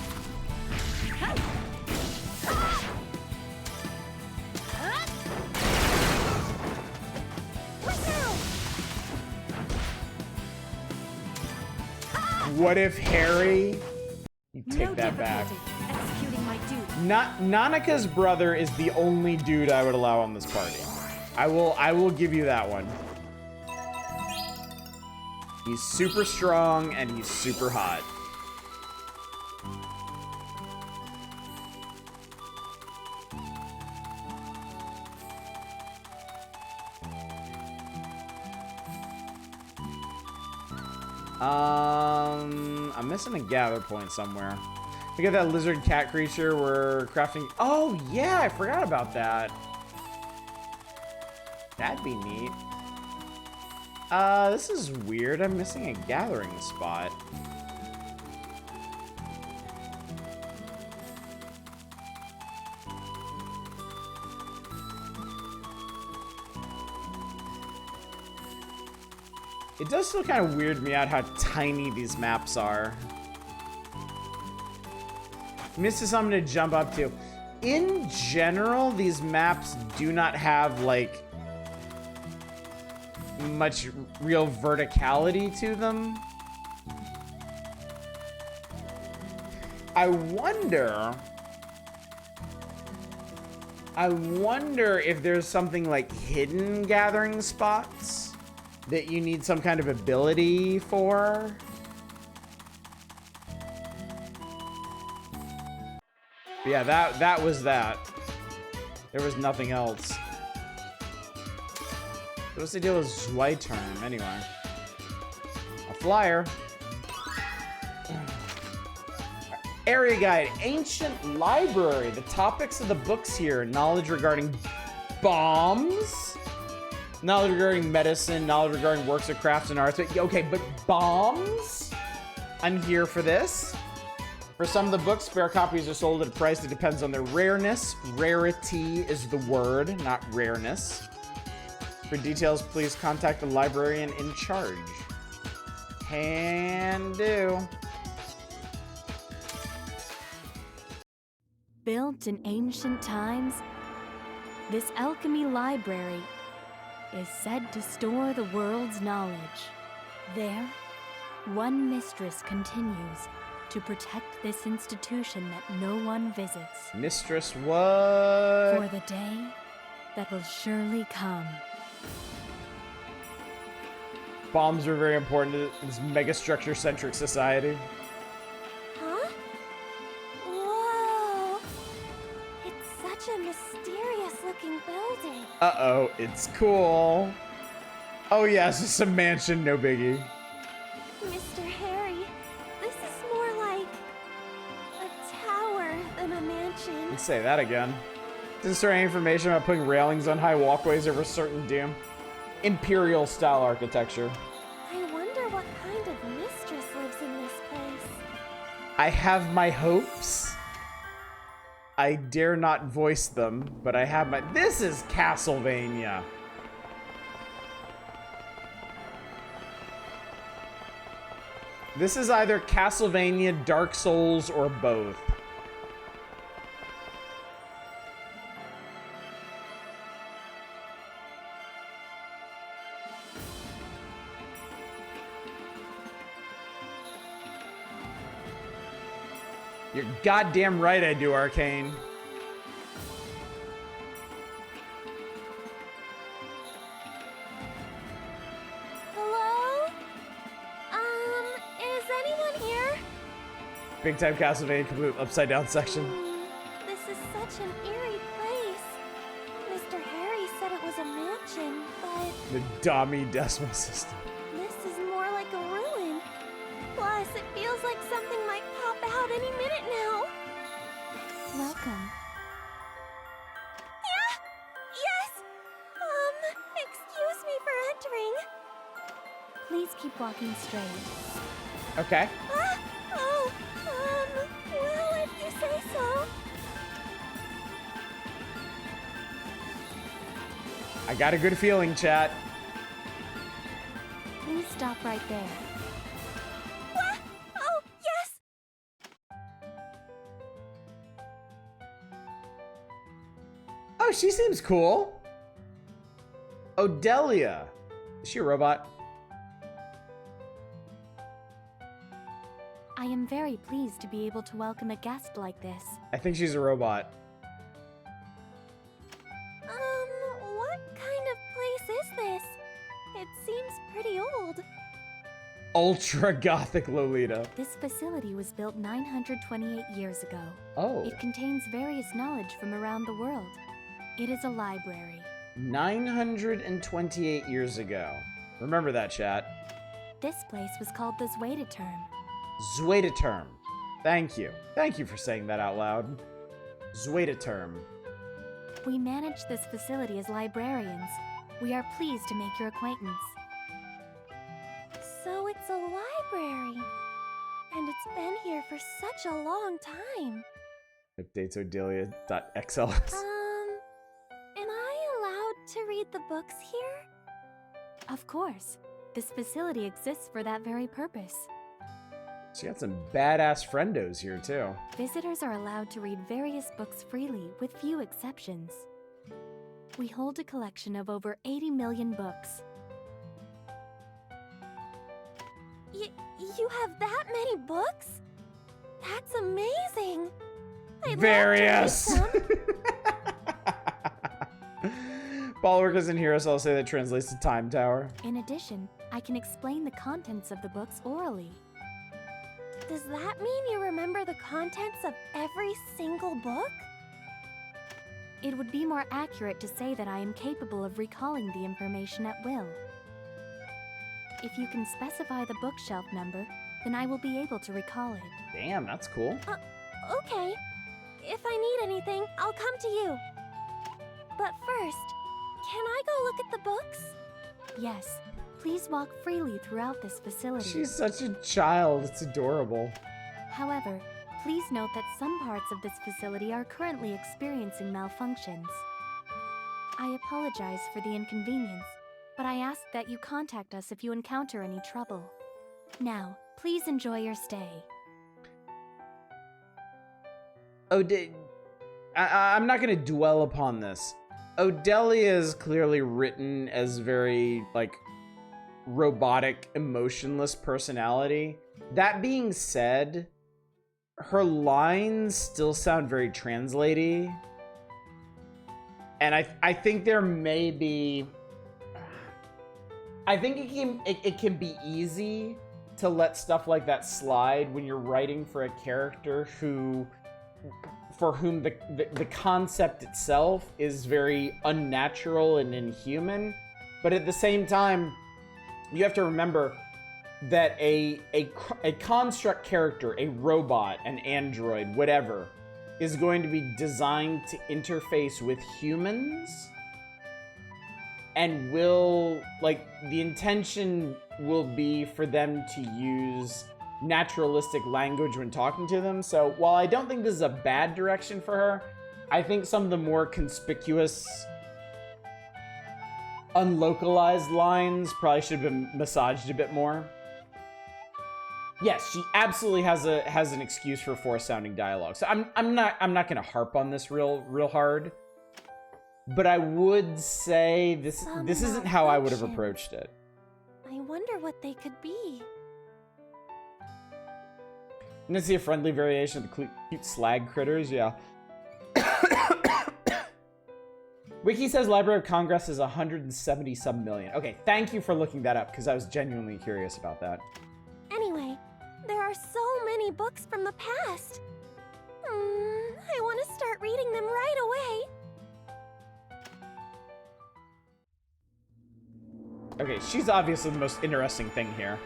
What if Harry? You take No that back. difficulty executing my duty. Nanaka's brother is the only dude I would allow on this party. I will give you that one. He's super strong and he's super hot. I'm missing a gather point somewhere. We got that lizard cat creature we're crafting. Oh yeah, I forgot about that. That'd be neat. This is weird. I'm missing a gathering spot. It does still kind of weird me out how tiny these maps are. This is something to jump up to. In general, these maps do not have, like, much real verticality to them. I wonder if there's something like hidden gathering spots that you need some kind of ability for. But yeah, that was that. There was nothing else. What's the deal with Zweiterm, anyway? flyer. Area guide, ancient library. The topics of the books here: knowledge regarding bombs, knowledge regarding medicine, knowledge regarding works of crafts and arts. Okay, but bombs? I'm here for this. For some of the books, spare copies are sold at a price that depends on their rareness. Rarity is the word, not rareness. For details, please contact the librarian in charge. Can do. Built in ancient times, this alchemy library is said to store the world's knowledge. There, one mistress continues to protect this institution that no one visits. Mistress what? For the day that will surely come. Bombs are very important to this megastructure-centric society. Huh? Whoa! It's such a mysterious-looking building. Uh-oh, it's cool. Oh yeah, it's just a mansion, no biggie. Mr. Harry, this is more like a tower than a mansion. Let's say that again. Is there any information about putting railings on high walkways over certain doom? Imperial-style architecture. I wonder what kind of mistress lives in this place. I have my hopes. I dare not voice them, but I have my... This is Castlevania. This is either Castlevania, Dark Souls, or both. You're goddamn right I do, Arcane. Hello? Is anyone here? Big time Castlevania complete upside down section. This is such an eerie place. Mr. Harry said it was a mansion, but The Dami Decimal System. this is more like a ruin. Plus, it feels like something might pop out any minute now. Welcome. Yeah? Yes? Excuse me for entering. Please keep walking straight. Okay. Ah, oh, well, if you say so. I got a good feeling, chat. Please stop right there. What? Oh, yes! Oh, she seems cool. Odelia. Is she a robot? I am very pleased to be able to welcome a guest like this. I think she's a robot. What kind of place is this? It seems pretty old. Ultra Gothic Lolita. This facility was built 928 years ago. Oh. It contains various knowledge from around the world. It is a library. 928 years ago. Remember that, chat. This place was called the Zweitaturm. Zweitaturm. Thank you. Thank you for saying that out loud. Zweitaturm. We manage this facility as librarians. We are pleased to make your acquaintance. So it's a library. And it's been here for such a long time. Updates Odelia.xls. Am I allowed to read the books here? Of course. This facility exists for that very purpose. She got some badass friendos here, too. Visitors are allowed to read various books freely, with few exceptions. We hold a collection of over 80 million books. You have that many books? That's amazing. I'd Various. love to read some. Ballwork isn't here, so I'll say that translates to Time Tower. In addition, I can explain the contents of the books orally. Does that mean you remember the contents of every single book? It would be more accurate to say that I am capable of recalling the information at will. If you can specify the bookshelf number, then I will be able to recall it. Damn, that's cool. Okay. If I need anything, I'll come to you. But first, can I go look at the books? Yes, please walk freely throughout this facility. She's such a child. It's adorable. However, please note that some parts of this facility are currently experiencing malfunctions. I apologize for the inconvenience, but I ask that you contact us if you encounter any trouble. Now, please enjoy your stay. I'm not going to dwell upon this. Odelia is clearly written as very, like, robotic, emotionless personality. That being said, her lines still sound very translatey. And I think there may be... I think it can be easy to let stuff like that slide when you're writing for a character for whom the concept itself is very unnatural and inhuman. But at the same time, you have to remember that a construct character, a robot, an android, whatever, is going to be designed to interface with humans, and the intention will be for them to use naturalistic language when talking to them. So while I don't think this is a bad direction for her, I think some of the more conspicuous unlocalized lines probably should have been massaged a bit more. Yes, she absolutely has an excuse for forced sounding dialogue. So I'm not gonna harp on this real hard. But I would say this isn't how I would have approached it. I wonder what they could be. I'm gonna see a friendly variation of the cute slag critters, yeah. Wiki says Library of Congress is 170 some million. Okay, thank you for looking that up, because I was genuinely curious about that. Anyway, there are so many books from the past. I want to start reading them right away. Okay, she's obviously the most interesting thing here.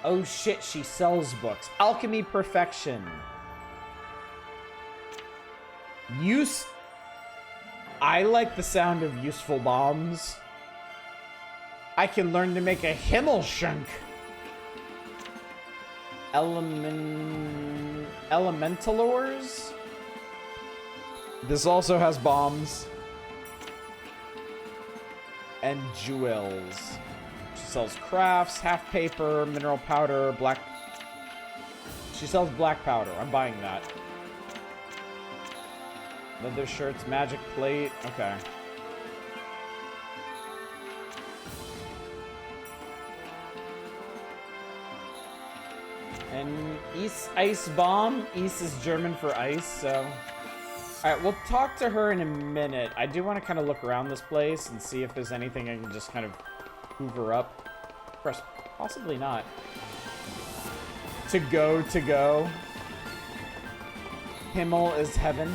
Oh shit, she sells books. Alchemy Perfection. I like the sound of useful bombs. I can learn to make a Himmelschunk. Elemental ores? This also has bombs. And jewels. She sells crafts, half paper, mineral powder, black... She sells black powder. I'm buying that. Leather shirts, magic plate. Okay. And Ice Bomb. East is German for ice, so... Alright, we'll talk to her in a minute. I do want to kind of look around this place and see if there's anything I can just kind of hoover up. Of course, possibly not. To go. Himmel is heaven.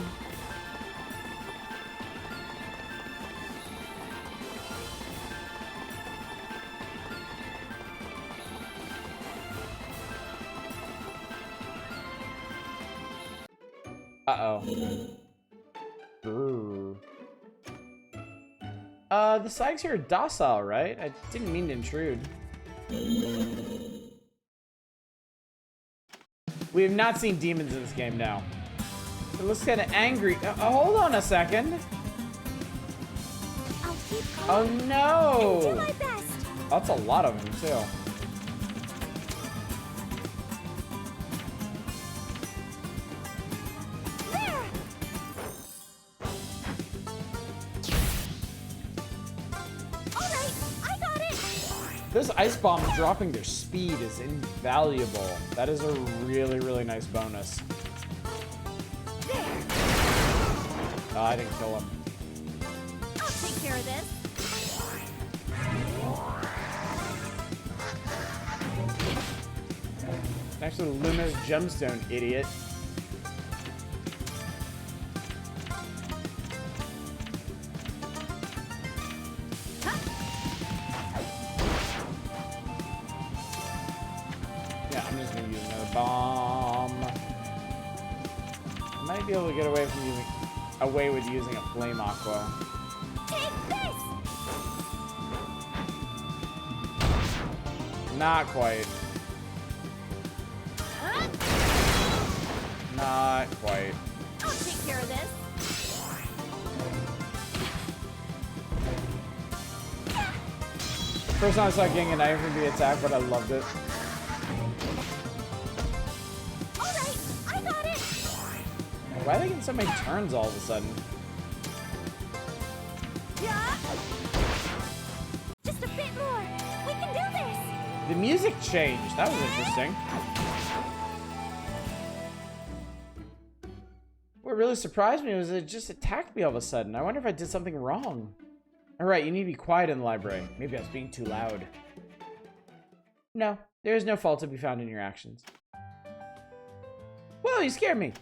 Uh-oh. Ooh. The Sags here are docile, right? I didn't mean to intrude. We have not seen demons in this game now. It looks kind of angry. Hold on a second. I'll keep Oh going no! and do my best. That's a lot of them too. There. All right, I got it. This ice bomb dropping their speed is invaluable. That is a really, really nice bonus. There. Oh, I didn't kill him. I'll take care of this. Next to the Luminous Gemstone, idiot. I'm just gonna use another bomb. I might be able to get away with using a flame aqua. Take this! Not quite. Huh? Not quite. I'll take care of this. First time I saw getting a knife would be attack, but I loved it. Alright, I got it! Why are they getting so many turns all of a sudden? Yeah! Just a bit more. We can do this! The music changed. That was interesting. What really surprised me was it just attacked me all of a sudden. I wonder if I did something wrong. Alright, you need to be quiet in the library. Maybe I was being too loud. No, there is no fault to be found in your actions. Whoa, you scared me!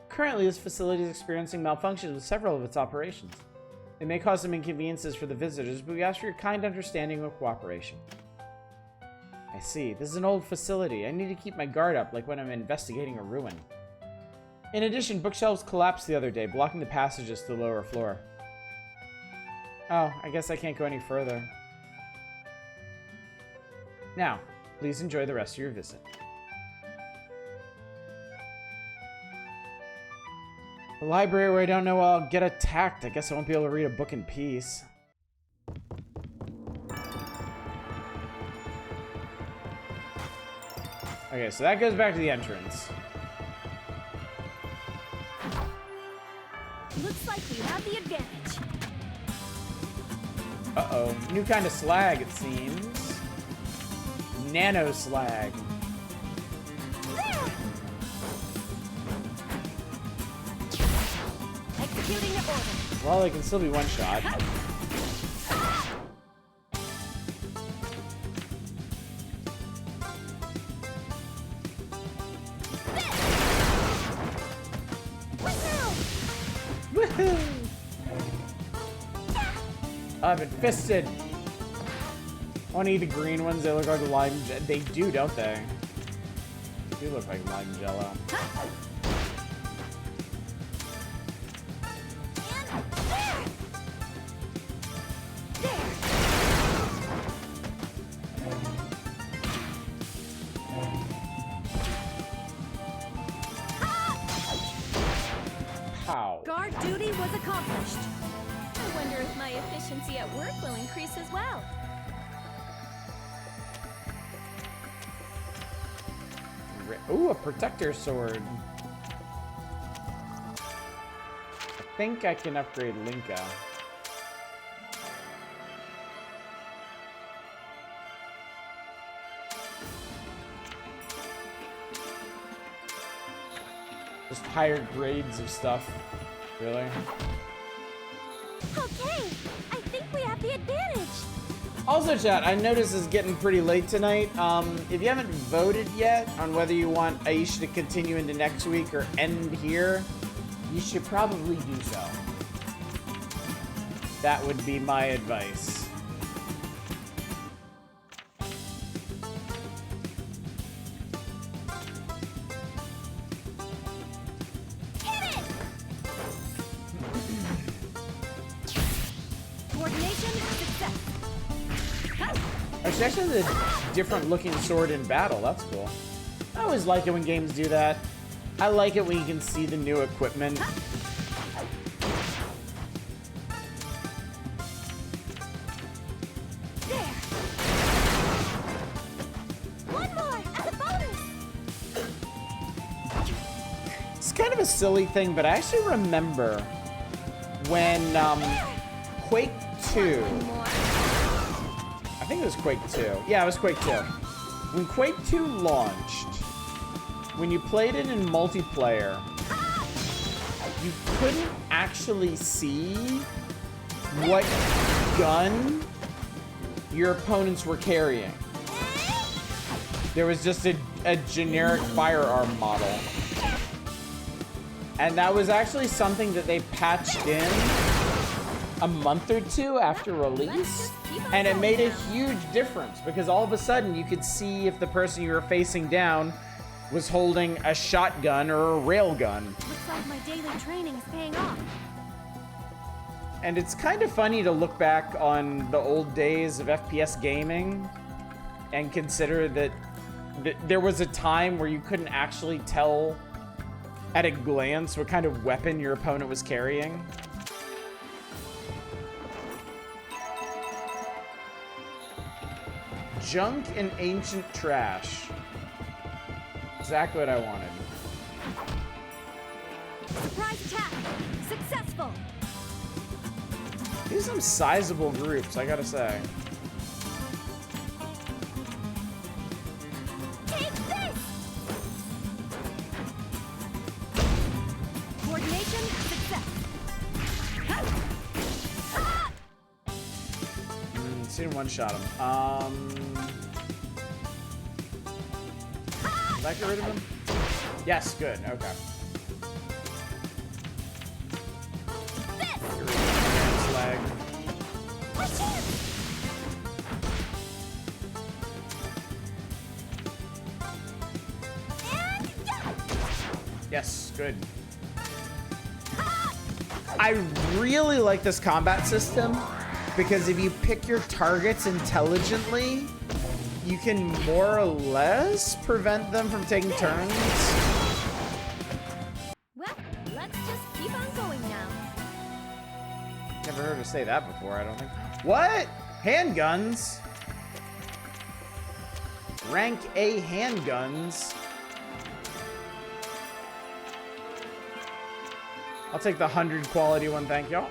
Currently, this facility is experiencing malfunctions with several of its operations. It may cause some inconveniences for the visitors, but we ask for your kind understanding and cooperation. I see. This is an old facility. I need to keep my guard up, like when I'm investigating a ruin. In addition, bookshelves collapsed the other day, blocking the passages to the lower floor. Oh, I guess I can't go any further. Now, please enjoy the rest of your visit. The library where I don't know I'll get attacked. I guess I won't be able to read a book in peace. Okay, so that goes back to the entrance. Looks like we have the advantage. Uh-oh. New kind of slag, it seems. Nano slag. There! Executing the order. Well, they can still be one shot. Woohoo! I've been fisted. I want to eat the green ones. They look like lime. They do, don't they? They do look like lime jello. How? Guard duty was accomplished. I wonder if my efficiency at work will increase as well. Ooh, a protector sword. I think I can upgrade Linka. Just higher grades of stuff. Really? Okay, I think we have the advantage. Also, chat, I noticed it's getting pretty late tonight. If you haven't voted yet on whether you want Ayesha to continue into next week or end here, you should probably do so. That would be my advice. Hit it! Coordination success. Actually, actually, a different looking sword in battle. That's cool. I always like it when games do that. I like it when you can see the new equipment. There. One more as a bonus. It's kind of a silly thing, but I actually remember when Quake 2. More. I think it was Quake 2. Yeah, it was Quake 2. When Quake 2 launched, when you played it in multiplayer, you couldn't actually see what gun your opponents were carrying. There was just a generic firearm model. And that was actually something that they patched in a month or two after release, and it made a huge difference because all of a sudden you could see if the person you were facing down was holding a shotgun or a railgun. Looks like my daily training is paying off. And it's kind of funny to look back on the old days of FPS gaming and consider that there was a time where you couldn't actually tell at a glance what kind of weapon your opponent was carrying. Junk and ancient trash. Exactly what I wanted. Surprise attack! Successful! These are some sizable groups, I gotta say. Take this! Coordination success. Ah! Didn't one-shot him. Did I get rid of him? Yes, good, okay. Get rid of his leg. Yes, good. I really like this combat system because if you pick your targets intelligently, you can more or less prevent them from taking turns. Well, let's just keep on going now. Never heard her say that before, I don't think. What? Handguns? Rank A handguns? I'll take the 100 quality one, thank y'all.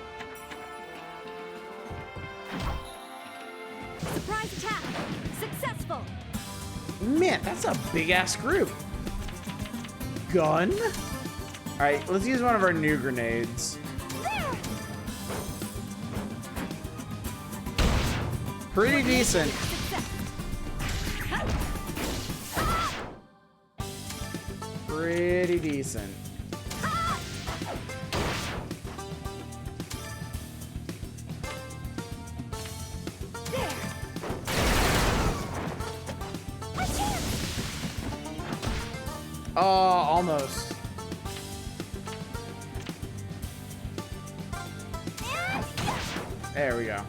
Surprise attack! Successful! Man, that's a big-ass group. Gun? All right, let's use one of our new grenades. There! Pretty decent. Success! Pretty decent. Oh, almost. There we go.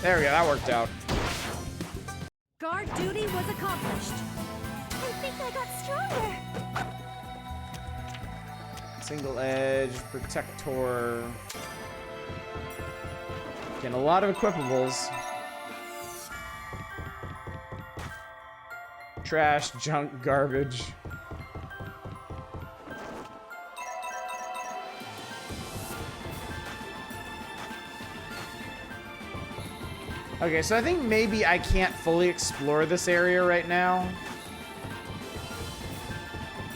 There we go, that worked out. Guard duty was accomplished. I think I got stronger. Single edge, protector. Getting a lot of equipables. Trash, junk, garbage. Okay, so I think maybe I can't fully explore this area right now.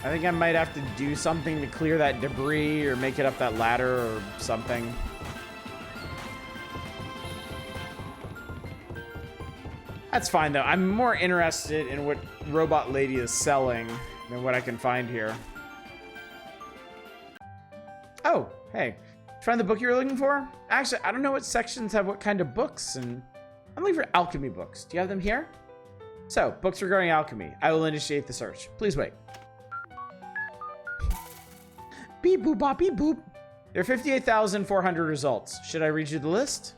I think I might have to do something to clear that debris or make it up that ladder or something. That's fine though. I'm more interested in what Robot Lady is selling than what I can find here. Oh, hey. Find the book you were looking for? Actually, I don't know what sections have what kind of books, and I'm looking for alchemy books. Do you have them here? So, books regarding alchemy. I will initiate the search. Please wait. Beep boop bop beep boop. There are 58,400 results. Should I read you the list?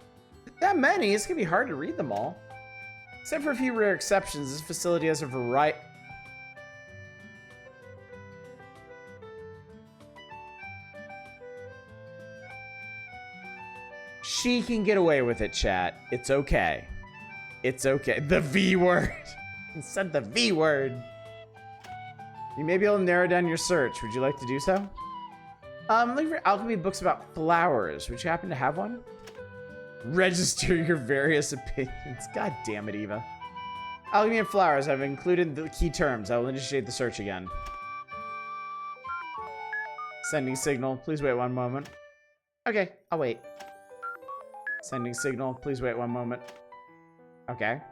That many? It's gonna be hard to read them all. Except for a few rare exceptions, this facility has a variety. She can get away with it, chat. It's okay. It's okay. The V word. You said the V word. You may be able to narrow down your search. Would you like to do so? I'm looking for alchemy books about flowers. Would you happen to have one? Register your various opinions. God damn it, Eva. Alchemy and flowers. I've included the key terms. I will initiate the search again. Sending signal. Please wait one moment. Okay, I'll wait. Sending signal. Please wait one moment. Okay.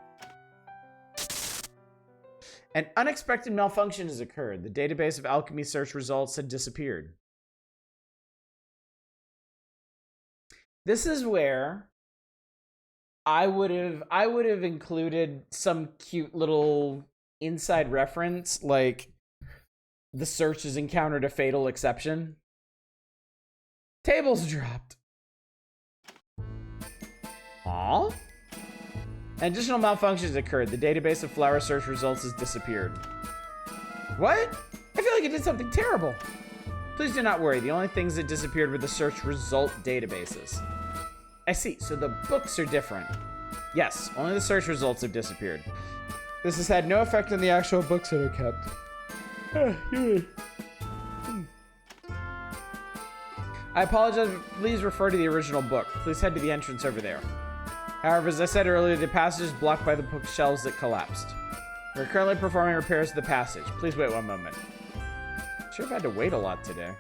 An unexpected malfunction has occurred. The database of alchemy search results had disappeared. This is where I would have included some cute little inside reference, like the search has encountered a fatal exception. Tables dropped. Aw? Additional malfunctions occurred. The database of flower search results has disappeared. What? I feel like it did something terrible. Please do not worry. The only things that disappeared were the search result databases. I see. So the books are different. Yes, only the search results have disappeared. This has had no effect on the actual books that are kept. I apologize. Please refer to the original book. Please head to the entrance over there. However, as I said earlier, the passage is blocked by the bookshelves that collapsed. We're currently performing repairs to the passage. Please wait one moment. Sure, I've had to wait a lot today.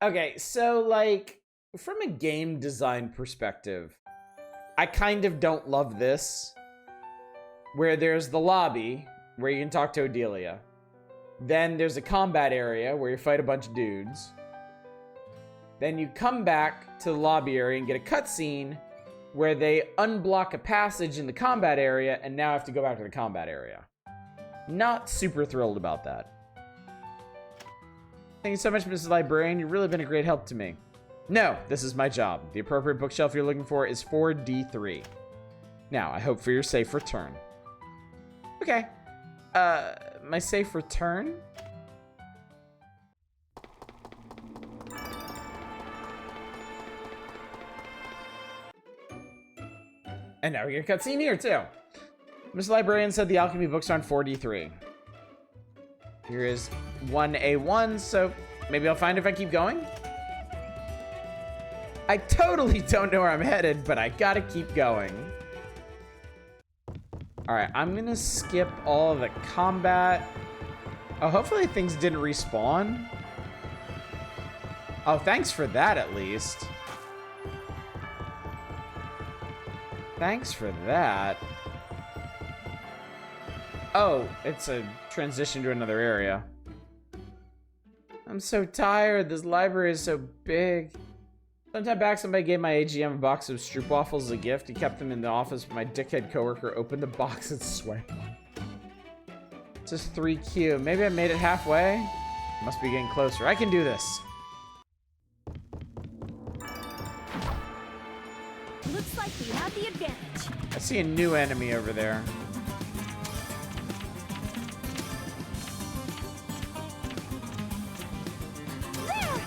Okay, so like from a game design perspective, I kind of don't love this. Where there's the lobby where you can talk to Odelia. Then there's a combat area where you fight a bunch of dudes. Then you come back to the lobby area and get a cutscene where they unblock a passage in the combat area and now have to go back to the combat area. Not super thrilled about that. Thank you so much, Mrs. Librarian. You've really been a great help to me. No, this is my job. The appropriate bookshelf you're looking for is 4D3. Now, I hope for your safe return. Okay. My safe return? And now we get a cutscene here, too. Miss Librarian said the alchemy books are on 4D3. Here is 1A1, so maybe I'll find if I keep going. I totally don't know where I'm headed, but I gotta keep going. Alright, I'm gonna skip all of the combat. Oh, hopefully things didn't respawn. Oh, thanks for that, at least. Thanks for that. Oh, it's a transition to another area. I'm so tired. This library is so big. Sometime back, somebody gave my AGM a box of stroopwafels as a gift. He kept them in the office, but my dickhead coworker opened the box and swam. It's just 3Q. Maybe I made it halfway? Must be getting closer. I can do this. Looks like we have the advantage. I see a new enemy over there. There!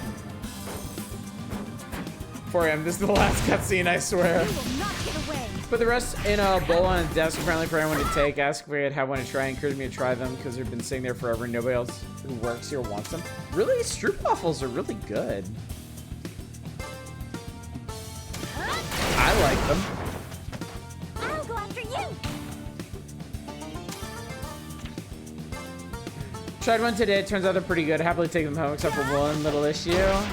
4M, this is the last cutscene, I swear. You will not get away. Put the rest in a bowl on a desk, apparently for anyone to take. Ask if I had one to try. Encourage me to try them because they've been sitting there forever and nobody else who works here wants them. Really? Stroopwafels are really good. I like them. I'll go after you. Tried one today. It turns out they're pretty good. Happily take them home except for one little issue. And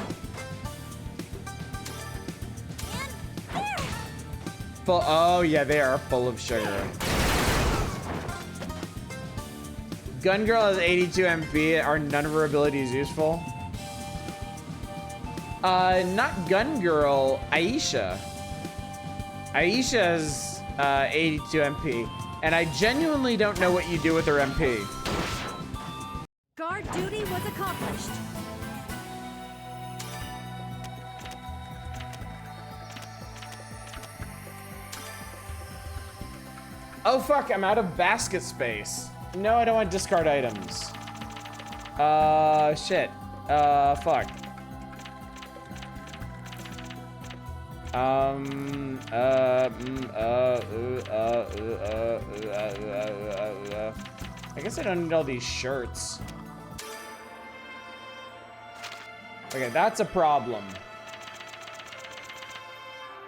there. Full. Oh, yeah, they are full of sugar. Gun Girl has 82 MP. Are none of her abilities useful? Not Gun Girl. Ayesha. Ayesha has 82 MP. And I genuinely don't know what you do with her MP. Guard duty was accomplished. Oh, fuck. I'm out of basket space. No, I don't want to discard items. Shit. Fuck. I guess I don't need all these shirts. Okay, that's a problem.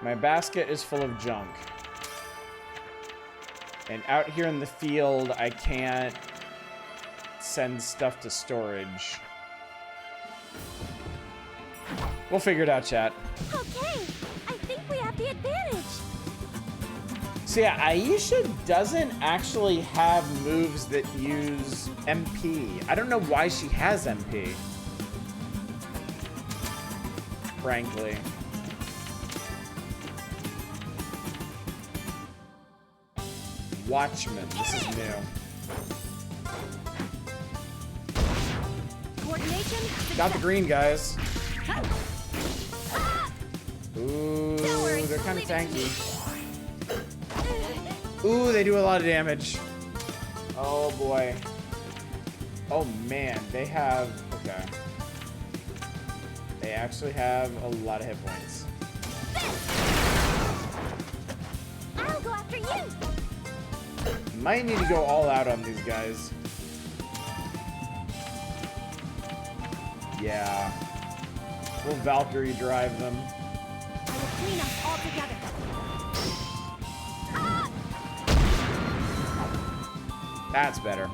My basket is full of junk. And out here in the field, I can't send stuff to storage. We'll figure it out, chat. Okay, I think we have the advantage. So yeah, Ayesha doesn't actually have moves that use MP. I don't know why she has MP. Frankly. Watchman, this is new. Coordination. Got the green, guys. Ooh, Don't worry, they're kind of leave it to tanky. Ooh, they do a lot of damage. Oh boy. Oh man, they have, okay. They actually have a lot of hit points. I'll go after you. Might need to go all out on these guys. Yeah. We'll Valkyrie drive them. I will clean us all together. That's better.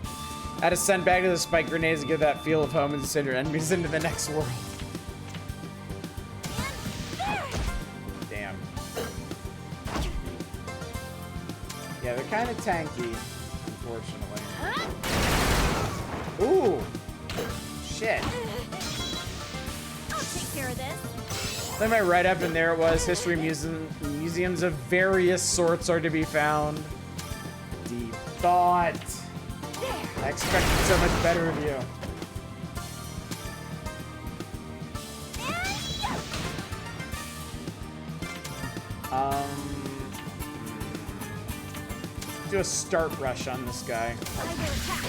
I had to send back to the spike grenades to give that feel of home and send your enemies into the next world. Damn. Yeah, they're kind of tanky, unfortunately. Ooh! Shit. I'll take care of this. Then my right up and there it was. History museums of various sorts are to be found. Deep thought. I expected so much better of you. Do a start rush on this guy. I will attack.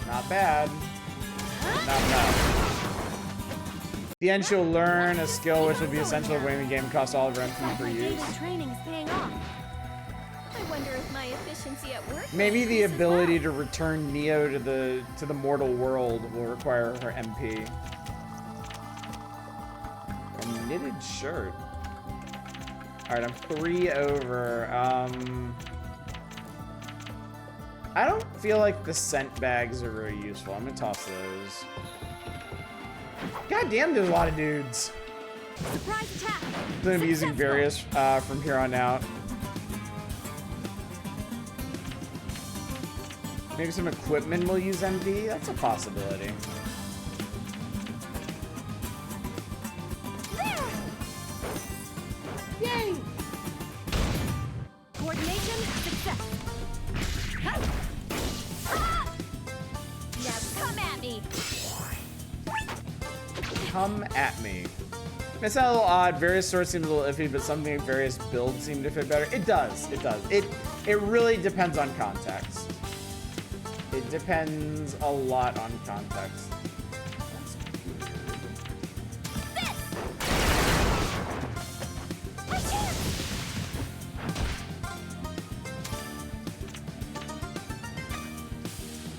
Not bad. Not bad. At the end, she'll learn a skill which will be essential when the game costs all of her MP per use. Training is paying off. I wonder if my efficiency at work. Maybe the ability to return Neo to the mortal world will require her MP. A knitted shirt. Alright, I'm 3 over. I don't feel like the scent bags are very useful. I'm gonna toss those. God damn, there's a lot of dudes. Surprise attack. I'm gonna be using various from here on out. Maybe some equipment will use MP? That's a possibility. Yay! Coordination success. Now come at me. Come at me. It's not a little odd. Various sorts seem a little iffy, but something like various builds seem to fit better. It does. It does. It really depends on context. It depends a lot on context. That's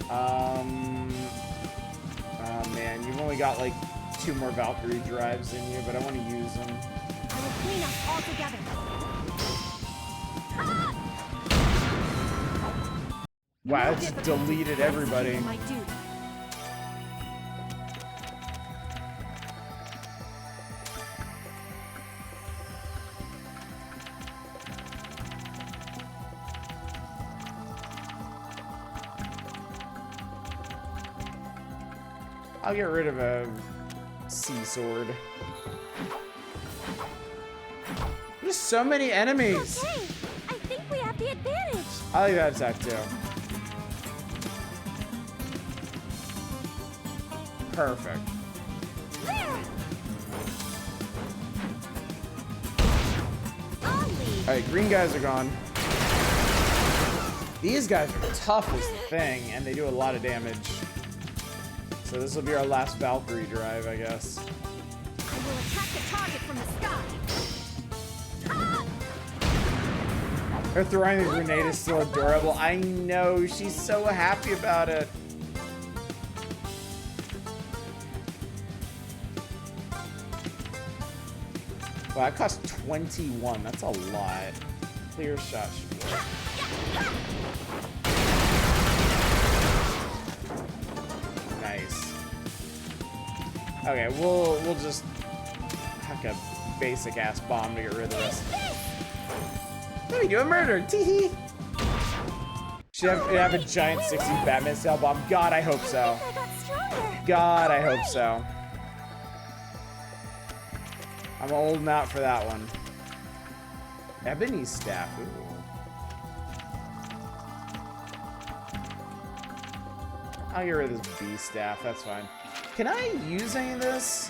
oh man, you've only got like 2 more Valkyrie drives in you, but I want to use them. I will clean us all together. Wow, it's deleted everybody. My duty. I'll get rid of a sea sword. There's so many enemies. Okay, I think we have the advantage. I like that attack too. Perfect. There. I'll leave. Alright, green guys are gone. These guys are tough as the thing, and they do a lot of damage. So this will be our last Valkyrie drive, I guess. I will attack the target from the sky. Her throwing the grenade is so adorable. I know, she's so happy about it. Wow, that cost 21. That's a lot. Clear shot should work. Nice. Okay, we'll just hack a basic ass bomb to get rid of this. Let me do a murder. Teehee. Should have a giant 60s Batman style bomb. God, I hope so. I got stronger. God, I hope so. I'm holding out for that one. Ebony staff. Ooh. I'll get rid of this bee staff. That's fine. Can I use any of this?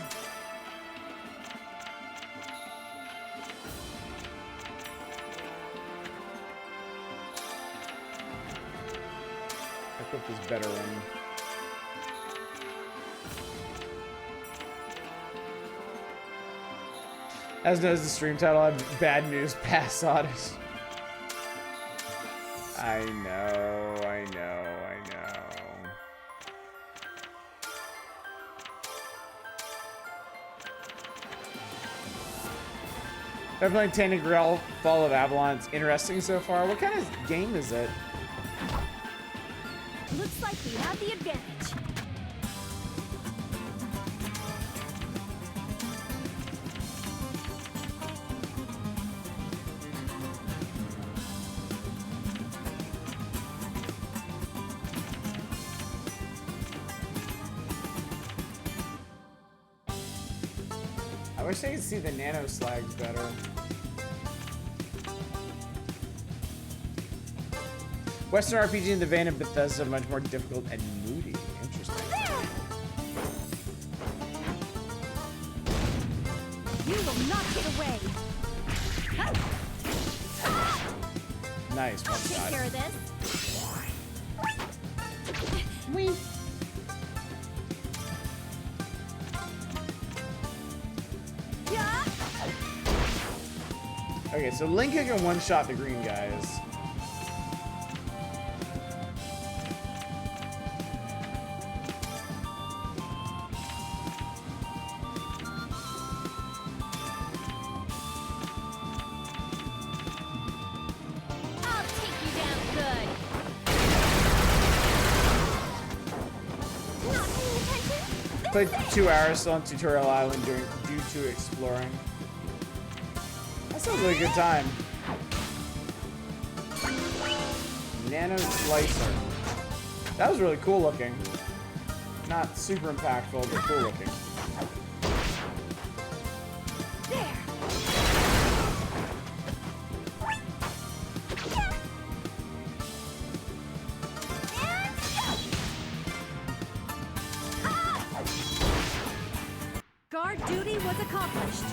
Equip this better one. As knows the stream title, I have bad news. Pass on it. I know, I know, I know. I've played Tainted Grail, Fall of Avalon. It's interesting so far. What kind of game is it? Looks like we have the advantage. I wish I could see the nano slags better. Western RPG in the vein of Bethesda, much more difficult and moody. Interesting. You will not get away. Nice, one Take shot. care of this. Whee. Yeah. Okay, so Link can one-shot the green guys. I'll take you down good. Not paying attention? Played 2 hours still on Tutorial Island due to exploring. That sounds like a good time. Nano Slicer. That was really cool looking. Not super impactful, but cool looking. There. Guard duty was accomplished.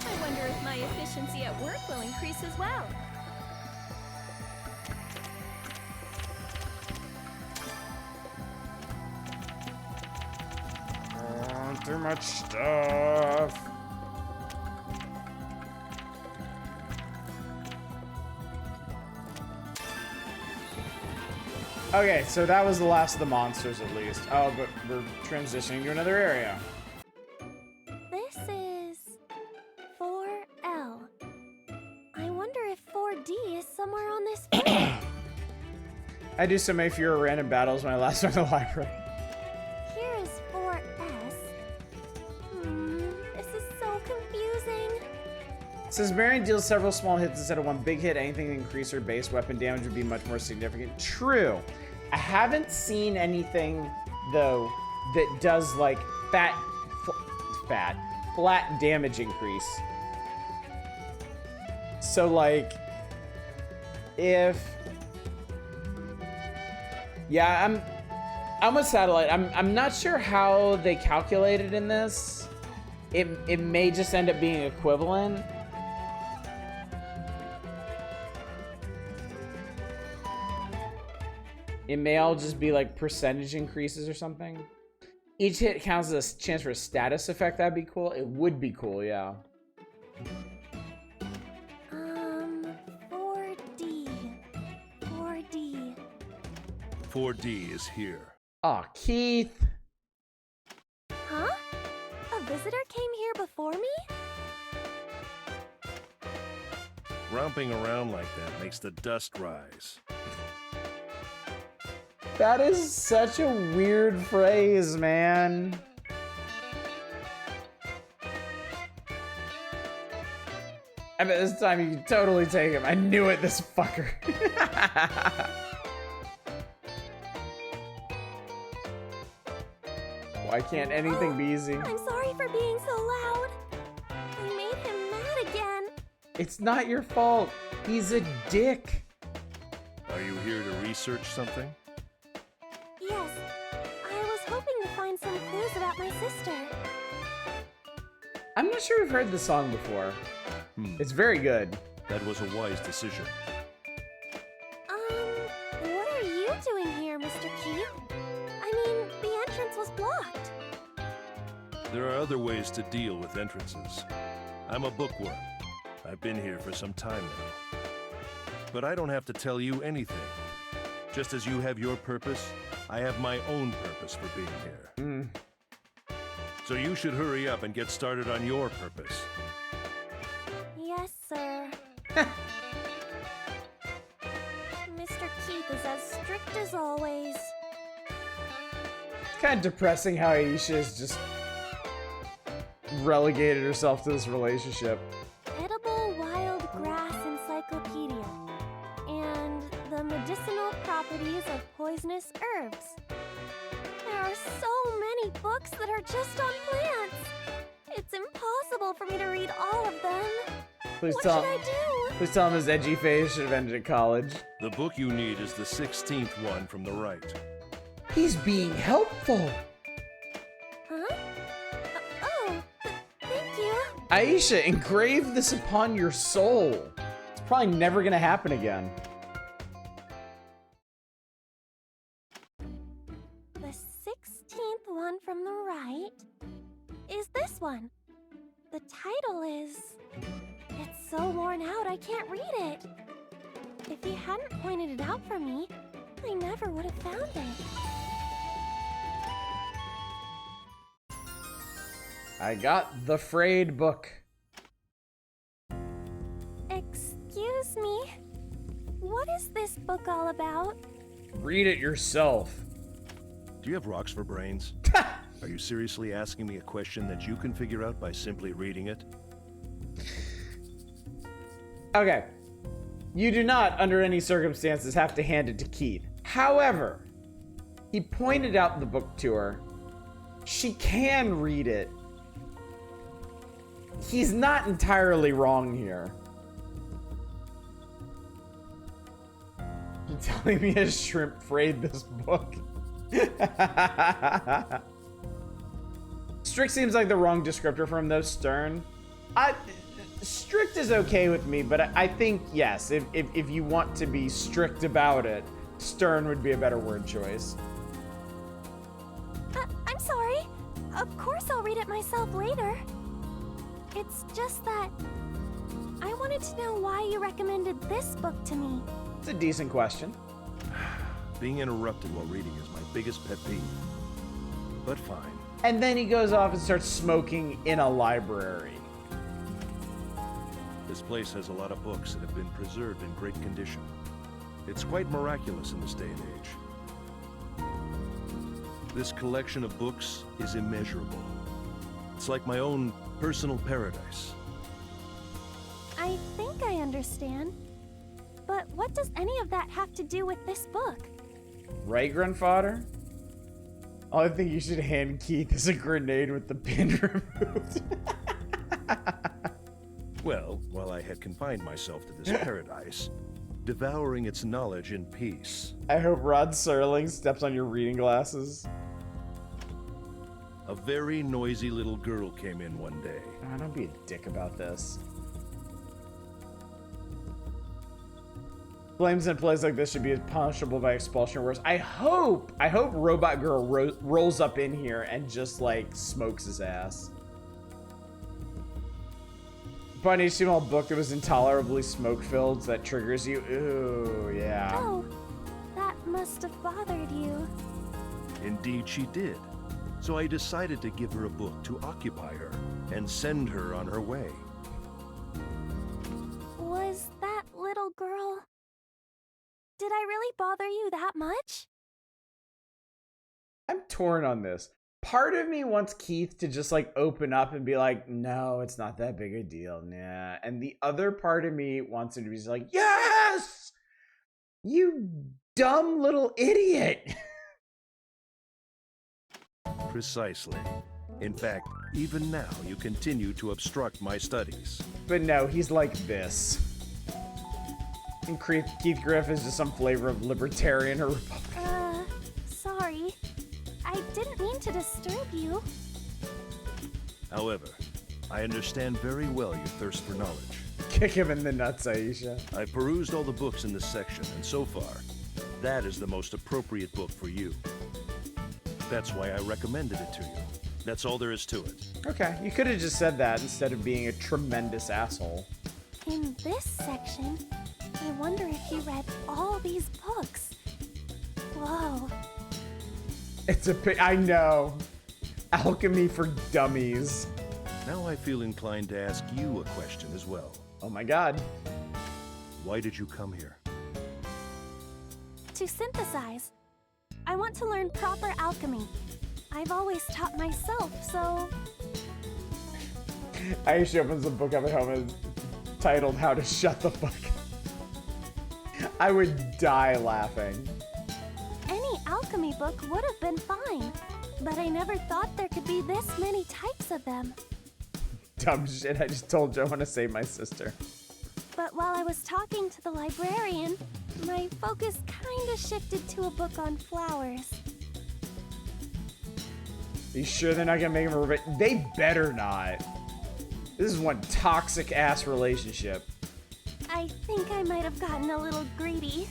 I wonder if my efficiency at work will increase as well. Oh, too much stuff. Okay, so that was the last of the monsters at least. Oh, but we're transitioning to another area. This is 4L. I wonder if 4D is somewhere on this floor. I do so many fewer random battles when I last went to the library. Here is 4S. This is so confusing. It says Marion deals several small hits instead of one big hit. Anything to increase her base weapon damage would be much more significant. True. I haven't seen anything though that does like flat damage increase. So like if yeah, I'm with Satellite. I'm not sure how they calculated in this. It may just end up being equivalent. It may all just be like percentage increases or something. Each hit counts as a chance for a status effect. That'd be cool. It would be cool, yeah. 4D. 4D. 4D is here. Aw, Keith. Huh? A visitor came here before me? Romping around like that makes the dust rise. That is such a weird phrase, man. I bet this time you can totally take him. I knew it, this fucker. Why can't anything be easy? I'm sorry for being so loud. I made him mad again. It's not your fault. He's a dick. Are you here to research something? Yes, I was hoping to find some clues about my sister. I'm not sure we've heard the song before. It's very good. That was a wise decision. What are you doing here, Mr. Keith? I mean, the entrance was blocked. There are other ways to deal with entrances. I'm a bookworm. I've been here for some time now. But I don't have to tell you anything. Just as you have your purpose, I have my own purpose for being here. So you should hurry up and get started on your purpose. Yes, sir. Mr. Keith is as strict as always. It's kind of depressing how Ayesha has just relegated herself to this relationship. Edible wild grass encyclopedia. And the medicinal properties of poisonous herbs. There are so many books that are just on plants. It's impossible for me to read all of them. Please What tell should I do? Please tell him his edgy phase should have ended at college. The book you need is the 16th one from the right. He's being helpful. Huh? Thank you. Ayesha, engrave this upon your soul. It's probably never gonna happen again. The 16th one from the right is this one. The title is... It's so worn out I can't read it. If he hadn't pointed it out for me, I never would have found it. I got the frayed book. Excuse me? What is this book all about? Read it yourself. Do you have rocks for brains? Are you seriously asking me a question that you can figure out by simply reading it? Okay. You do not, under any circumstances, have to hand it to Keith. However, he pointed out the book to her. She can read it. He's not entirely wrong here. You telling me a shrimp frayed this book? Strict seems like the wrong descriptor for him, though. Stern. Strict is okay with me, but I think, yes, if you want to be strict about it, stern would be a better word choice. I'm sorry. Of course I'll read it myself later. It's just that I wanted to know why you recommended this book to me. It's a decent question. Being interrupted while reading is my biggest pet peeve. But fine. And then he goes off and starts smoking in a library. This place has a lot of books that have been preserved in great condition. It's quite miraculous in this day and age. This collection of books is immeasurable. It's like my own personal paradise. I think I understand. But what does any of that have to do with this book? Right, Grandfather? All I think you should hand Keith is a grenade with the pin removed. Well, while I had confined myself to this paradise, devouring its knowledge in peace, I hope Rod Serling steps on your reading glasses. a very noisy little girl came in one day. Oh, don't be a dick about this. Flames in a place like this should be punishable by expulsion or worse. I hope Robot Girl rolls up in here and just like smokes his ass. Upon each small book that was intolerably smoke-filled, that triggers you. Ooh, yeah. Oh, that must have bothered you. Indeed she did. So I decided to give her a book to occupy her and send her on her way. Was that little girl... Did I really bother you that much? I'm torn on this. part of me wants Keith to just like open up and be like, no, it's not that big a deal. Nah. And the other part of me wants him to be just like, yes, you dumb little idiot. Precisely. In fact, even now you continue to obstruct my studies. But no, he's like this. And Keith Griff is just some flavor of libertarian or Republican. Sorry. I didn't mean to disturb you. However, I understand very well your thirst for knowledge. Kick him in the nuts, Ayesha. I perused all the books in this section, and so far, that is the most appropriate book for you. That's why I recommended it to you. That's all there is to it. Okay, you could have just said that instead of being a tremendous asshole. In this section, I wonder if you read all these books. Whoa. It's I know. Alchemy for dummies. Now I feel inclined to ask you a question as well. Oh my god. Why did you come here? To synthesize. I want to learn proper alchemy. I've always taught myself, so... Ayesha opens the book up at home and it's titled How to Shut the Fuck Up. I would die laughing. Any alchemy book would have been fine, but I never thought there could be this many types of them. Dumb shit, I just told Joe I want to save my sister. But while I was talking to the librarian, my focus kinda shifted to a book on flowers. Are you sure they're not gonna make him a revenge? They better not. This is one toxic ass relationship. I think I might have gotten a little greedy.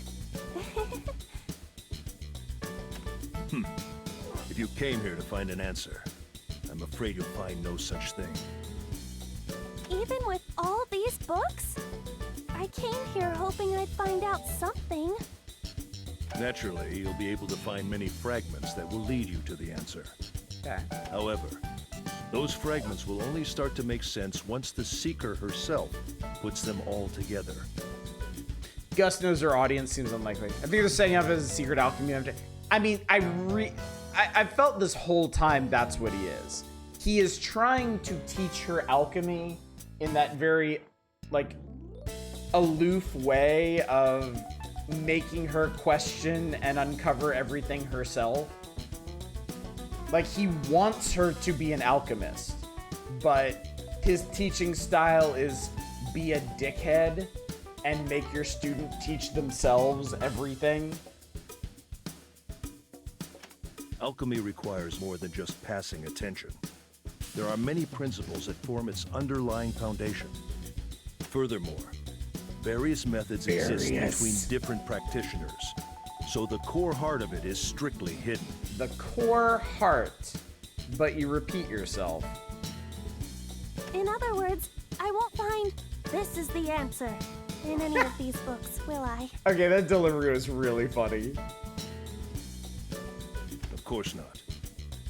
If you came here to find an answer, I'm afraid you'll find no such thing. Even with all these books? I came here hoping I'd find out something. Naturally, you'll be able to find many fragments that will lead you to the answer. Okay. However, those fragments will only start to make sense once the seeker herself puts them all together. Gus knows her audience seems unlikely. I think they're setting up as a secret alchemy. I mean, I felt this whole time that's what he is. He is trying to teach her alchemy in that very, like, aloof way of making her question and uncover everything herself. Like, he wants her to be an alchemist, but his teaching style is be a dickhead and make your student teach themselves everything. Alchemy requires more than just passing attention. There are many principles that form its underlying foundation. Furthermore, various methods exist between different practitioners, so the core heart of it is strictly hidden. The core heart, but you repeat yourself. In other words, I won't find this is the answer in any of these books, will I? Okay, that delivery was really funny. Of course not.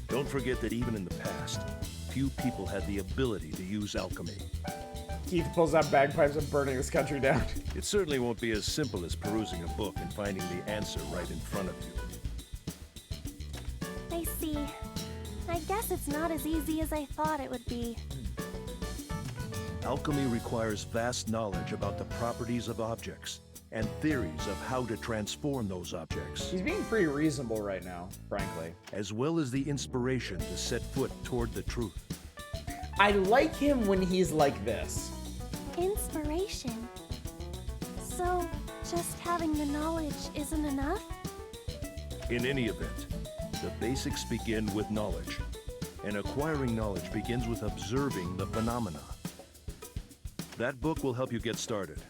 Don't forget that even in the past, few people had the ability to use alchemy. Keith pulls out bagpipes and burning this country down. It certainly won't be as simple as perusing a book and finding the answer right in front of you. I see. I guess it's not as easy as I thought it would be. Alchemy requires vast knowledge about the properties of objects and theories of how to transform those objects, He's being pretty reasonable right now, frankly. as well as the inspiration to set foot toward the truth. I like him when he's like this. Inspiration. So, just having the knowledge isn't enough? In any event, the basics begin with knowledge, and acquiring knowledge begins with observing the phenomena. That book will help you get started.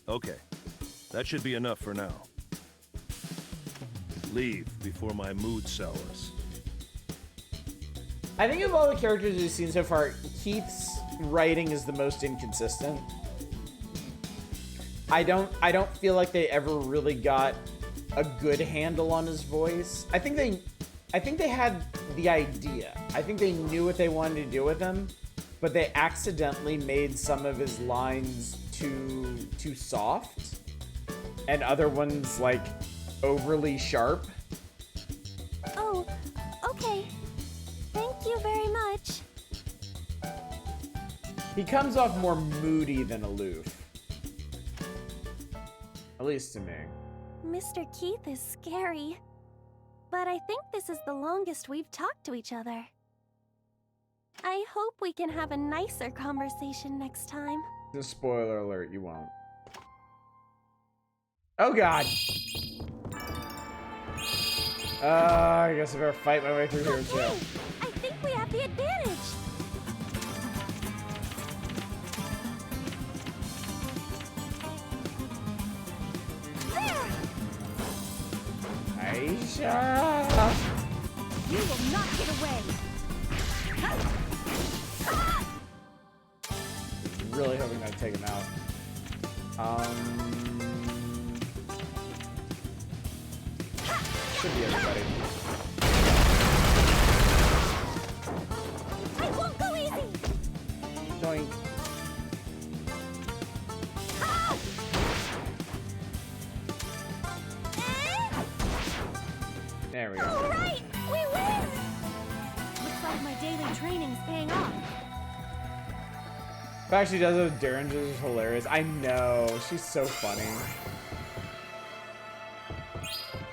Okay, that should be enough for now. Leave before my mood sours. I think of all the characters we've seen so far, Keith's writing is the most inconsistent. I don't feel like they ever really got a good handle on his voice. I think they had the idea. I think they knew what they wanted to do with him, but they accidentally made some of his lines too soft and other ones like overly sharp. Oh, okay. Thank you very much. He comes off more moody than aloof. At least to me. Mr. Keith is scary. But I think this is the longest we've talked to each other. I hope we can have a nicer conversation next time. Just spoiler alert, you won't. Oh god! I guess I better fight my way through here too. Okay, I think we have the advantage. Ayesha! You will not get away. Really hoping to take him out. Should be everybody. I won't go easy. Doink. There we go. All right, we win. Looks like my daily training's paying off. The fact she does it with Derringer is hilarious. I know. She's so funny.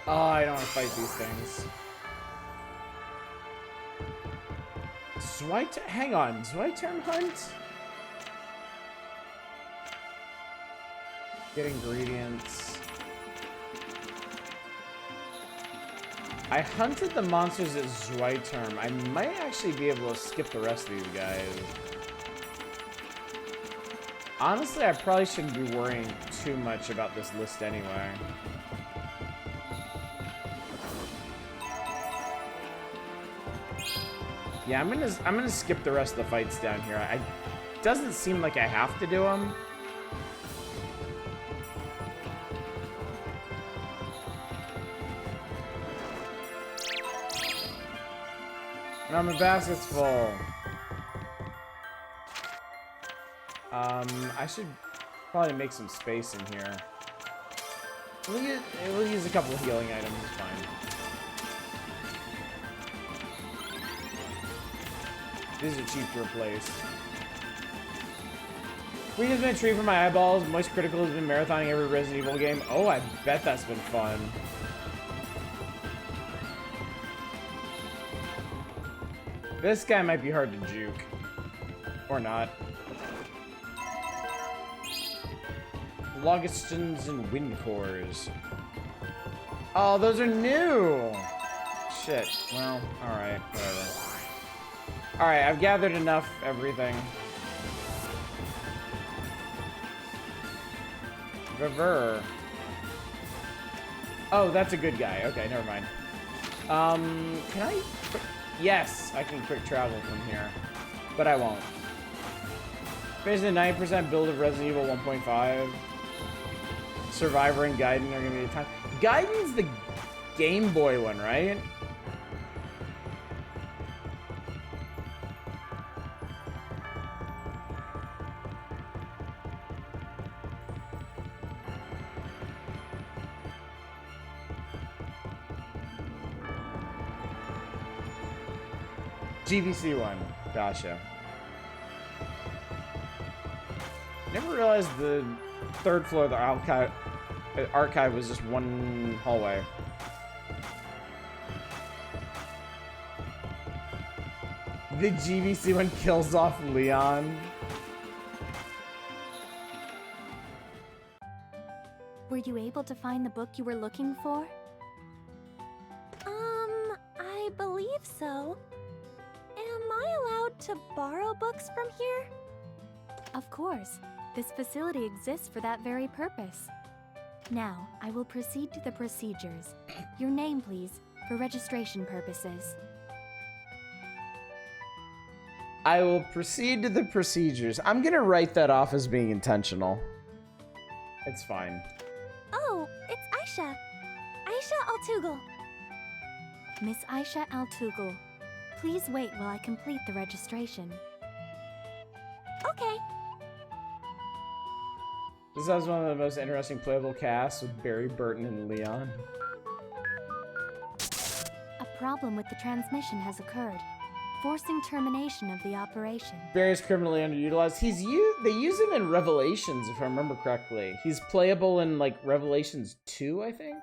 Oh, I don't want to fight these things. Hang on. Zweiterm hunt? Get ingredients. I hunted the monsters at Zweiterm. I might actually be able to skip the rest of these guys. Honestly, I probably shouldn't be worrying too much about this list anyway. Yeah, I'm gonna skip the rest of the fights down here. It doesn't seem like I have to do them. Now my basket's full. I should probably make some space in here. We'll use a couple of healing items, it's fine. These are cheap to replace. We has been a treat for my eyeballs. Moist Critical has been marathoning every Resident Evil game. Oh, I bet that's been fun. This guy might be hard to juke. Or not. Logistons and wind cores. Oh, those are new! Shit. Well, alright, whatever. Alright, I've gathered enough everything. Rever. Oh, that's a good guy. Okay, never mind. Can I... Yes, I can quick travel from here. But I won't. Based on 90% build of Resident Evil 1.5. Survivor and Gaiden are going to be a time. Gaiden's the Game Boy one, right? GBC one. Gotcha. Never realized the third floor of the archive was just one hallway. The GBC one kills off Leon. Were you able to find the book you were looking for? I believe so. Am I allowed to borrow books from here? Of course. This facility exists for that very purpose. Now, I will proceed to the procedures. Your name, please, for registration purposes. I will proceed to the procedures. I'm gonna write that off as being intentional. It's fine. Oh, it's Ayesha. Ayesha Altugal. Miss Ayesha Altugal, please wait while I complete the registration. Okay. This has one of the most interesting playable casts with Barry Burton and A problem with the transmission has occurred. forcing termination of the operation. Barry's criminally underutilized. They use him in Revelations, if I remember correctly. He's playable in, like, Revelations 2, I think?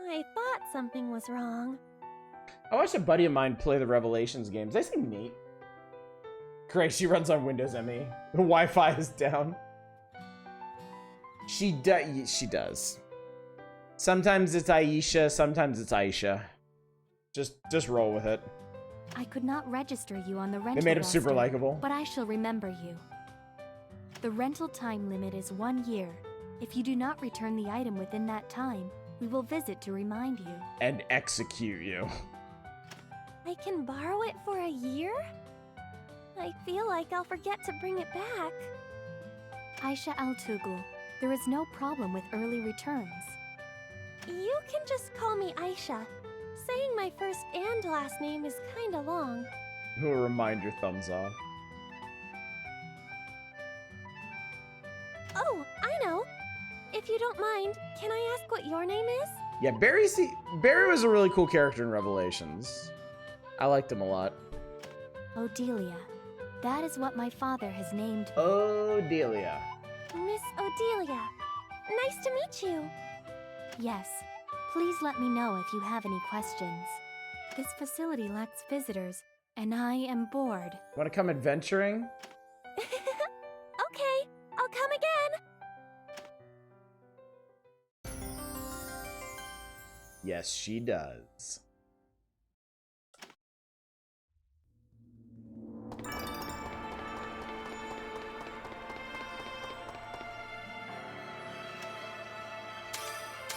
I thought something was wrong. I watched a buddy of mine play the Revelations games. Did I say Nate? Great, she runs on Windows ME. The Wi-Fi is down. She does. Sometimes it's Ayesha, sometimes it's Ayesha. Just roll with it. I could not register you on the rental They made him super roster, likable. but I shall remember you. The rental time limit is 1 year. If you do not return the item within that time, we will visit to remind you. And execute you. I can borrow it for a year? I feel like I'll forget to bring it back. Aisha Al-Tughl, there is no problem with early returns. You can just call me Aisha. Saying my first and last name is kinda long. Who will remind your thumbs off. Oh, I know. If you don't mind, can I ask what your name is? Yeah, Barry was a really cool character in Revelations. I liked him a lot. Odelia. That is what my father has named me. Odelia. Miss Odelia. Nice to meet you. Yes. Please let me know if you have any questions. This facility lacks visitors, and I am bored. Want to come adventuring? Okay, I'll come again. Yes, she does.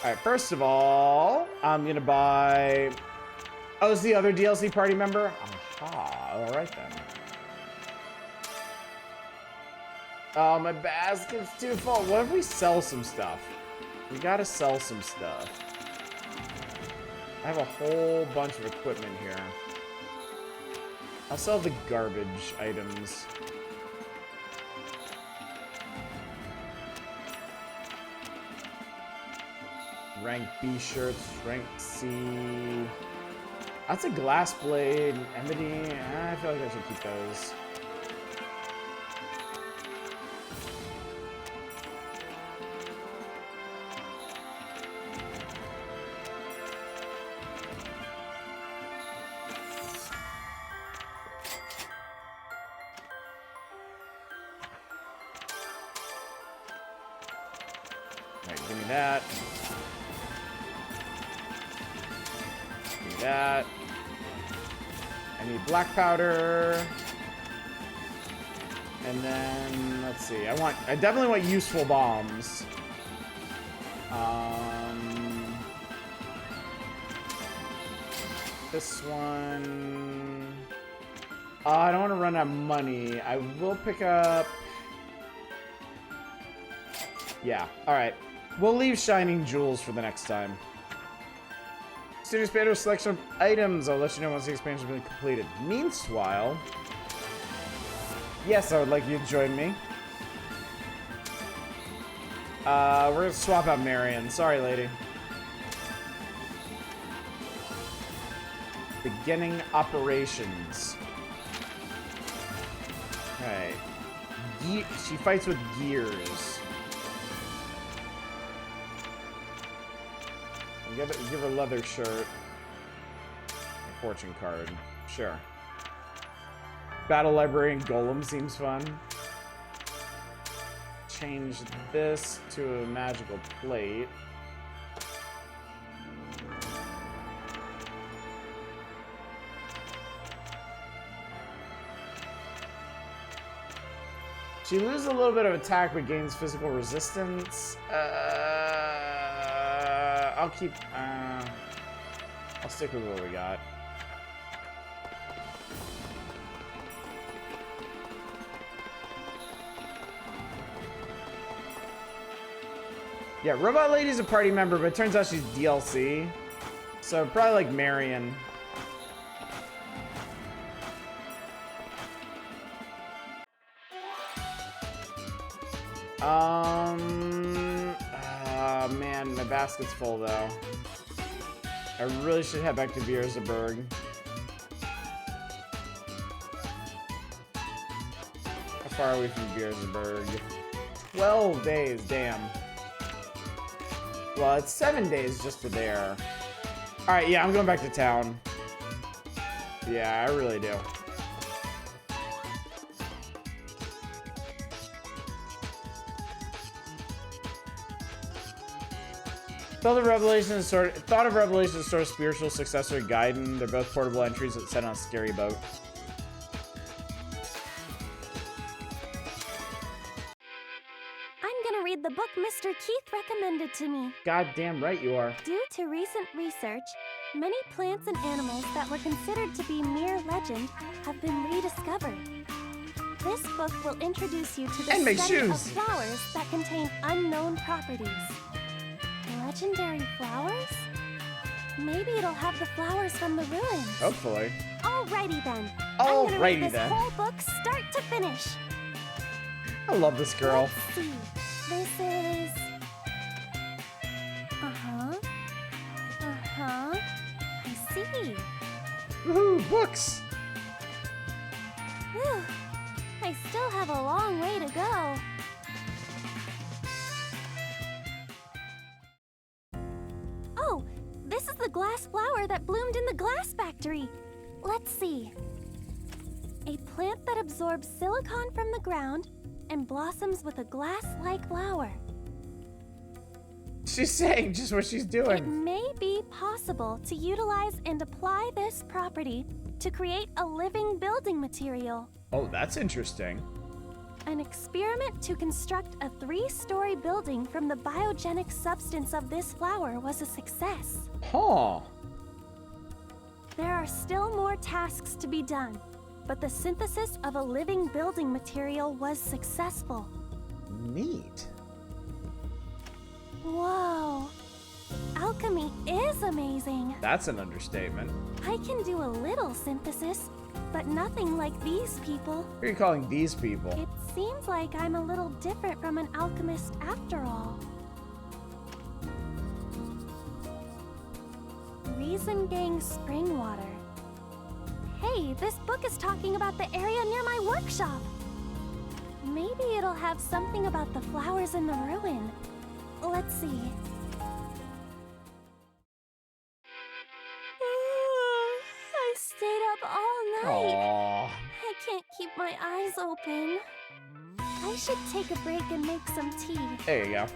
Alright, first of all, I'm gonna buy... Oh, is the other DLC party member? Aha, alright then. Oh, my basket's too full. What if we sell some stuff? We gotta sell some stuff. I have a whole bunch of equipment here. I'll sell the garbage items. Rank B shirts, rank C. That's a glass blade, Emity. I feel like I should keep those. Alright, give me that. Give me that. I need black powder. And then, let's see. I definitely want useful bombs. This one. I don't want to run out of money. I will pick up. Yeah, alright. We'll leave Shining Jewels for the next time. Soon expand our selection of items. I'll let you know once the expansion has been completed. Meanwhile, yes, I would like you to join me. We're gonna swap out Marion. Sorry, lady. Beginning operations. Okay. She fights with gears. Give her a leather shirt. A fortune card. Sure. Battle Librarian Golem seems fun. Change this to a magical plate. She loses a little bit of attack but gains physical resistance. I'll keep, I'll stick with what we got. Yeah, Robot Lady's a party member, but it turns out she's DLC. So probably like Marion. Man, my basket's full though. I really should head back to Viersburg. far away from Beersburg? 12 days, damn. Well, it's 7 days just to there. Alright, yeah, I'm going back to town. Yeah, I really do. Thought of Revelation is sort of spiritual successor to Gaiden. They're both portable entries that set on a scary boat. I'm gonna read the book Mr. Keith recommended to me. Goddamn right you are. Due to recent research, many plants and animals that were considered to be mere legend have been rediscovered. This book will introduce you to the And make study of shoes. flowers that contain unknown properties. Legendary flowers? Maybe it'll have the flowers from the ruins. Hopefully. Alrighty then. I'm gonna read Alrighty this then. whole book start to finish. I love this girl. Let's see. This is... Uh-huh. Uh-huh. I see. Woohoo, books! Whew. I still have a long way to go. Oh, this is the glass flower that bloomed in the glass factory. Let's see. A plant that absorbs silicon from the ground and blossoms with a glass-like flower. She's saying just what she's It doing. may be possible to utilize and apply this property to create a living building material. Oh, that's interesting. An experiment to construct a 3-story building from the biogenic substance of this flower was a success. Huh. There are still more tasks to be done, but the synthesis of a living building material was successful. Neat. Whoa! Alchemy is amazing. That's an understatement. I can do a little synthesis, but nothing like these people. Who are you calling these people? It seems like I'm a little different from an alchemist after all. Reason Gang Spring Water. Hey, this book is talking about the area near my workshop. Maybe it'll have something about the flowers in the ruin. Let's see. I stayed up all night. Aww. I can't keep my eyes open. I should take a break and make some tea. There you go.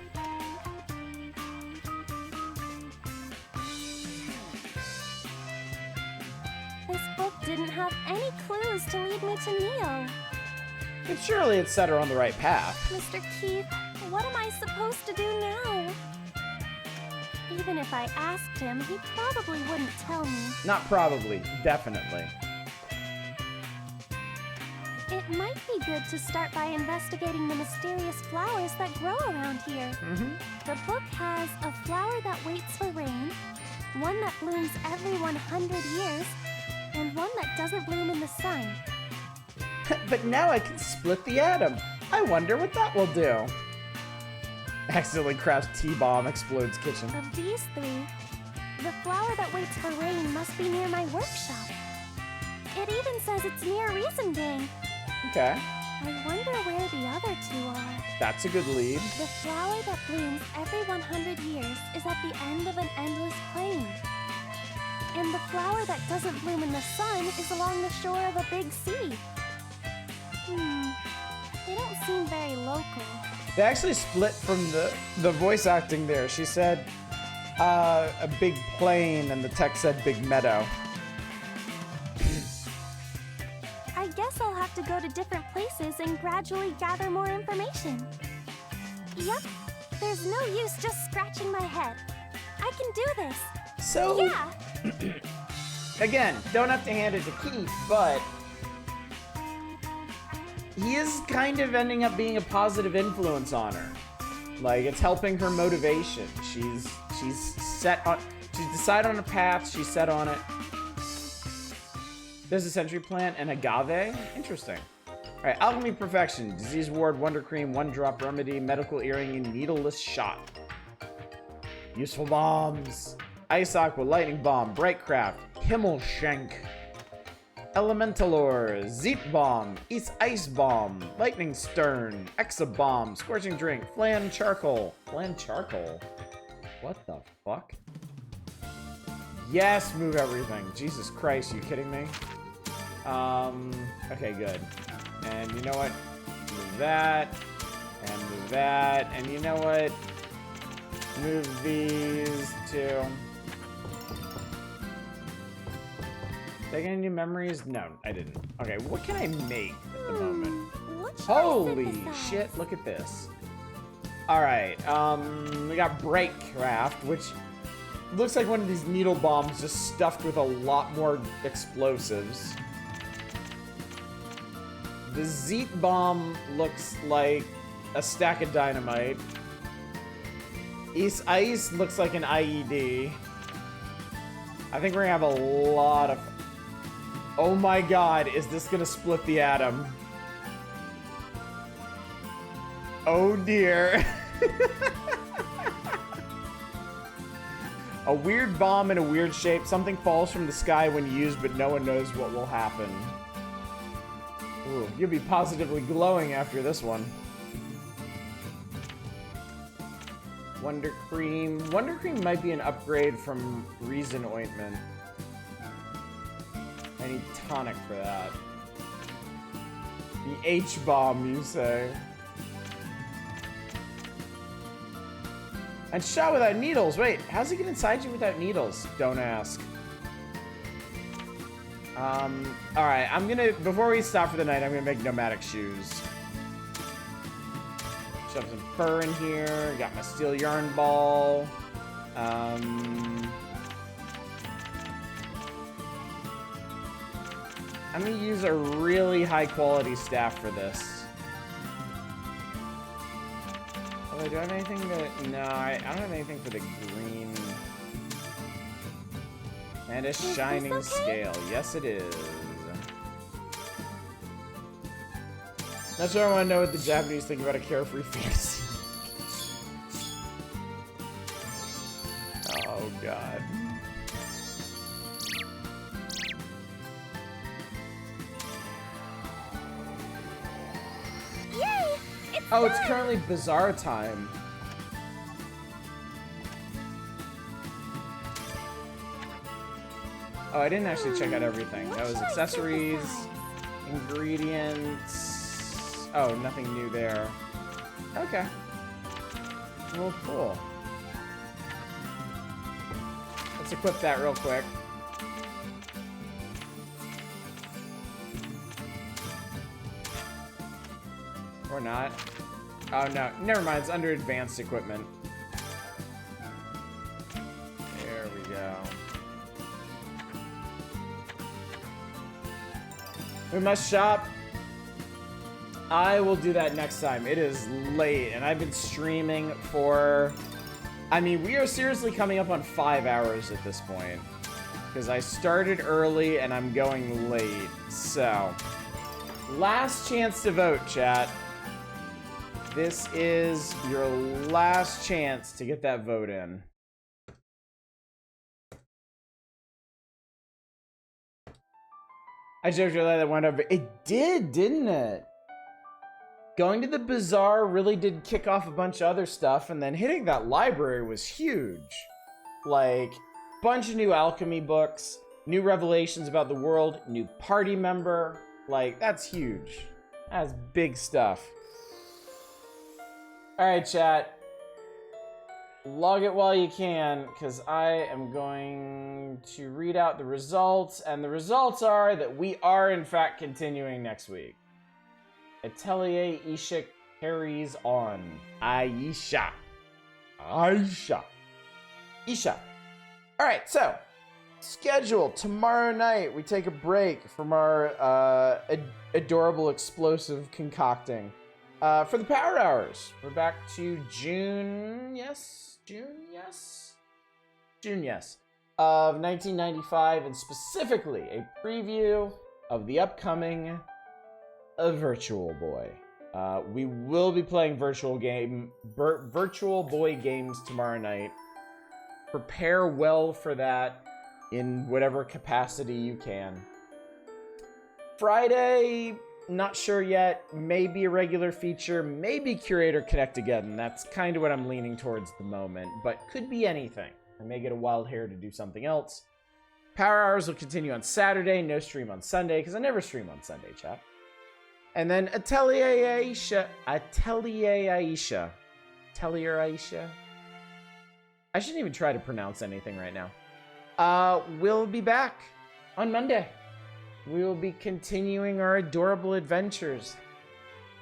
This book didn't have any clues to lead me to Neo. But surely it set her on the right path. Mr. Keith, what am I supposed to do now? Even if I asked him, he probably wouldn't tell me. Not probably, definitely. It might be good to start by investigating the mysterious flowers that grow around here. The book has a flower that waits for rain, one that blooms every 100 years, and one that doesn't bloom in the sun. But now I can split the atom. I wonder what that will do. Accidentally crafts T-bomb, explodes kitchen. Of these 3, the flower that waits for rain must be near my workshop. It even says it's near Reason Gang. Okay, I wonder where the other 2 are. that's a good lead. The flower that blooms every 100 years is at the end of an endless plain. And the flower that doesn't bloom in the sun is along the shore of a big sea. They don't seem very local. They actually split from the voice acting there. She said a big plain and the text said big meadow. I guess I'll have to go to different places and gradually gather more information. Yep, there's no use just scratching my head. I can do this. So, Yeah, again, don't have to hand it to Keith, but he is kind of ending up being a positive influence on her. Like, it's helping her motivation. She's decided on a path, she's set on it. There's a century plant and agave. Interesting. Alright, alchemy perfection. Disease ward, wonder cream, 1-drop remedy, medical earring, and needleless shot. Useful bombs. Ice aqua, lightning bomb, bright craft, Himmelshank. Elementalor, Zeet Bomb, East Ice Bomb, Lightning Stern, Exa Bomb, Scorching Drink, Flan Charcoal. Flan Charcoal? What the fuck? Yes, move everything. Jesus Christ, you kidding me? Okay, good. And you know what? Move that, and move that, and you know what? Move these too. Did I get any new memories? No, I didn't. Okay, what can I make at the moment? What should I Holy synthesize? shit, look at this. Alright, we got Bright Craft, which looks like one of these needle bombs just stuffed with a lot more explosives. The Zeet Bomb looks like a stack of dynamite. East Ice looks like an IED. I think we're gonna have a lot of... Oh my god, is this gonna split the atom? Oh dear. A weird bomb in a weird shape. Something falls from the sky when used, but no one knows what will happen. Ooh, you'll be positively glowing after this one. Wonder Cream. Wonder Cream might be an upgrade from Reason Ointment. I need tonic for that. The H-bomb, you say? And shot without needles. Wait, how's it get inside you without needles? Don't ask. Alright, I'm gonna, before we stop for the night, I'm gonna make nomadic shoes. Shove some fur in here. Got my steel yarn ball. I'm gonna use a really high quality staff for this. Oh, wait, do I have anything to... No, I don't have anything for the green. And a shining okay? scale. Yes, it is. That's why I want to know what the Japanese think about a carefree fantasy. Oh, God. Yay! Oh, it's currently Bazaar time. Oh, I didn't actually check out everything. That was accessories, ingredients. Oh, nothing new there. Okay. Well, cool. Let's equip that real quick. Or not. Oh, no. Never mind. It's under advanced equipment. There we go. We must shop. I will do that next time. It is late, and I've been streaming for... I mean, we are seriously coming up on 5 hours at this point. Because I started early, and I'm going late. So, last chance to vote, chat. This is your last chance to get that vote in. I joked earlier that went over. It did, didn't it? Going to the bazaar really did kick off a bunch of other stuff, and then hitting that library was huge. Like, bunch of new alchemy books, new revelations about the world, new party member. Like, that's huge. That's big stuff. Alright, chat. Log it while you can, because I am going to read out the results, and the results are that we are, in fact, continuing next week. Atelier Ayesha carries on. Ayesha. Ayesha. Ayesha. Alright, so, schedule. Tomorrow night, we take a break from our adorable explosive concocting. For the Power Hours, we're back to June, yes? June, yes. Of 1995, and specifically a preview of the upcoming Virtual Boy. We will be playing Virtual Boy games tomorrow night. Prepare well for that in whatever capacity you can. Friday, not sure yet. Maybe a regular feature, maybe Curator Connect again. That's kind of what I'm leaning towards at the moment, but could be anything. I may get a wild hair to do something else. Power Hours will continue on Saturday, no stream on Sunday, because I never stream on Sunday, chat. And then Atelier Ayesha. Atelier Ayesha. Atelier Ayesha. I shouldn't even try to pronounce anything right now. We'll be back on Monday. We will be continuing our adorable adventures.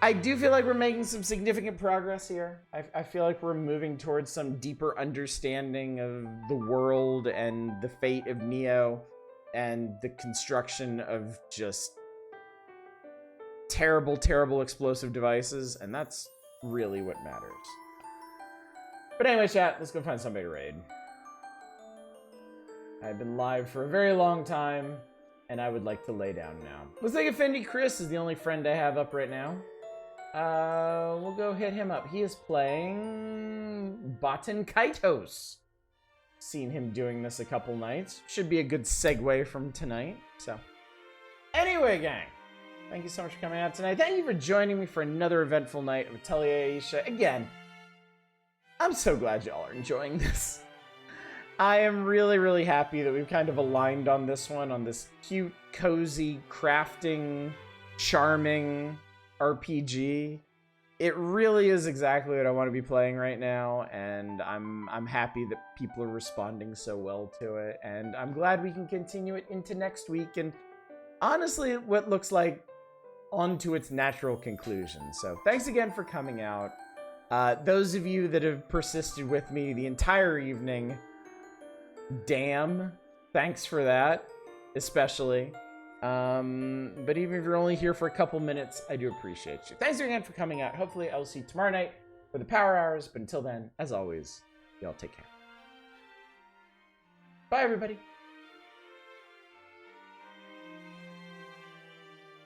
I do feel like we're making some significant progress here. I feel like we're moving towards some deeper understanding of the world and the fate of Neo and the construction of just terrible, terrible explosive devices, and that's really what matters. But anyway, chat, let's go find somebody to raid. I've been live for a very long time, and I would like to lay down now. Looks like Effendi Chris is the only friend I have up right now. We'll go hit him up. He is playing Baten Kaitos. Seen him doing this a couple nights. Should be a good segue from tonight. So, anyway, gang, thank you so much for coming out tonight. Thank you for joining me for another eventful night of Atelier Ayesha. Again, I'm so glad y'all are enjoying this. I am really, really happy that we've kind of aligned on this one, on this cute, cozy, crafting, charming RPG. It really is exactly what I want to be playing right now, and I'm happy that people are responding so well to it, and I'm glad we can continue it into next week, and honestly, what looks like onto its natural conclusion. So thanks again for coming out. Those of you that have persisted with me the entire evening, damn, thanks for that, especially. But even if you're only here for a couple minutes, I do appreciate you. Thanks again for coming out. Hopefully I will see you tomorrow night for the Power Hours. But until then, as always, y'all take care. Bye, everybody.